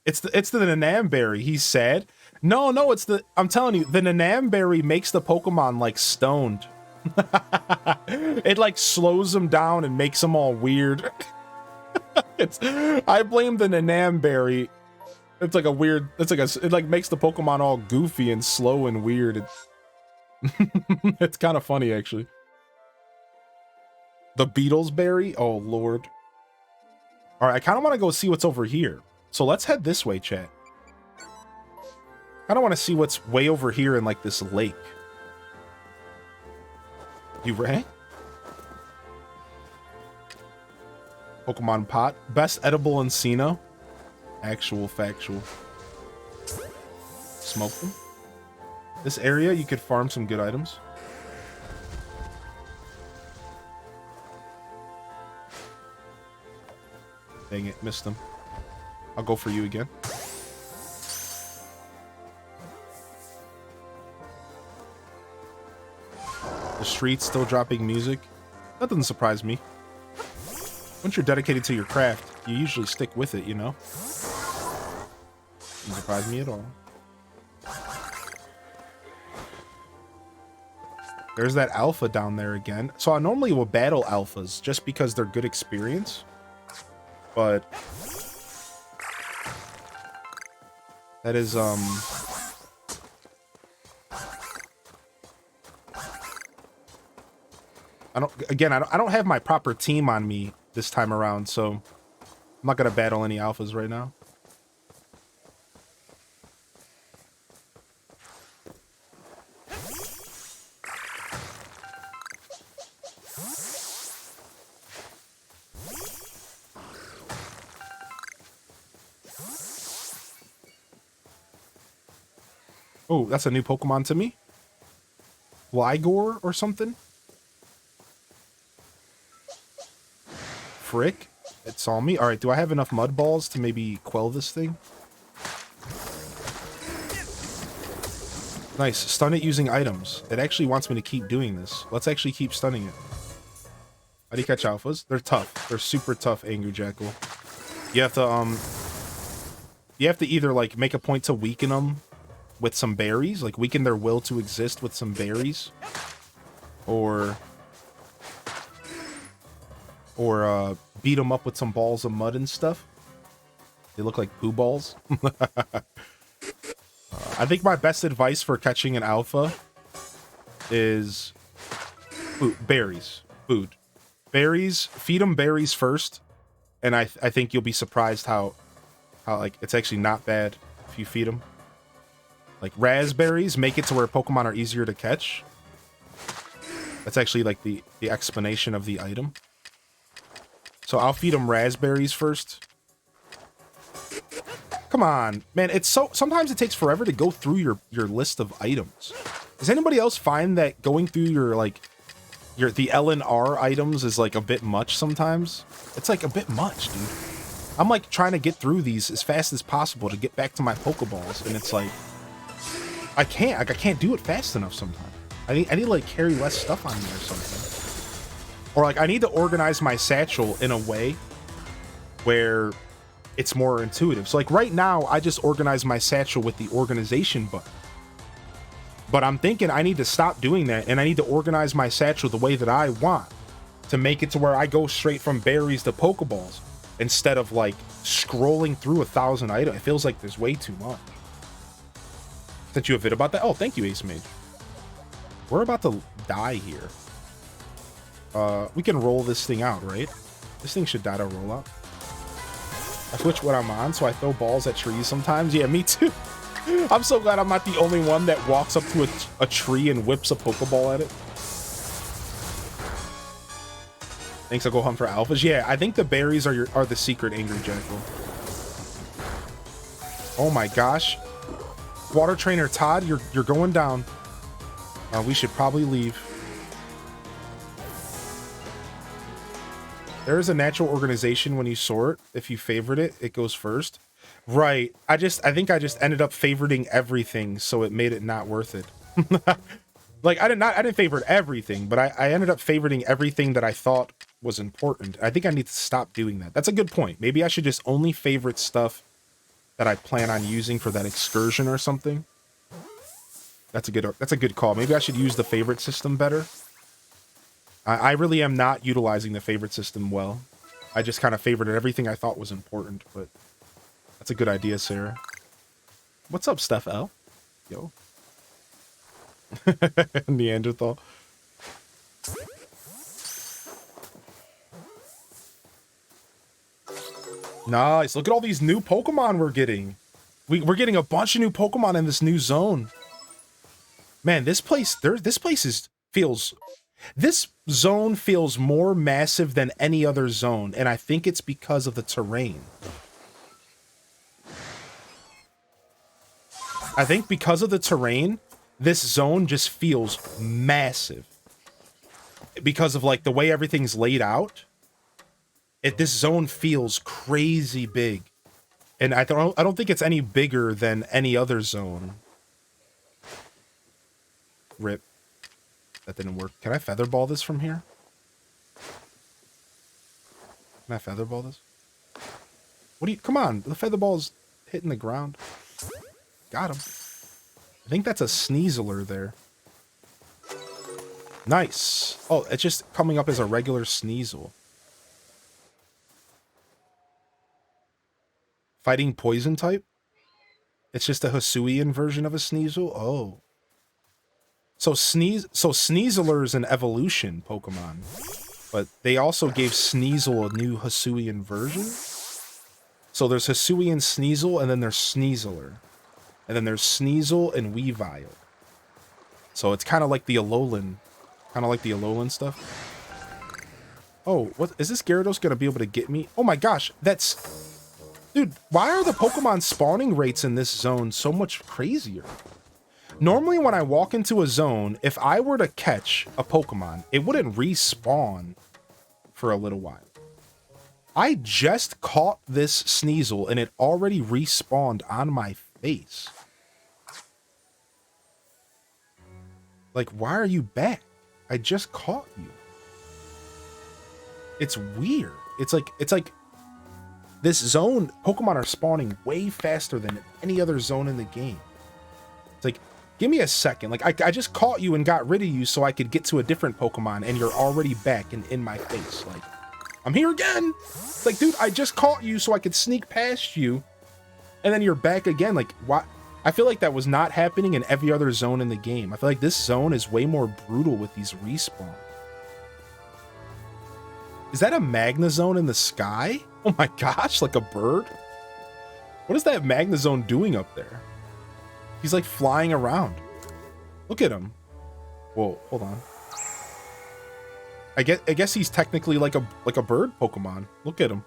It's the Nanamberry. He's sad. No, it's the... I'm telling you, the Nanamberry makes the Pokemon, like, stoned. It, like, slows them down and makes them all weird. I blame the Nanamberry. It's like a weird... It, like, makes the Pokemon all goofy and slow and weird. It's kind of funny, actually. The Beetlesberry? Oh, Lord. All right, I kind of want to go see what's over here. So let's head this way, chat. I don't want to see what's way over here in, like, this lake. You ready? Pokemon pot. Best edible in Sinnoh. Actual, factual. Smoke them. This area, you could farm some good items. Dang it, missed them. I'll go for you again. The streets still dropping music. That doesn't surprise me. Once you're dedicated to your craft, you usually stick with it, you know? Doesn't surprise me at all. There's that alpha down there again. So I normally will battle alphas just because they're good experience. But that is I don't have my proper team on me this time around, so I'm not gonna battle any alphas right now. Oh, that's a new Pokemon to me. Ligor or something? Frick. It saw me. Alright, do I have enough mud balls to maybe quell this thing? Nice. Stun it using items. It actually wants me to keep doing this. Let's actually keep stunning it. How do you catch alphas? They're tough. They're super tough, Angry Jackal. You have to either, like, make a point to weaken them with some berries, like weaken their will to exist with some berries, or beat them up with some balls of mud and stuff. They look like poo balls. I think my best advice for catching an alpha is berries. Food. Berries. Feed them berries first, and I think you'll be surprised how like it's actually not bad if you feed them. Like raspberries make it to where Pokemon are easier to catch. That's actually like the explanation of the item. So I'll feed them raspberries first. Come on, man. It's sometimes it takes forever to go through your list of items. Does anybody else find that going through the L and R items is like a bit much sometimes? It's like a bit much, dude. I'm like trying to get through these as fast as possible to get back to my Pokeballs, and it's like I can't do it fast enough sometimes. I need to like carry less stuff on me or something. Or like I need to organize my satchel in a way where it's more intuitive. So like right now I just organize my satchel with the organization button. But I'm thinking I need to stop doing that, and I need to organize my satchel the way that I want to make it to where I go straight from berries to Pokeballs instead of like scrolling through 1,000 items. It feels like there's way too much. Sent you a vid about that? Oh, thank you, Ace Mage. We're about to die here. We can roll this thing out, right? This thing should die to roll out. I switch what I'm on, so I throw balls at trees sometimes. Yeah, me too. I'm so glad I'm not the only one that walks up to a tree and whips a Pokeball at it. Thanks, I'll go hunt for alphas. Yeah, I think the berries are the secret, Angry Jackal. Oh my gosh. Water Trainer Todd, you're going down. We should probably leave. There is a natural organization when you sort. If you favorite it, it goes first. Right. I think I just ended up favoriting everything, so it made it not worth it. Like I didn't favorite everything, but I ended up favoriting everything that I thought was important. I think I need to stop doing that. That's a good point. Maybe I should just only favorite stuff that I plan on using for that excursion or something. That's a good call. Maybe I should use the favorite system better. I really am not utilizing the favorite system well. I just kind of favorited everything I thought was important, but that's a good idea, Sarah. What's up, Steph L? Yo. Neanderthal. Nice. Look at all these new Pokemon we're getting. We're getting a bunch of new Pokemon in this new zone. Man, this zone feels more massive than any other zone, and I think it's because of the terrain. I think because of the terrain, this zone just feels massive. Because of like the way everything's laid out, this zone feels crazy big. And I don't think it's any bigger than any other zone. Rip. That didn't work. Can I featherball this from here? Can I featherball this? What do you... Come on. The featherball's hitting the ground. Got him. I think that's a Sneaseler there. Nice. Oh, it's just coming up as a regular Sneasel. Fighting poison type? It's just a Hisuian version of a Sneasel? Oh. So Sneaseler is an evolution Pokemon. But they also gave Sneasel a new Hisuian version? So there's Hisuian Sneasel, and then there's Sneaseler. And then there's Sneasel and Weavile. So it's kind of like the Alolan. Kind of like the Alolan stuff. Oh, what is this Gyarados gonna be able to get me? Oh my gosh, that's... Dude, why are the Pokemon spawning rates in this zone so much crazier? Normally when I walk into a zone, if I were to catch a Pokemon, it wouldn't respawn for a little while. I just caught this Sneasel and it already respawned on my face. Like, why are you back? I just caught you. It's weird. It's like this zone, Pokemon are spawning way faster than any other zone in the game. It's like, give me a second. Like, I just caught you and got rid of you so I could get to a different Pokemon, and you're already back and in my face. Like, I'm here again. It's like, dude, I just caught you so I could sneak past you, and then you're back again. Like, why? I feel like that was not happening in every other zone in the game. I feel like this zone is way more brutal with these respawns. Is that a Magnezone in the sky? Oh my gosh, like a bird? What is that Magnezone doing up there? He's like flying around. Look at him. Whoa, hold on. I guess he's technically like a bird Pokemon. Look at him.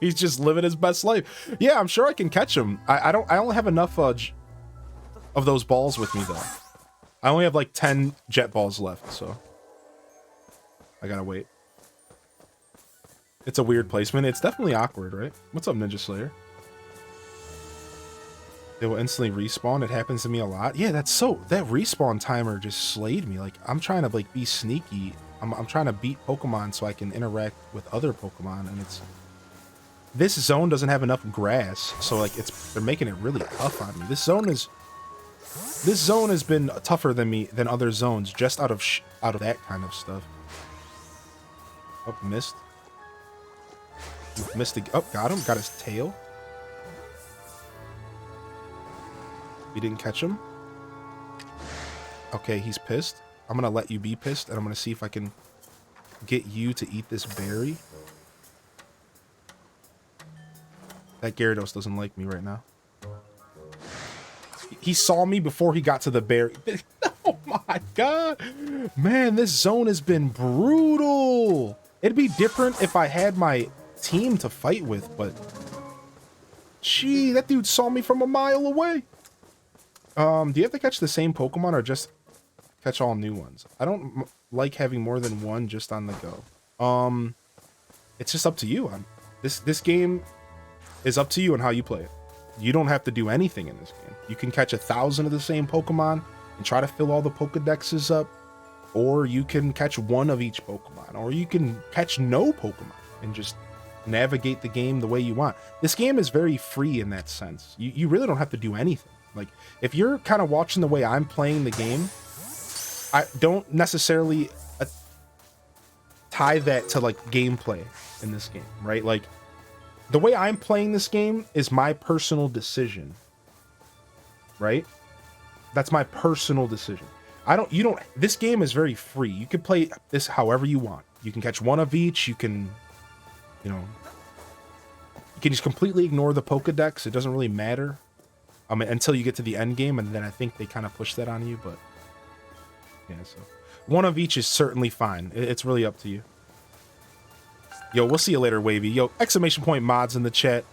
He's just living his best life. Yeah, I'm sure I can catch him. I only have enough of those balls with me though. I only have like 10 jet balls left, so I gotta wait. It's a weird placement. It's definitely awkward, right? What's up, Ninja Slayer? It will instantly respawn. It happens to me a lot. Yeah, that respawn timer just slayed me. Like, I'm trying to like be sneaky. I'm trying to beat Pokemon so I can interact with other Pokemon, and this zone doesn't have enough grass, so like they're making it really tough on me. This zone has been tougher than other zones just out of that kind of stuff. Oh, missed. Missed the... Oh, got him. Got his tail. We didn't catch him. Okay, he's pissed. I'm gonna let you be pissed, and I'm gonna see if I can get you to eat this berry. That Gyarados doesn't like me right now. He saw me before he got to the berry. Oh my god. Man, this zone has been brutal. It'd be different if I had my team to fight with, but... Gee, that dude saw me from a mile away. Do you have to catch the same Pokemon or just catch all new ones? I don't like having more than one just on the go. It's just up to you. This game is up to you and how you play it. You don't have to do anything in this game. You can catch 1,000 of the same Pokemon and try to fill all the Pokedexes up, or you can catch one of each Pokemon, or you can catch no Pokemon and just navigate the game the way you want. This game is very free in that sense. You really don't have to do anything. Like, if you're kind of watching the way I'm playing the game, I don't necessarily tie that to like gameplay in this game, right? Like, the way I'm playing this game is my personal decision, right? That's my personal decision. This game is very free. You can play this however you want. You can catch one of each. You can you know, you can just completely ignore the Pokedex. It doesn't really matter. Until you get to the end game, and then I think they kind of push that on you, but yeah, so one of each is certainly fine. It's really up to you. Yo, we'll see you later, Wavy. Yo, exclamation point mods in the chat.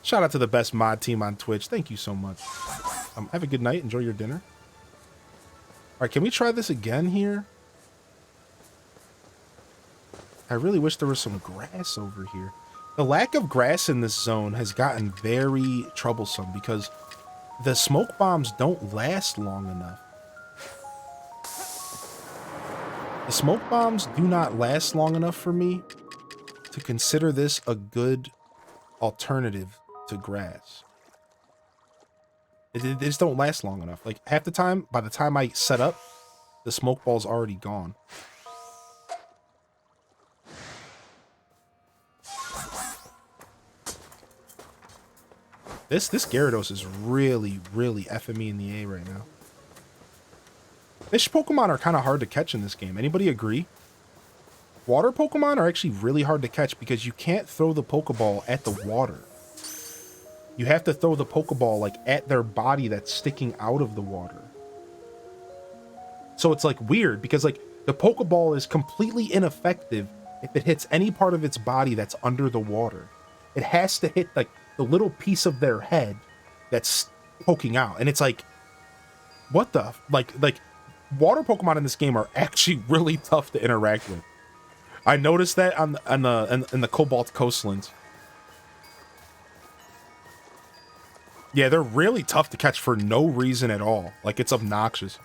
Shout out to the best mod team on Twitch. Thank you so much. Have a good night. Enjoy your dinner. All right, can we try this again here? I really wish there was some grass over here. The lack of grass in this zone has gotten very troublesome because the smoke bombs don't last long enough. The smoke bombs do not last long enough for me to consider this a good alternative to grass. They just don't last long enough. Like half the time, by the time I set up, the smoke ball's already gone. This Gyarados is really effing me in the A right now. Fish Pokemon are kind of hard to catch in this game. Anybody agree? Water Pokemon are actually really hard to catch because you can't throw the Pokeball at the water. You have to throw the Pokeball like at their body that's sticking out of the water. So it's like weird because like the Pokeball is completely ineffective if it hits any part of its body that's under the water. It has to hit like the little piece of their head that's poking out. And it's like, what the, like water Pokemon in this game are actually really tough to interact with. I noticed that in the Cobalt Coastlands. Yeah, they're really tough to catch for no reason at all. Like, it's obnoxious.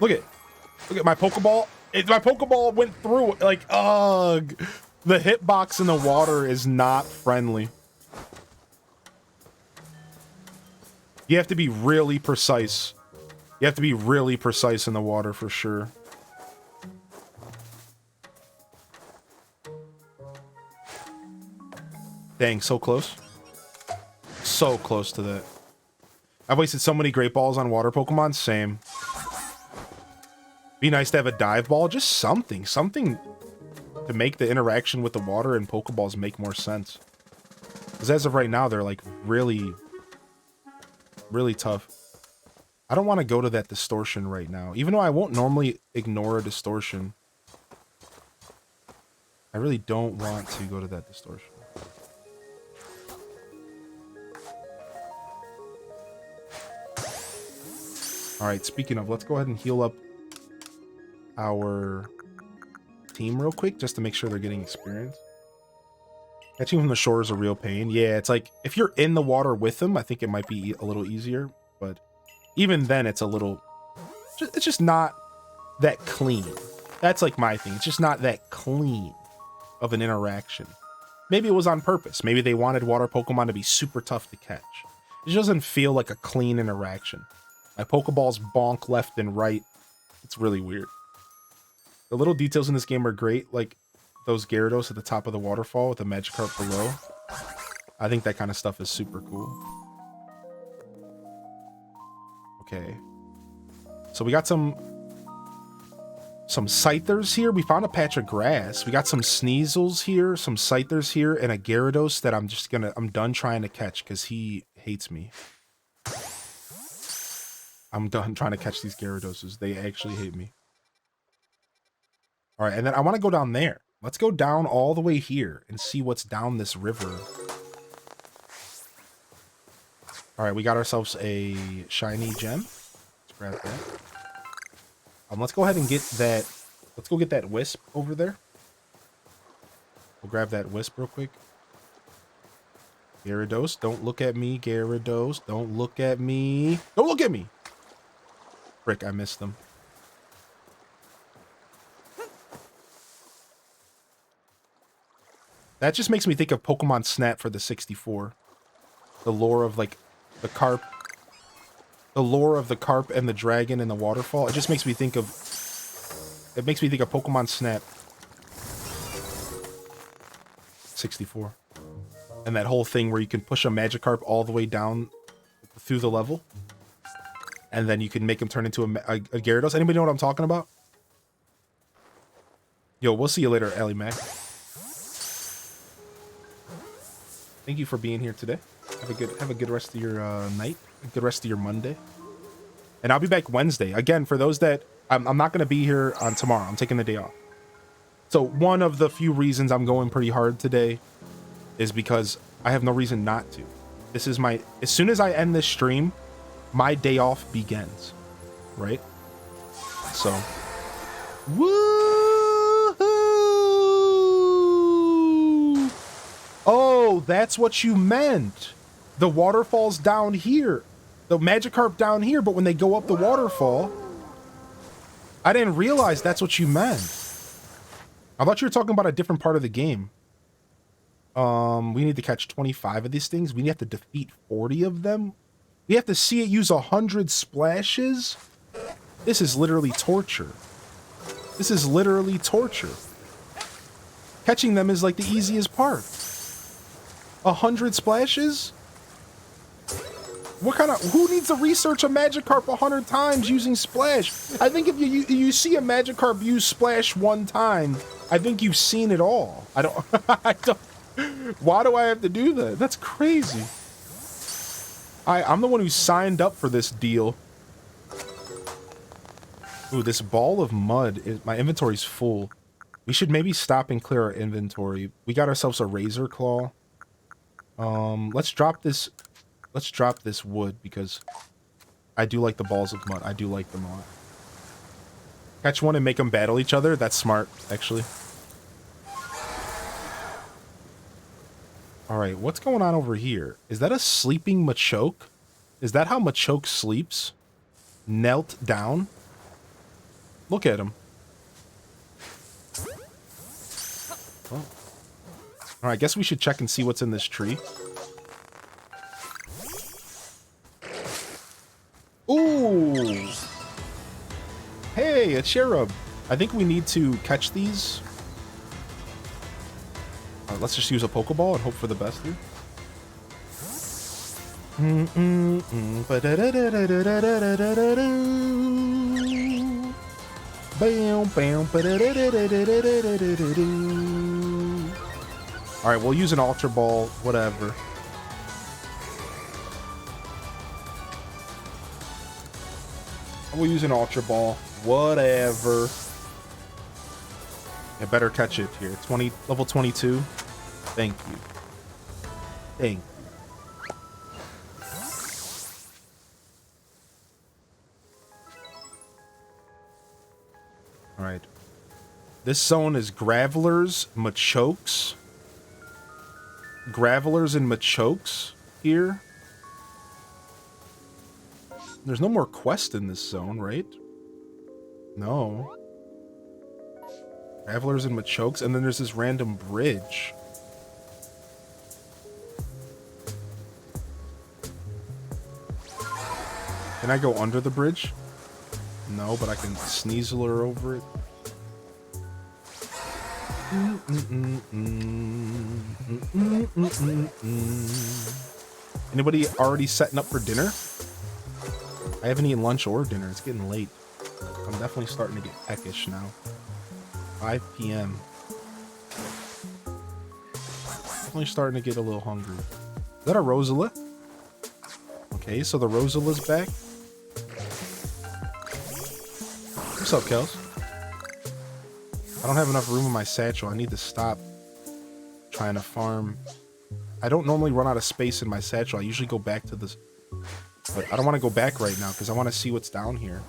Look at my Pokeball. My Pokeball went through. Like, ugh. The hitbox in the water is not friendly. You have to be really precise. You have to be really precise in the water for sure. Dang, so close. So close to that. I've wasted so many great balls on water Pokemon. Same. Be nice to have a dive ball. Just something. Something to make the interaction with the water and Pokeballs make more sense. Because as of right now, they're like really tough. I don't want to go to that distortion right now. Even though I won't normally ignore a distortion. I really don't want to go to that distortion. Alright, speaking of, let's go ahead and heal up our team real quick, just to make sure they're getting experience. Catching from the shore is a real pain. Yeah, it's like, if you're in the water with them, I think it might be a little easier, but even then, it's a little... It's just not that clean. That's like my thing. It's just not that clean of an interaction. Maybe it was on purpose. Maybe they wanted water Pokemon to be super tough to catch. It just doesn't feel like a clean interaction. My Pokeballs bonk left and right. It's really weird. The little details in this game are great, like those Gyarados at the top of the waterfall with the Magikarp below. I think that kind of stuff is super cool. Okay. So we got some Scythers here. We found a patch of grass. We got some Sneasels here, some Scythers here, and a Gyarados that I'm done trying to catch because he hates me. I'm done trying to catch these Gyaradoses. They actually hate me. All right, and then I want to go down there. Let's go down all the way here and see what's down this river. All right, we got ourselves a shiny gem. Let's grab that. Let's go ahead and get that. Let's go get that Wisp over there. We'll grab that Wisp real quick. Gyarados, don't look at me. Gyarados, don't look at me. Don't look at me. Frick, I missed them. That just makes me think of Pokemon Snap for the 64. The lore of like the carp. The lore of the carp and the dragon and the waterfall. It just makes me think of... It makes me think of Pokemon Snap. 64. And that whole thing where you can push a Magikarp all the way down through the level. And then you can make him turn into a Gyarados. Anybody know what I'm talking about? Yo, we'll see you later, Ellie Mac. Thank you for being here today. Have a good rest of your night. A good rest of your Monday. And I'll be back Wednesday. Again, for those that I'm not going to be here on tomorrow. I'm taking the day off. So one of the few reasons I'm going pretty hard today is because I have no reason not to. This is my, as soon as I end this stream, my day off begins, right? So, woohoo! Oh, that's what you meant. The waterfall's down here. The Magikarp down here, but when they go up the waterfall, I didn't realize that's what you meant. I thought you were talking about a different part of the game. We need to catch 25 of these things. We have to defeat 40 of them. We have to see it use 100 splashes. This is literally torture. This is literally torture. Catching them is like the easiest part. 100 splashes? What kind of, who needs to research a Magikarp 100 times using Splash? I think if you see a Magikarp use Splash one time, I think you've seen it all. I don't, why do I have to do that? That's crazy. I'm the one who signed up for this deal. Ooh, this ball of mud, my inventory's full. We should maybe stop and clear our inventory. We got ourselves a Razor Claw. Let's drop this wood because I do like the balls of mud. I do like them a lot. Catch one and make them battle each other. That's smart, actually. All right, what's going on over here? Is that a sleeping Machoke? Is that how Machoke sleeps? Knelt down? Look at him. Oh. All right, I guess we should check and see what's in this tree. Ooh! Hey, a cherub. I think we need to catch these. Let's just use a Pokeball and hope for the best here. Alright, we'll use an Ultra Ball, whatever. We'll use an Ultra Ball, whatever. I better catch it here. Level 22. Thank you. Thank you. All right. This zone is Gravelers, Machokes. Gravelers and Machokes here. There's no more quest in this zone, right? No. Gravelers and Machokes, and then there's this random bridge. Can I go under the bridge? No, but I can Sneasler over it. Anybody already setting up for dinner? I haven't eaten lunch or dinner. It's getting late. I'm definitely starting to get peckish now. 5 p.m. Definitely starting to get a little hungry. Is that a Rosala? Okay, so the Rosala's back. What's up, Kels? I don't have enough room in my satchel. I need to stop trying to farm. I don't normally run out of space in my satchel. I usually go back to this, but I don't want to go back right now because I want to see what's down here.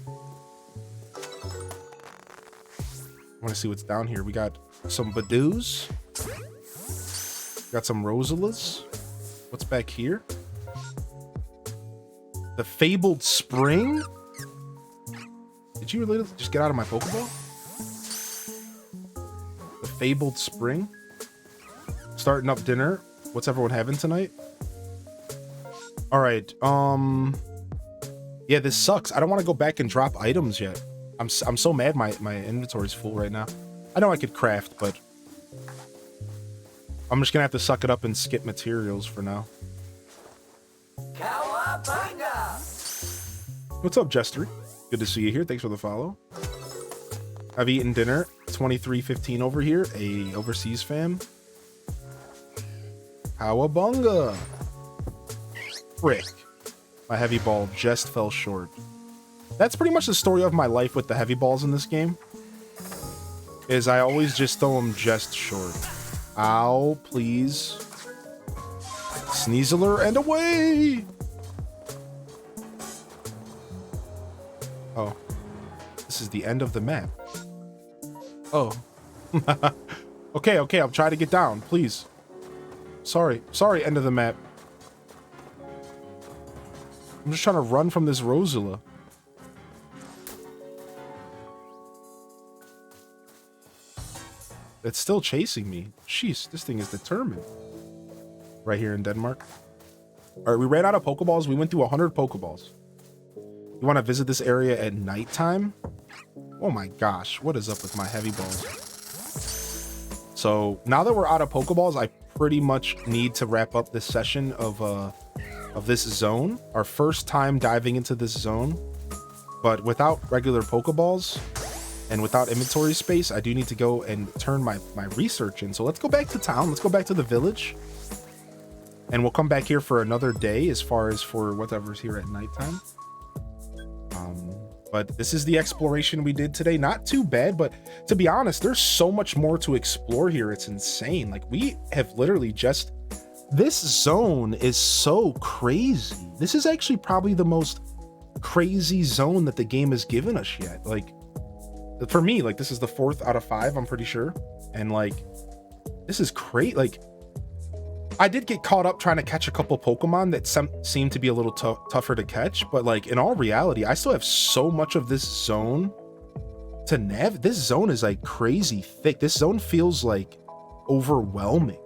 I want to see what's down here. We got some Badoos. Got some Rosalas. What's back here? The Fabled Spring? Did you really just get out of my Pokeball? The Fabled Spring? Starting up dinner. What's everyone having tonight? Alright, yeah, this sucks. I don't want to go back and drop items yet. I'm so mad my inventory's full right now. I know I could craft, but I'm just gonna have to suck it up and skip materials for now.
Cowabunga!
What's up, Jester? Good to see you here. Thanks for the follow. I've eaten dinner. 23:15 over here. A overseas fam. Cowabunga. Frick. My heavy ball just fell short. That's pretty much the story of my life with the heavy balls in this game. Is I always just throw them just short. Ow, please. Sneasler and away! Oh. This is the end of the map. Oh. Okay, I'm trying to get down, please. Sorry, end of the map. I'm just trying to run from this Rosula. It's still chasing me. Jeez, this thing is determined. Right here in Denmark. All right, we ran out of Pokeballs. We went through 100 Pokeballs. You want to visit this area at nighttime? Oh my gosh, what is up with my heavy balls? So now that we're out of Pokeballs, I pretty much need to wrap up this session of this zone. Our first time diving into this zone, but without regular Pokeballs and without inventory space, I do need to go and turn my research in. So let's go back to town. Let's go back to the village. And we'll come back here for another day as far as for whatever's here at nighttime. But this is the exploration we did today. Not too bad, but to be honest, there's so much more to explore here. It's insane. Like, we have literally just... This zone is so crazy. This is actually probably the most crazy zone that the game has given us yet. Like, for me, like, this is the 4th out of 5, I'm pretty sure. And, like, this is great. Like, I did get caught up trying to catch a couple Pokemon that seemed to be a little tougher to catch, but like in all reality, I still have so much of this zone to nav. This zone is like crazy thick. This zone feels like overwhelming.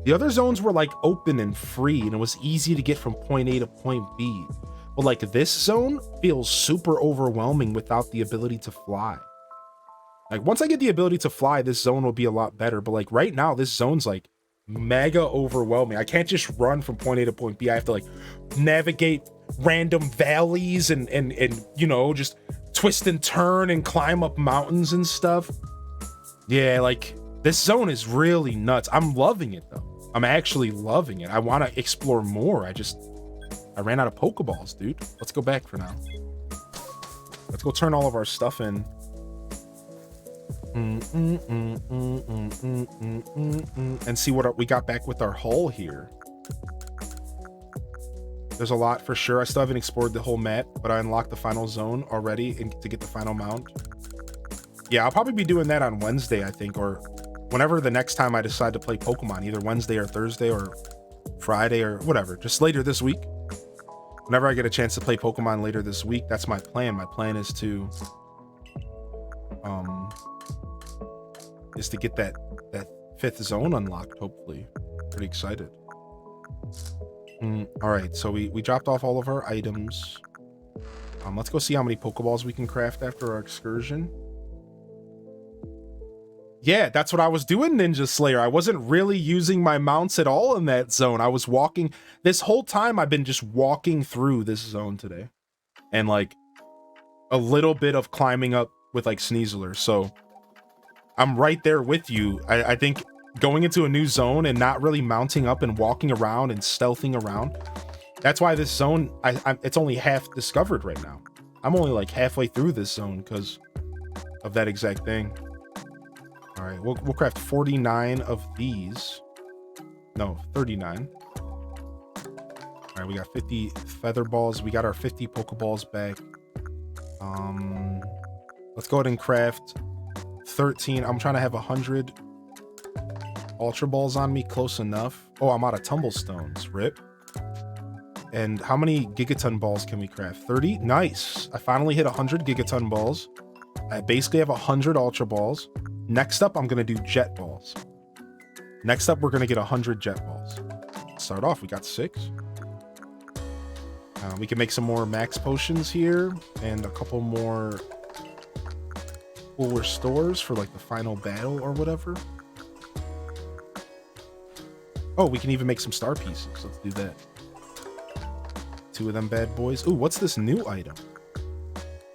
The other zones were like open and free, and it was easy to get from point A to point B. But like this zone feels super overwhelming without the ability to fly. Like once I get the ability to fly, this zone will be a lot better. But like right now, this zone's like mega overwhelming. I can't just run from point A to point B. I have to like navigate random valleys and you know, just twist and turn and climb up mountains and stuff. Yeah, like this zone is really nuts. I'm loving it though. I'm actually loving it. I want to explore more. I ran out of Pokeballs, dude. Let's go back for now. Let's go turn all of our stuff in. And see what we got back with our hull here. There's a lot for sure. I still haven't explored the whole map, but I unlocked the final zone already and to get the final mount. Yeah, I'll probably be doing that on Wednesday, I think, or whenever the next time I decide to play Pokemon, either Wednesday or Thursday or Friday or whatever, just later this week. Whenever I get a chance to play Pokemon later this week, that's my plan. My plan is to get that 5th zone unlocked, hopefully. Pretty excited. All right, so we dropped off all of our items. Let's go see how many Pokeballs we can craft after our excursion. Yeah, that's what I was doing, Ninja Slayer. I wasn't really using my mounts at all in that zone. I was walking. This whole time I've been just walking through this zone today. And like a little bit of climbing up with like Sneasler. So I'm right there with you. I think going into a new zone and not really mounting up and walking around and stealthing around. That's why this zone, it's only half discovered right now. I'm only like halfway through this zone because of that exact thing. All right, we'll craft 49 of these. No, 39. All right, we got 50 feather balls. We got our 50 Pokeballs back. Let's go ahead and craft 13. I'm trying to have 100 Ultra Balls on me. Close enough. Oh, I'm out of Tumblestones. Rip. And how many Gigaton Balls can we craft? 30? Nice. I finally hit 100 Gigaton Balls. I basically have 100 Ultra Balls. Next up, I'm going to do Jet Balls. Next up, we're going to get 100 Jet Balls. Start off, we got 6. We can make some more max potions here and a couple more cooler stores for like the final battle or whatever. Oh, we can even make some star pieces. Let's do that. 2 of them bad boys. Ooh, what's this new item?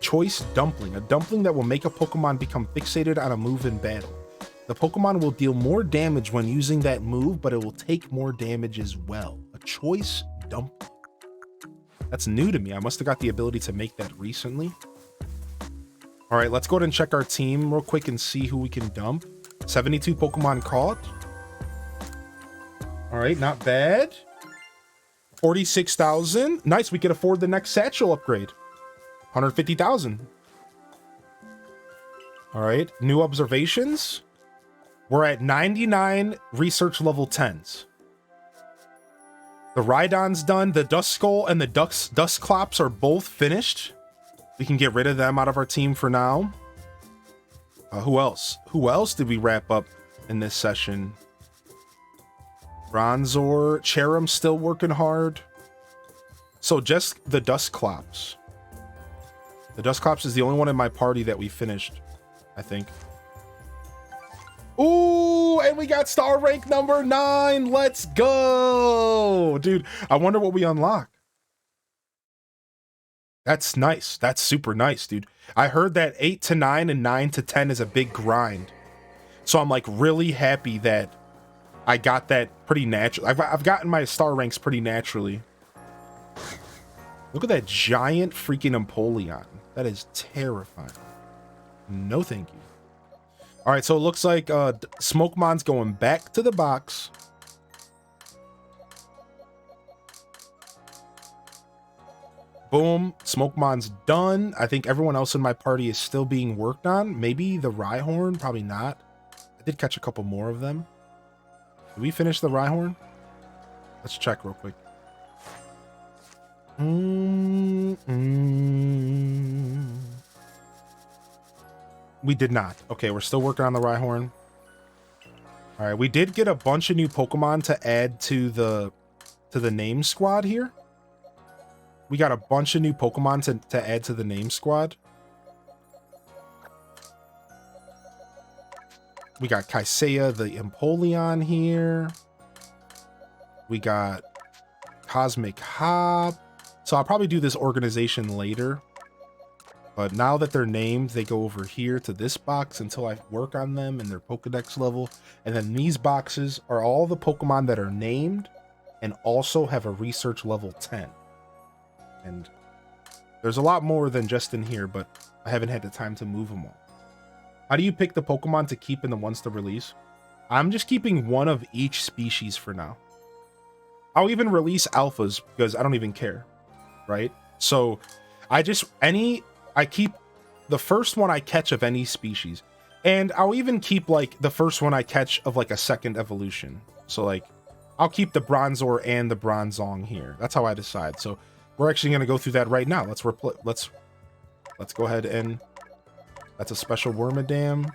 Choice Dumpling. A dumpling that will make a Pokemon become fixated on a move in battle. The Pokemon will deal more damage when using that move, but it will take more damage as well. A choice dump. That's new to me. I must have got the ability to make that recently. All right, let's go ahead and check our team real quick and see who we can dump. 72 Pokemon caught. All right, not bad. 46,000. Nice, we could afford the next satchel upgrade. 150,000. All right, new observations. We're at 99 research level 10s. The Rhydon's done. The Duskull and the Dusclops are both finished. We can get rid of them out of our team for now. Who else? Who else did we wrap up in this session? Bronzor. Cherum's still working hard. So just the Dusclops. The Dusclops is the only one in my party that we finished, I think. Ooh, and we got star rank number 9. Let's go. Dude, I wonder what we unlock. That's nice. That's super nice, dude. I heard that 8 to 9 and 9 to 10 is a big grind. So I'm like really happy that I got that pretty natural. I've gotten my star ranks pretty naturally. Look at that giant freaking Empoleon. That is terrifying. No thank you. All right, so it looks like Smokemon's going back to the box. Boom, Smokemon's done. I think everyone else in my party is still being worked on. Maybe the Rhyhorn, probably not. I did catch a couple more of them. Did we finish the Rhyhorn? Let's check real quick. We did not. Okay, we're still working on the Rhyhorn. All right, we did get a bunch of new Pokemon to add to the name squad here. We got a bunch of new Pokemon to add to the name squad. We got Kaisea the Empoleon here. We got Cosmic Hop. So I'll probably do this organization later. But now that they're named, they go over here to this box until I work on them and their Pokedex level. And then these boxes are all the Pokemon that are named and also have a research level 10. And there's a lot more than just in here, but I haven't had the time to move them all. How do you pick the Pokemon to keep and the ones to release? I'm just keeping one of each species for now. I'll even release alphas because I don't even care, right? So I keep the first one I catch of any species. And I'll even keep like the first one I catch of like a second evolution. So like I'll keep the Bronzor and the Bronzong here. That's how I decide. So we're actually going to go through that right now. Let's go ahead and that's a special Wormadam.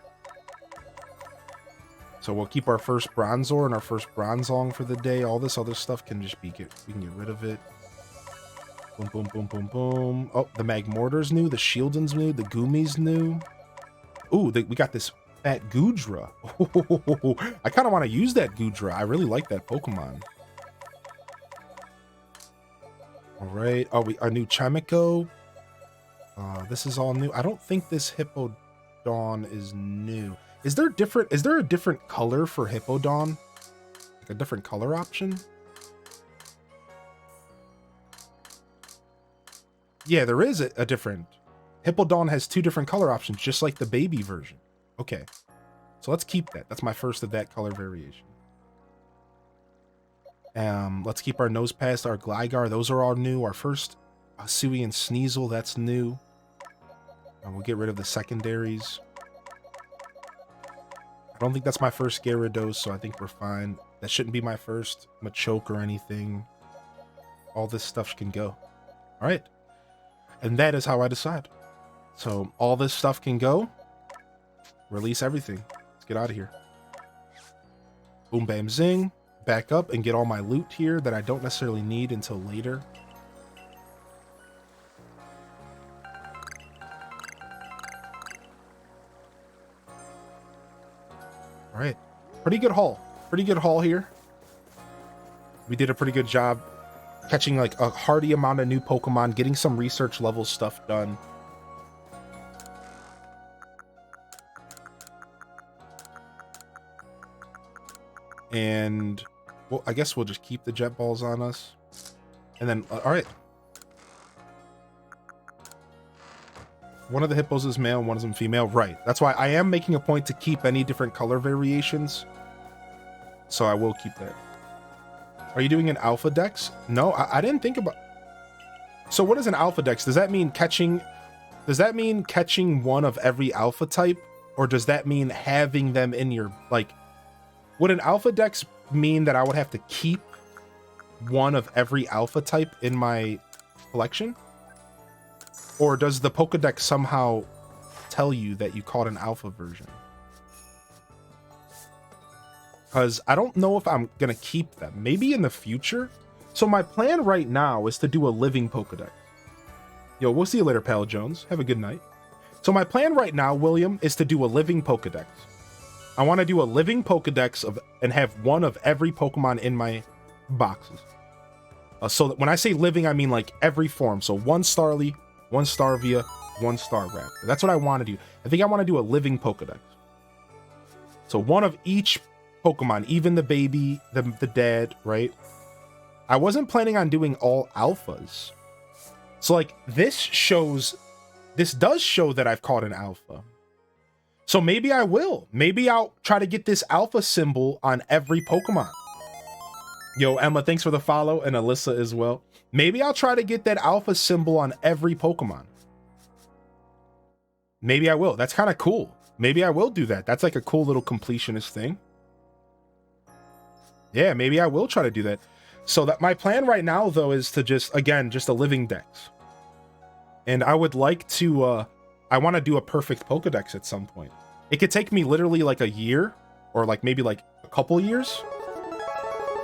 So we'll keep our first Bronzor and our first Bronzong for the day. All this other stuff can just be we can get rid of it. Boom, boom, boom, boom, boom. Oh, the Magmortar's new, the Shieldon's new, the Gumi's new. Ooh, we got this fat Goodra. I kind of want to use that Goodra. I really like that Pokemon. All right. Oh, our new Chimico. This is all new. I don't think this Hippowdon is new. Is there a different color for Hippowdon? Like a different color option? Yeah, there is a different. Hippowdon has 2 different color options, just like the baby version. Okay. So let's keep that. That's my first of that color variation. Let's keep our Nosepass, our Gligar. Those are all new. Our first Hisui and Sneasel, that's new. And we'll get rid of the secondaries. I don't think that's my first Gyarados, so I think we're fine. That shouldn't be my first Machoke or anything. All this stuff can go. All right. And that is how I decide. So all this stuff can go. Release everything. Let's get out of here. Boom, bam, zing. Back up and get all my loot here that I don't necessarily need until later. All right. Pretty good haul. Pretty good haul here. We did a pretty good job catching like a hearty amount of new Pokemon, getting some research level stuff done. And well, I guess we'll just keep the jet balls on us. And then, all right. One of the hippos is male, one of them female. Right. That's why I am making a point to keep any different color variations. So I will keep that. Are you doing an alpha dex? No, I didn't think about. So what is an alpha dex? Does that mean catching one of every alpha type? Or does that mean having them in your, like, would an alpha dex mean that I would have to keep one of every alpha type in my collection? Or does the Pokedex somehow tell you that you caught an alpha version? Because I don't know if I'm going to keep them. Maybe in the future. So my plan right now is to do a living Pokedex. Yo, we'll see you later, Pal Jones. Have a good night. So my plan right now, William, is to do a living Pokedex. I want to do a living Pokedex and have one of every Pokemon in my boxes. So that when I say living, I mean like every form. So one Starly, one Starvia, one Staraptor. That's what I want to do. I think I want to do a living Pokedex. So one of each Pokemon, even the baby, the dad, right? I wasn't planning on doing all alphas. So like this does show that I've caught an alpha. So maybe I will. Maybe I'll try to get this alpha symbol on every Pokemon. Yo, Emma, thanks for the follow, and Alyssa as well. Maybe I'll try to get that alpha symbol on every Pokemon. Maybe I will. That's kind of cool. Maybe I will do that. That's like a cool little completionist thing. Yeah, maybe I will try to do that. So that my plan right now, though, is to just a living dex. And I would like to, I want to do a perfect Pokedex at some point. It could take me literally like a year or like maybe like a couple years.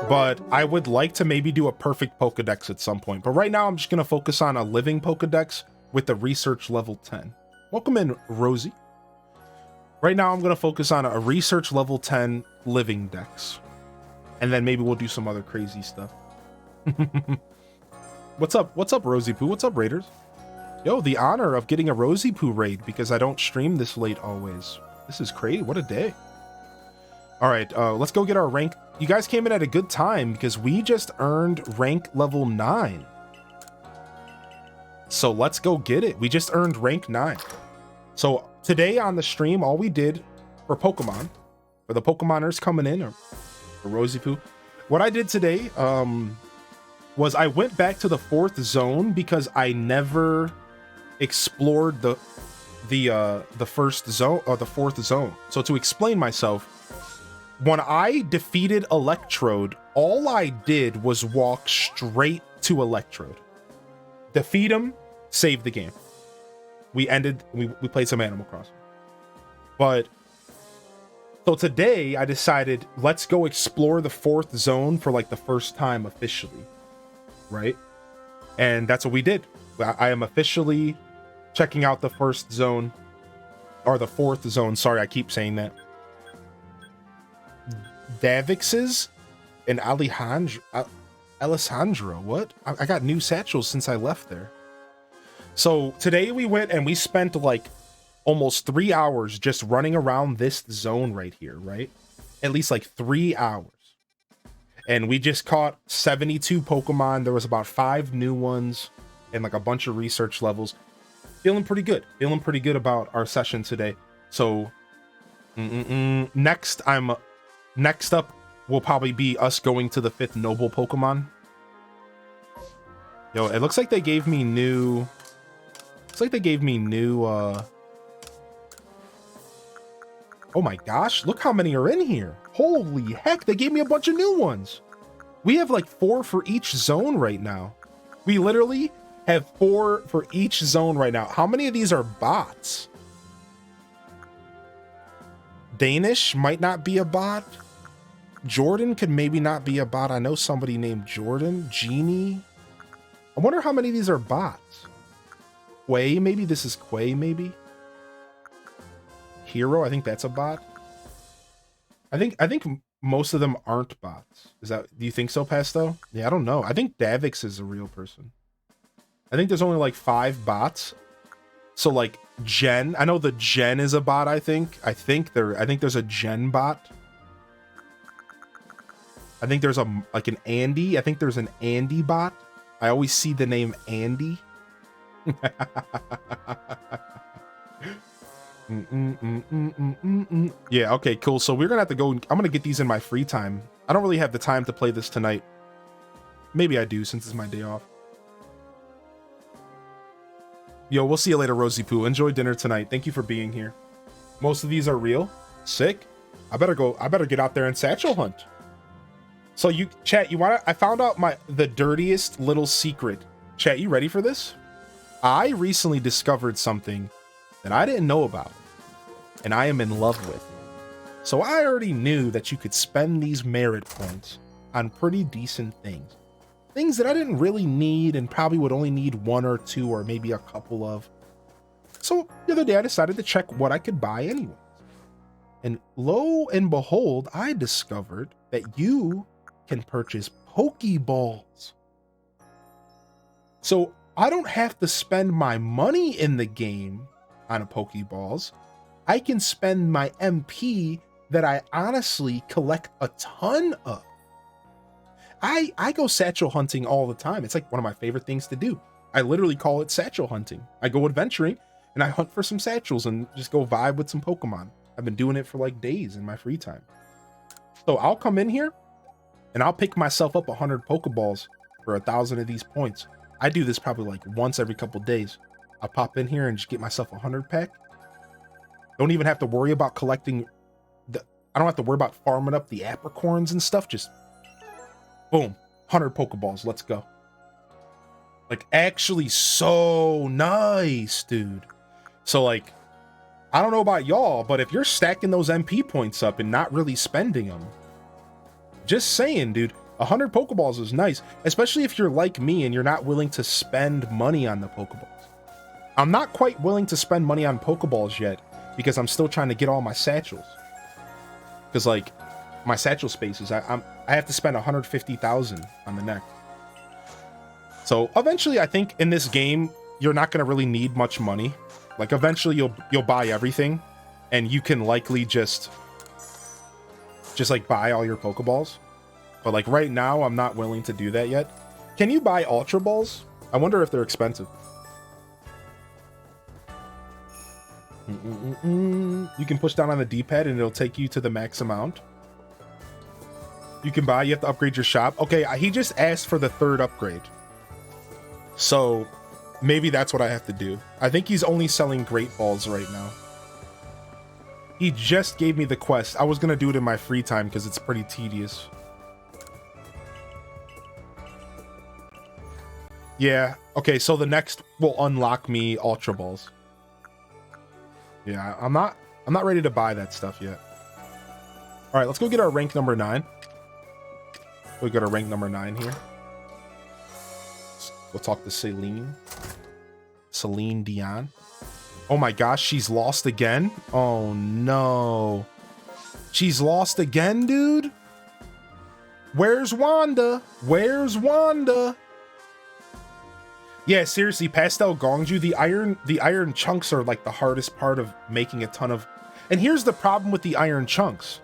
But I would like to maybe do a perfect Pokedex at some point. But right now I'm just going to focus on a living Pokedex with the research level 10. Welcome in, Rosie. Right now I'm going to focus on a research level 10 living dex. And then maybe we'll do some other crazy stuff. What's up? What's up, Rosie Poo? What's up, Raiders? Yo, the honor of getting a Rosie Poo raid because I don't stream this late always. This is crazy. What a day. All right, let's go get our rank. You guys came in at a good time because we just earned rank level 9. So let's go get it. We just earned rank 9. So today on the stream, all we did for Pokemon, for the Pokemoners coming in, or for Rosie Poo, what I did today was I went back to the 4th zone because I never explored the first zone or the 4th zone. So to explain myself, when I defeated Electrode, all I did was walk straight to Electrode, defeat him, save the game. We played some Animal Crossing. But so today I decided let's go explore the 4th zone for like the first time officially, right? And that's what we did. I am officially checking out the 1st zone, or the 4th zone. Sorry, I keep saying that. Davix's and Alessandro. What? I got new satchels since I left there. So today we went and we spent like almost 3 hours just running around this zone right here, right? At least like 3 hours. And we just caught 72 Pokemon. There was about 5 new ones and like a bunch of research levels. Feeling pretty good. Feeling pretty good about our session today. So next up will probably be us going to the 5th Noble Pokemon. Yo, it looks like they gave me new... Oh my gosh, look how many are in here. Holy heck, they gave me a bunch of new ones. We have like 4 for each zone right now. We literally have 4 for each zone right now. How many of these are bots? Danish might not be a bot. Jordan could maybe not be a bot. I know somebody named Jordan. Genie. I wonder how many of these are bots. Quay, maybe this is Quay, maybe. Hero, I think that's a bot. I think most of them aren't bots. Do you think so, Pesto? Yeah, I don't know. I think Davix is a real person. I think there's only like 5 bots. So like Gen, I know the Gen is a bot, I think. I think there's a Gen bot. I think there's like an Andy. I think there's an Andy bot. I always see the name Andy. Yeah, okay, cool. So we're gonna have to go. I'm gonna get these in my free time. I don't really have the time to play this tonight. Maybe I do since it's my day off. Yo, we'll see you later, Rosie Poo. Enjoy dinner tonight. Thank you for being here. Most of these are real. Sick. I better get out there and satchel hunt. So you chat, I found out the dirtiest little secret. Chat, you ready for this? I recently discovered something that I didn't know about, and I am in love with. So I already knew that you could spend these merit points on pretty decent things. Things that I didn't really need and probably would only need one or two or maybe a couple of. So the other day I decided to check what I could buy anyways. And lo and behold, I discovered that you can purchase Pokeballs. So I don't have to spend my money in the game on a Pokeballs. I can spend my MP that I honestly collect a ton of. I go satchel hunting all the time. It's like one of my favorite things to do. I literally call it satchel hunting. I go adventuring and I hunt for some satchels and just go vibe with some Pokemon. I've been doing it for like days in my free time. So I'll come in here and I'll pick myself up 100 Pokeballs for 1,000 of these points. I do this probably like once every couple days. I'll pop in here and just get myself a 100 pack. Don't even have to worry about collecting I don't have to worry about farming up the apricorns and stuff. Just boom, 100 Pokeballs. Let's go. Like, actually so nice, dude. So like, I don't know about y'all, but if you're stacking those MP points up and not really spending them, just saying, dude, 100 Pokeballs is nice, especially if you're like me and you're not willing to spend money on the Pokeballs. I'm not quite willing to spend money on Pokeballs yet because I'm still trying to get all my satchels. Because like my satchel spaces, I have to spend 150,000 on the neck. So eventually, I think in this game you're not going to really need much money. Like eventually you'll buy everything, and you can likely just like buy all your Pokeballs. But like right now, I'm not willing to do that yet. Can you buy Ultra Balls? I wonder if they're expensive. You can push down on the D-pad and it'll take you to the max amount. You can buy, you have to upgrade your shop. Okay, he just asked for the 3rd upgrade. So maybe that's what I have to do. I think he's only selling Great Balls right now. He just gave me the quest. I was gonna do it in my free time because it's pretty tedious. Yeah, okay, so the next will unlock me Ultra Balls. Yeah, I'm not ready to buy that stuff yet. All right, let's go get our rank number 9. We got our rank number 9 here. Let's go talk to Celine Dion. Oh my gosh, she's lost again? Oh no. She's lost again, dude? Where's Wanda? Where's Wanda? Yeah, seriously, Pastel Gongju, the iron chunks are like the hardest part of making a ton of. And here's the problem with the iron chunks.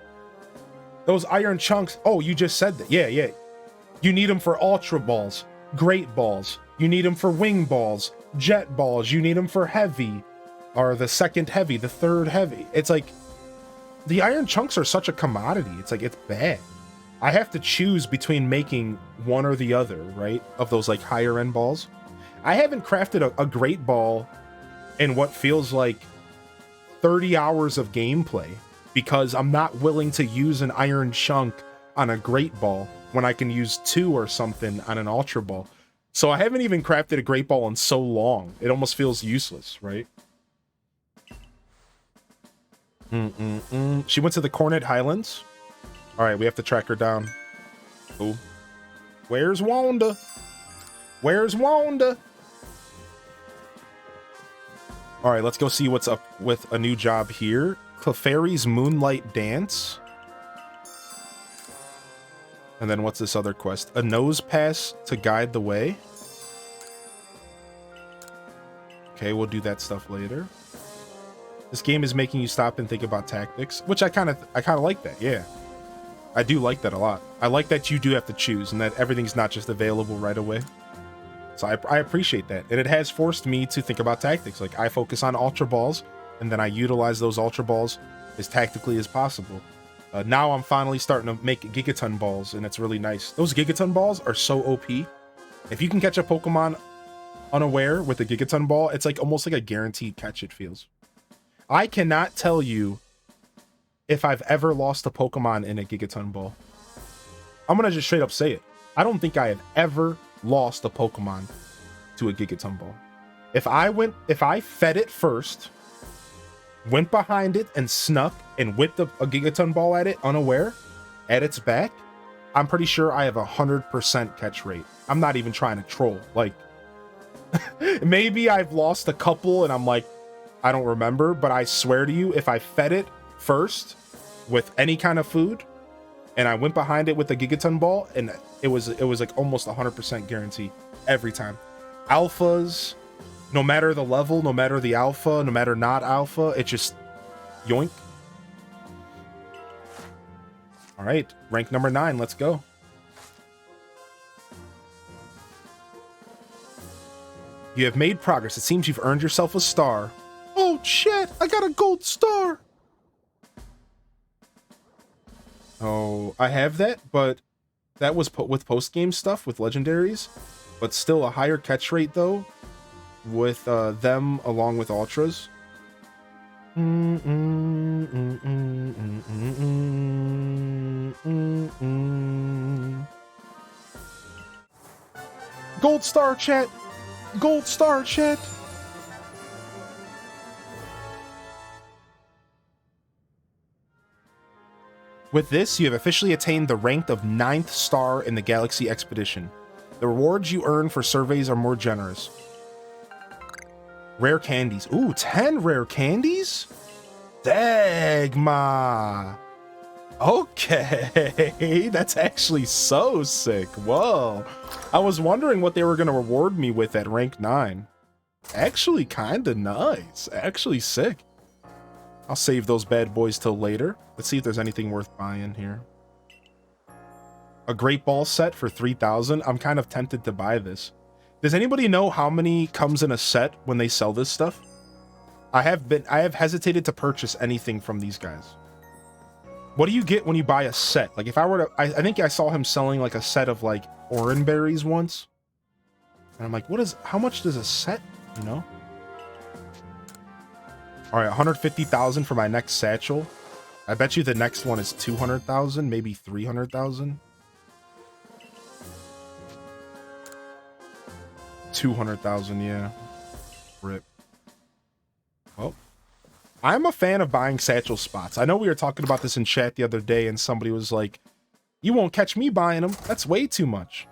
Those iron chunks, oh, you just said that. Yeah. You need them for Ultra Balls, Great Balls. You need them for Wing Balls, Jet Balls. You need them for Heavy, or the 2nd Heavy, the 3rd Heavy. It's like, the iron chunks are such a commodity. It's like, it's bad. I have to choose between making one or the other, right? Of those like higher end balls. I haven't crafted a Great Ball in what feels like 30 hours of gameplay because I'm not willing to use an iron chunk on a Great Ball when I can use 2 or something on an Ultra Ball. So I haven't even crafted a Great Ball in so long. It almost feels useless, right? She went to the Coronet Highlands. All right, we have to track her down. Ooh. Where's Wanda? Where's Wanda? All right, let's go see what's up with a new job here. Clefairy's Moonlight Dance. And then what's this other quest? A nose pass to guide the way. Okay, we'll do that stuff later. This game is making you stop and think about tactics, which I kind of like that, yeah. I do like that a lot. I like that you do have to choose and that everything's not just available right away. So I appreciate that. And it has forced me to think about tactics. Like I focus on Ultra Balls and then I utilize those Ultra Balls as tactically as possible. Now I'm finally starting to make Gigaton Balls and it's really nice. Those Gigaton Balls are so OP. If you can catch a Pokemon unaware with a Gigaton Ball, it's like almost like a guaranteed catch, it feels. I cannot tell you if I've ever lost a Pokemon in a Gigaton Ball. I'm gonna just straight up say it. I don't think I have ever lost a Pokemon to a Gigaton Ball. If I fed it first, went behind it and snuck and whipped a Gigaton Ball at it unaware, at its back, I'm pretty sure I have 100% catch rate. I'm not even trying to troll. Like, maybe I've lost a couple and I'm like, I don't remember, but I swear to you, if I fed it first with any kind of food and I went behind it with the Gigaton Ball, and it was like almost 100% guarantee every time. Alphas, no matter the level, no matter the alpha, no matter not alpha, it just yoink. All right, rank number 9, let's go. You have made progress. It seems you've earned yourself a star. Oh shit, I got a gold star. Oh, I have that, but that was put with post-game stuff with legendaries, but still a higher catch rate though with them along with ultras. Gold star, chat. Gold star, chat. With this, you have officially attained the rank of 9th star in the Galaxy Expedition. The rewards you earn for surveys are more generous. Rare candies. Ooh, 10 rare candies? Dagma. Okay, that's actually so sick. Whoa. I was wondering what they were going to reward me with at rank 9. Actually kind of nice. Actually sick. I'll save those bad boys till later. Let's see if there's anything worth buying here. A Great Ball set for 3,000. I'm kind of tempted to buy this. Does anybody know how many comes in a set when they sell this stuff? I have hesitated to purchase anything from these guys. What do you get when you buy a set? Like if I were to, I think I saw him selling like a set of like orange berries once. And I'm like, how much does a set, you know? All right, 150,000 for my next satchel. I bet you the next one is 200,000, maybe 300,000. 200,000, yeah. Rip. Well, I'm a fan of buying satchel spots. I know we were talking about this in chat the other day, and somebody was like, "You won't catch me buying them. That's way too much."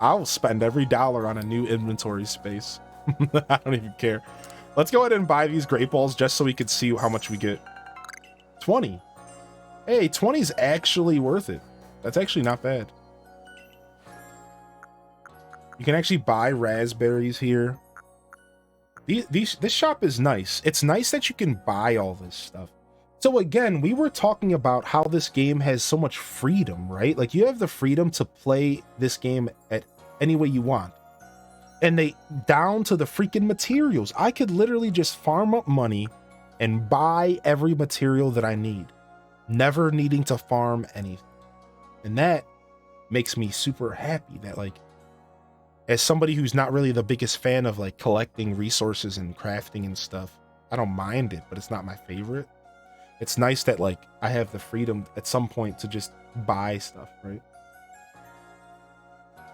I'll spend every dollar on a new inventory space. I don't even care. Let's go ahead and buy these Great Balls just so we could see how much we get. 20. Hey, 20 is actually worth it. That's actually not bad. You can actually buy raspberries here. This shop is nice. It's nice that you can buy all this stuff. So again, we were talking about how this game has so much freedom, right? Like you have the freedom to play this game at any way you want. And they down to the freaking materials. I could literally just farm up money and buy every material that I need, never needing to farm anything. And that makes me super happy that, like, as somebody who's not really the biggest fan of like collecting resources and crafting and stuff, I don't mind it, but it's not my favorite. It's nice that like I have the freedom at some point to just buy stuff, right?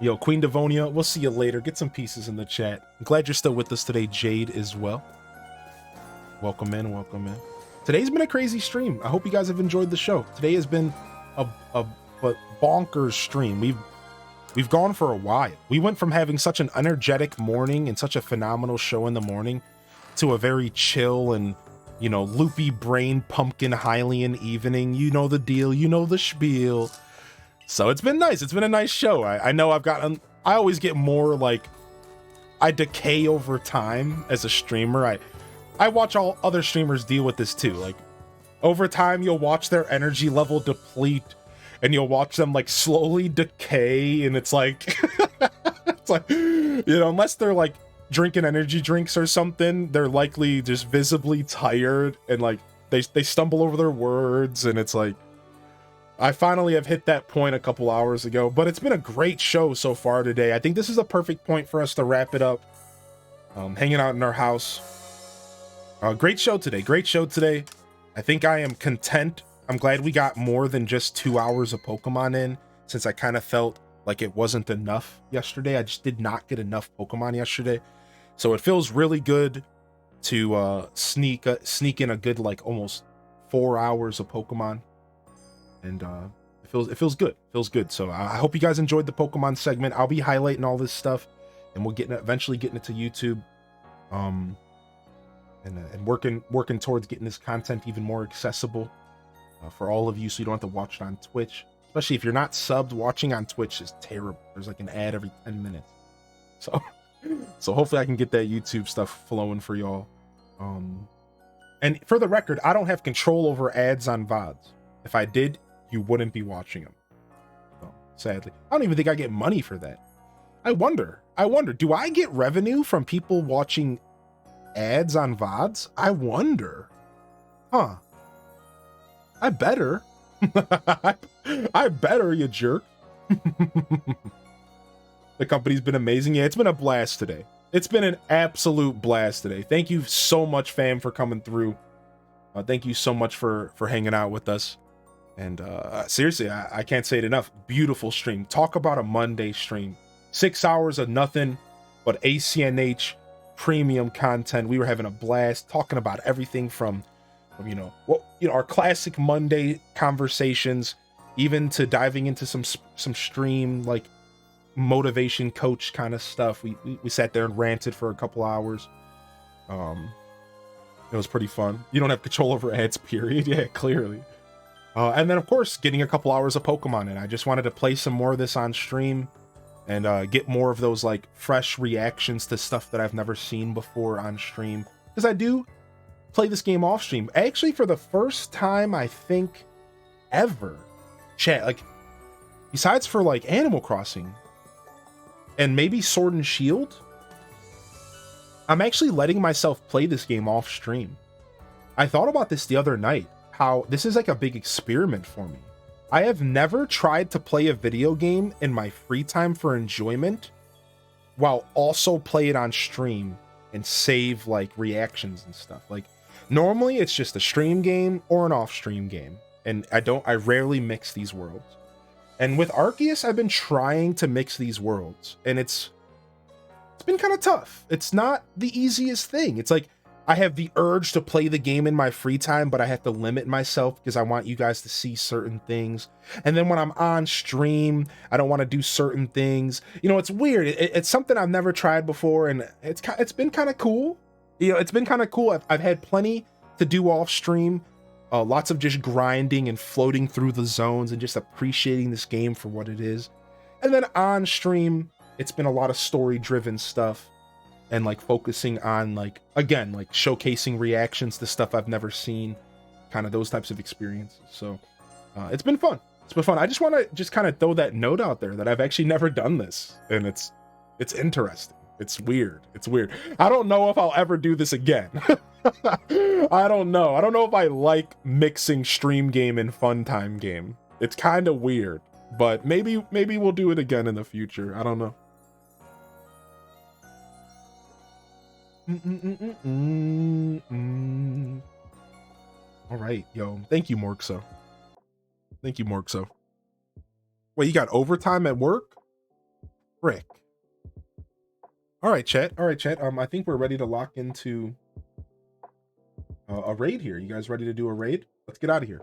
Yo, Queen Devonia, we'll see you later. Get some pieces in the chat. I'm glad you're still with us today, Jade, as well. Welcome in, welcome in. Today's been a crazy stream. I hope you guys have enjoyed the show. Today has been a bonkers stream. We've gone for a while. We went from having such an energetic morning and such a phenomenal show in the morning to a very chill and, you know, loopy brain pumpkin Hylian evening. You know the deal, you know the spiel. So it's been nice. It's been a nice show. I know I always get more like, I decay over time as a streamer. I watch all other streamers deal with this too. Like over time, you'll watch their energy level deplete and you'll watch them like slowly decay, and it's like it's like, you know, unless they're like drinking energy drinks or something, they're likely just visibly tired, and like they stumble over their words, and it's like, I finally have hit that point a couple hours ago. But it's been a great show so far today. I think this is a perfect point for us to wrap it up. Hanging out in our house. Great show today. Great show today. I think I am content. I'm glad we got more than just 2 hours of Pokemon in, since I kind of felt like it wasn't enough yesterday. I just did not get enough Pokemon yesterday. So it feels really good to sneak in a good like almost 4 hours of Pokemon. And it feels good. Feels good. So I hope you guys enjoyed the Pokemon segment. I'll be highlighting all this stuff, and we'll eventually getting it to YouTube. And working towards getting this content even more accessible for all of you, so you don't have to watch it on Twitch. Especially if you're not subbed, watching on Twitch is terrible. There's like an ad every 10 minutes. So hopefully I can get that YouTube stuff flowing for y'all. And for the record, I don't have control over ads on VODs. If I did, you wouldn't be watching them. So, sadly. I don't even think I get money for that. I wonder, do I get revenue from people watching ads on VODs? I wonder. Huh. I better. I better, you jerk. The company's been amazing. Yeah, it's been a blast today. It's been an absolute blast today. Thank you so much, fam, for coming through. Thank you so much for hanging out with us. And seriously, I can't say it enough. Beautiful stream. Talk about a Monday stream. 6 hours of nothing but ACNH premium content. We were having a blast talking about everything from our classic Monday conversations, even to diving into some stream like motivation coach kind of stuff. We sat there and ranted for a couple hours. It was pretty fun. You don't have control over ads, period. Yeah, clearly. And then of course getting a couple hours of Pokemon in. I just wanted to play some more of this on stream and get more of those like fresh reactions to stuff that I've never seen before on stream, because I do play this game off stream. Actually, for the first time I think ever, chat, like besides for like Animal Crossing and maybe Sword and Shield, I'm actually letting myself play this game off stream. I thought about this the other night, how this is like a big experiment for me. I have never tried to play a video game in my free time for enjoyment while also play it on stream and save like reactions and stuff. Like normally it's just a stream game or an off stream game, and I rarely mix these worlds. And with Arceus, I've been trying to mix these worlds, and it's been kind of tough. It's not the easiest thing. It's like I have the urge to play the game in my free time, but I have to limit myself because I want you guys to see certain things. And then when I'm on stream, I don't want to do certain things. You know, it's weird. It's something I've never tried before, and it's been kind of cool. You know, it's been kind of cool. I've had plenty to do off stream. Lots of just grinding and floating through the zones and just appreciating this game for what it is. And then on stream, it's been a lot of story-driven stuff and like focusing on like, again, like showcasing reactions to stuff I've never seen, kind of those types of experiences. So it's been fun. It's been fun. I just want to just kind of throw that note out there that I've actually never done this, and it's interesting. It's weird. It's weird. I don't know if I'll ever do this again. I don't know. I don't know if I like mixing stream game and fun time game. It's kind of weird, but maybe we'll do it again in the future. I don't know. All right, yo. Thank you, Morkso. Thank you, Morkso. Wait, you got overtime at work? Frick. All right, chat. I think we're ready to lock into a raid here. You guys ready to do a raid? Let's get out of here.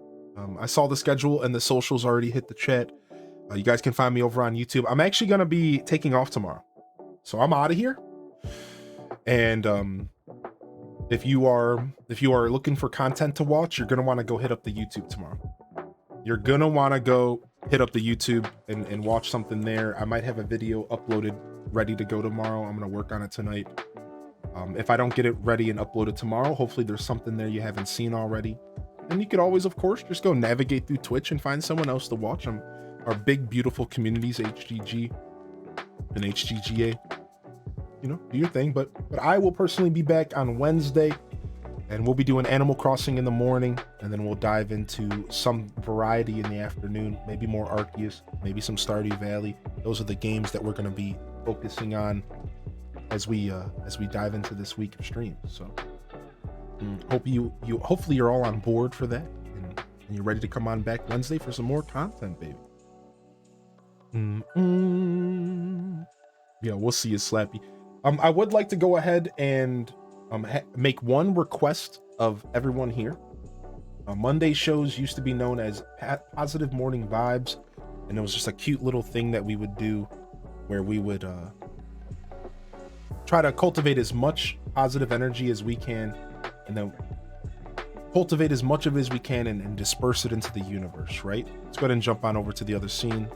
I saw the schedule and the socials already hit the chat. You guys can find me over on YouTube. I'm actually gonna be taking off tomorrow, so I'm out of here. And if you are looking for content to watch, you're gonna want to go hit up the YouTube tomorrow. You're gonna want to go hit up the YouTube and watch something there. I might have a video uploaded ready to go tomorrow. I'm gonna work on it tonight. If I don't get it ready and uploaded tomorrow, hopefully there's something there you haven't seen already. And you could always, of course, just go navigate through Twitch and find someone else to watch them. Our big, beautiful communities, HGG and HGGA. You know, do your thing. But I will personally be back on Wednesday, and we'll be doing Animal Crossing in the morning, and then we'll dive into some variety in the afternoon, maybe more Arceus, maybe some Stardew Valley. Those are the games that we're going to be focusing on as we dive into this week of streams. So hopefully you're all on board for that, and you're ready to come on back Wednesday for some more content, baby. Yeah, we'll see you, Slappy. I would like to go ahead and make one request of everyone here. Monday shows used to be known as Positive Morning Vibes, and it was just a cute little thing that we would do where we would try to cultivate as much positive energy as we can, and then cultivate as much of it as we can and disperse it into the universe, right? Let's go ahead and jump on over to the other scene.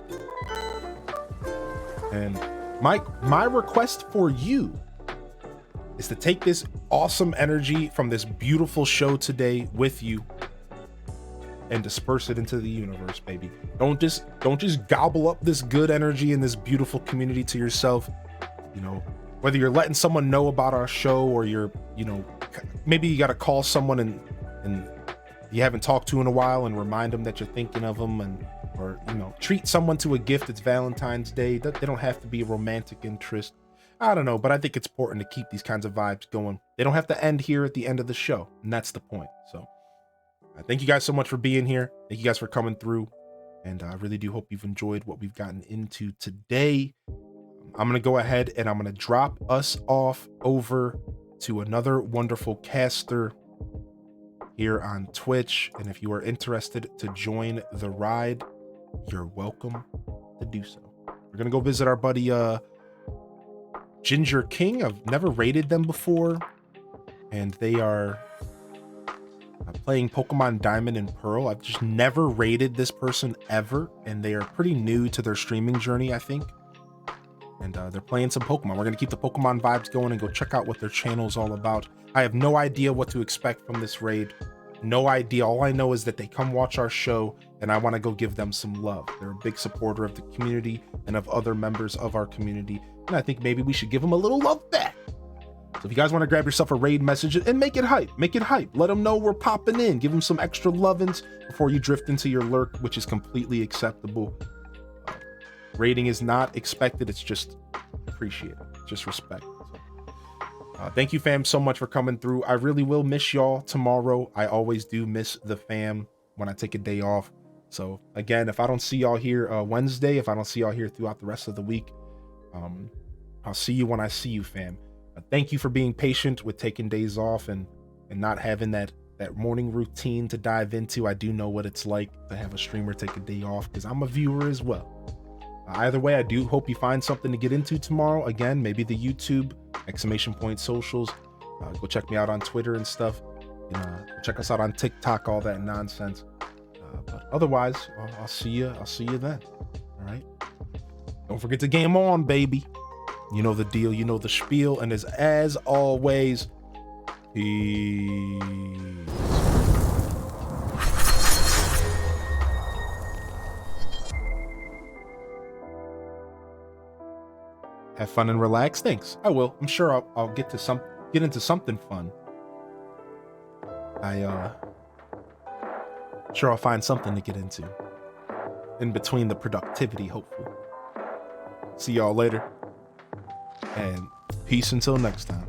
And my request for you is to take this awesome energy from this beautiful show today with you and disperse it into the universe, baby. Don't just gobble up this good energy and this beautiful community to yourself. You know, whether you're letting someone know about our show, or you're, you know, maybe you got to call someone and you haven't talked to in a while and remind them that you're thinking of them, or you know, treat someone to a gift. It's Valentine's Day. They don't have to be a romantic interest. I don't know, but I think it's important to keep these kinds of vibes going. They don't have to end here at the end of the show, and that's the point. So thank you guys so much for being here. Thank you guys for coming through, and I really do hope you've enjoyed what we've gotten into today. I'm going to go ahead and I'm going to drop us off over to another wonderful caster here on Twitch, and if you are interested to join the ride, you're welcome to do so. We're going to go visit our buddy Ginger King. I've never raided them before, and they are playing Pokemon Diamond and Pearl. I've just never raided this person ever, and they are pretty new to their streaming journey, I think. And they're playing some Pokemon. We're going to keep the Pokemon vibes going and go check out what their channel's all about. I have no idea what to expect from this raid. No idea. All I know is that they come watch our show, and I want to go give them some love. They're a big supporter of the community and of other members of our community, and I think maybe we should give them a little love back. So if you guys want to grab yourself a raid message and make it hype, let them know we're popping in. Give them some extra lovin's before you drift into your lurk, which is completely acceptable. Rating is not expected. It's just appreciated. Just respect. So, thank you, fam, so much for coming through. I really will miss y'all tomorrow. I always do miss the fam when I take a day off. So again, if I don't see y'all here Wednesday, if I don't see y'all here throughout the rest of the week, I'll see you when I see you, fam. Thank you for being patient with taking days off and not having that morning routine to dive into. I do know what it's like to have a streamer take a day off, because I'm a viewer as well. Either way, I do hope you find something to get into tomorrow. Again, maybe the YouTube !! Socials. Go check me out on Twitter and stuff. Check us out on TikTok, all that nonsense. But otherwise, I'll see you then. All right. Don't forget to game on, baby. You know the deal. You know the spiel. And as always, peace. Have fun and relax. Thanks. I will. I'm sure I'll get into something fun. Sure I'll find something to get into in between the productivity, hopefully. See y'all later, and peace until next time.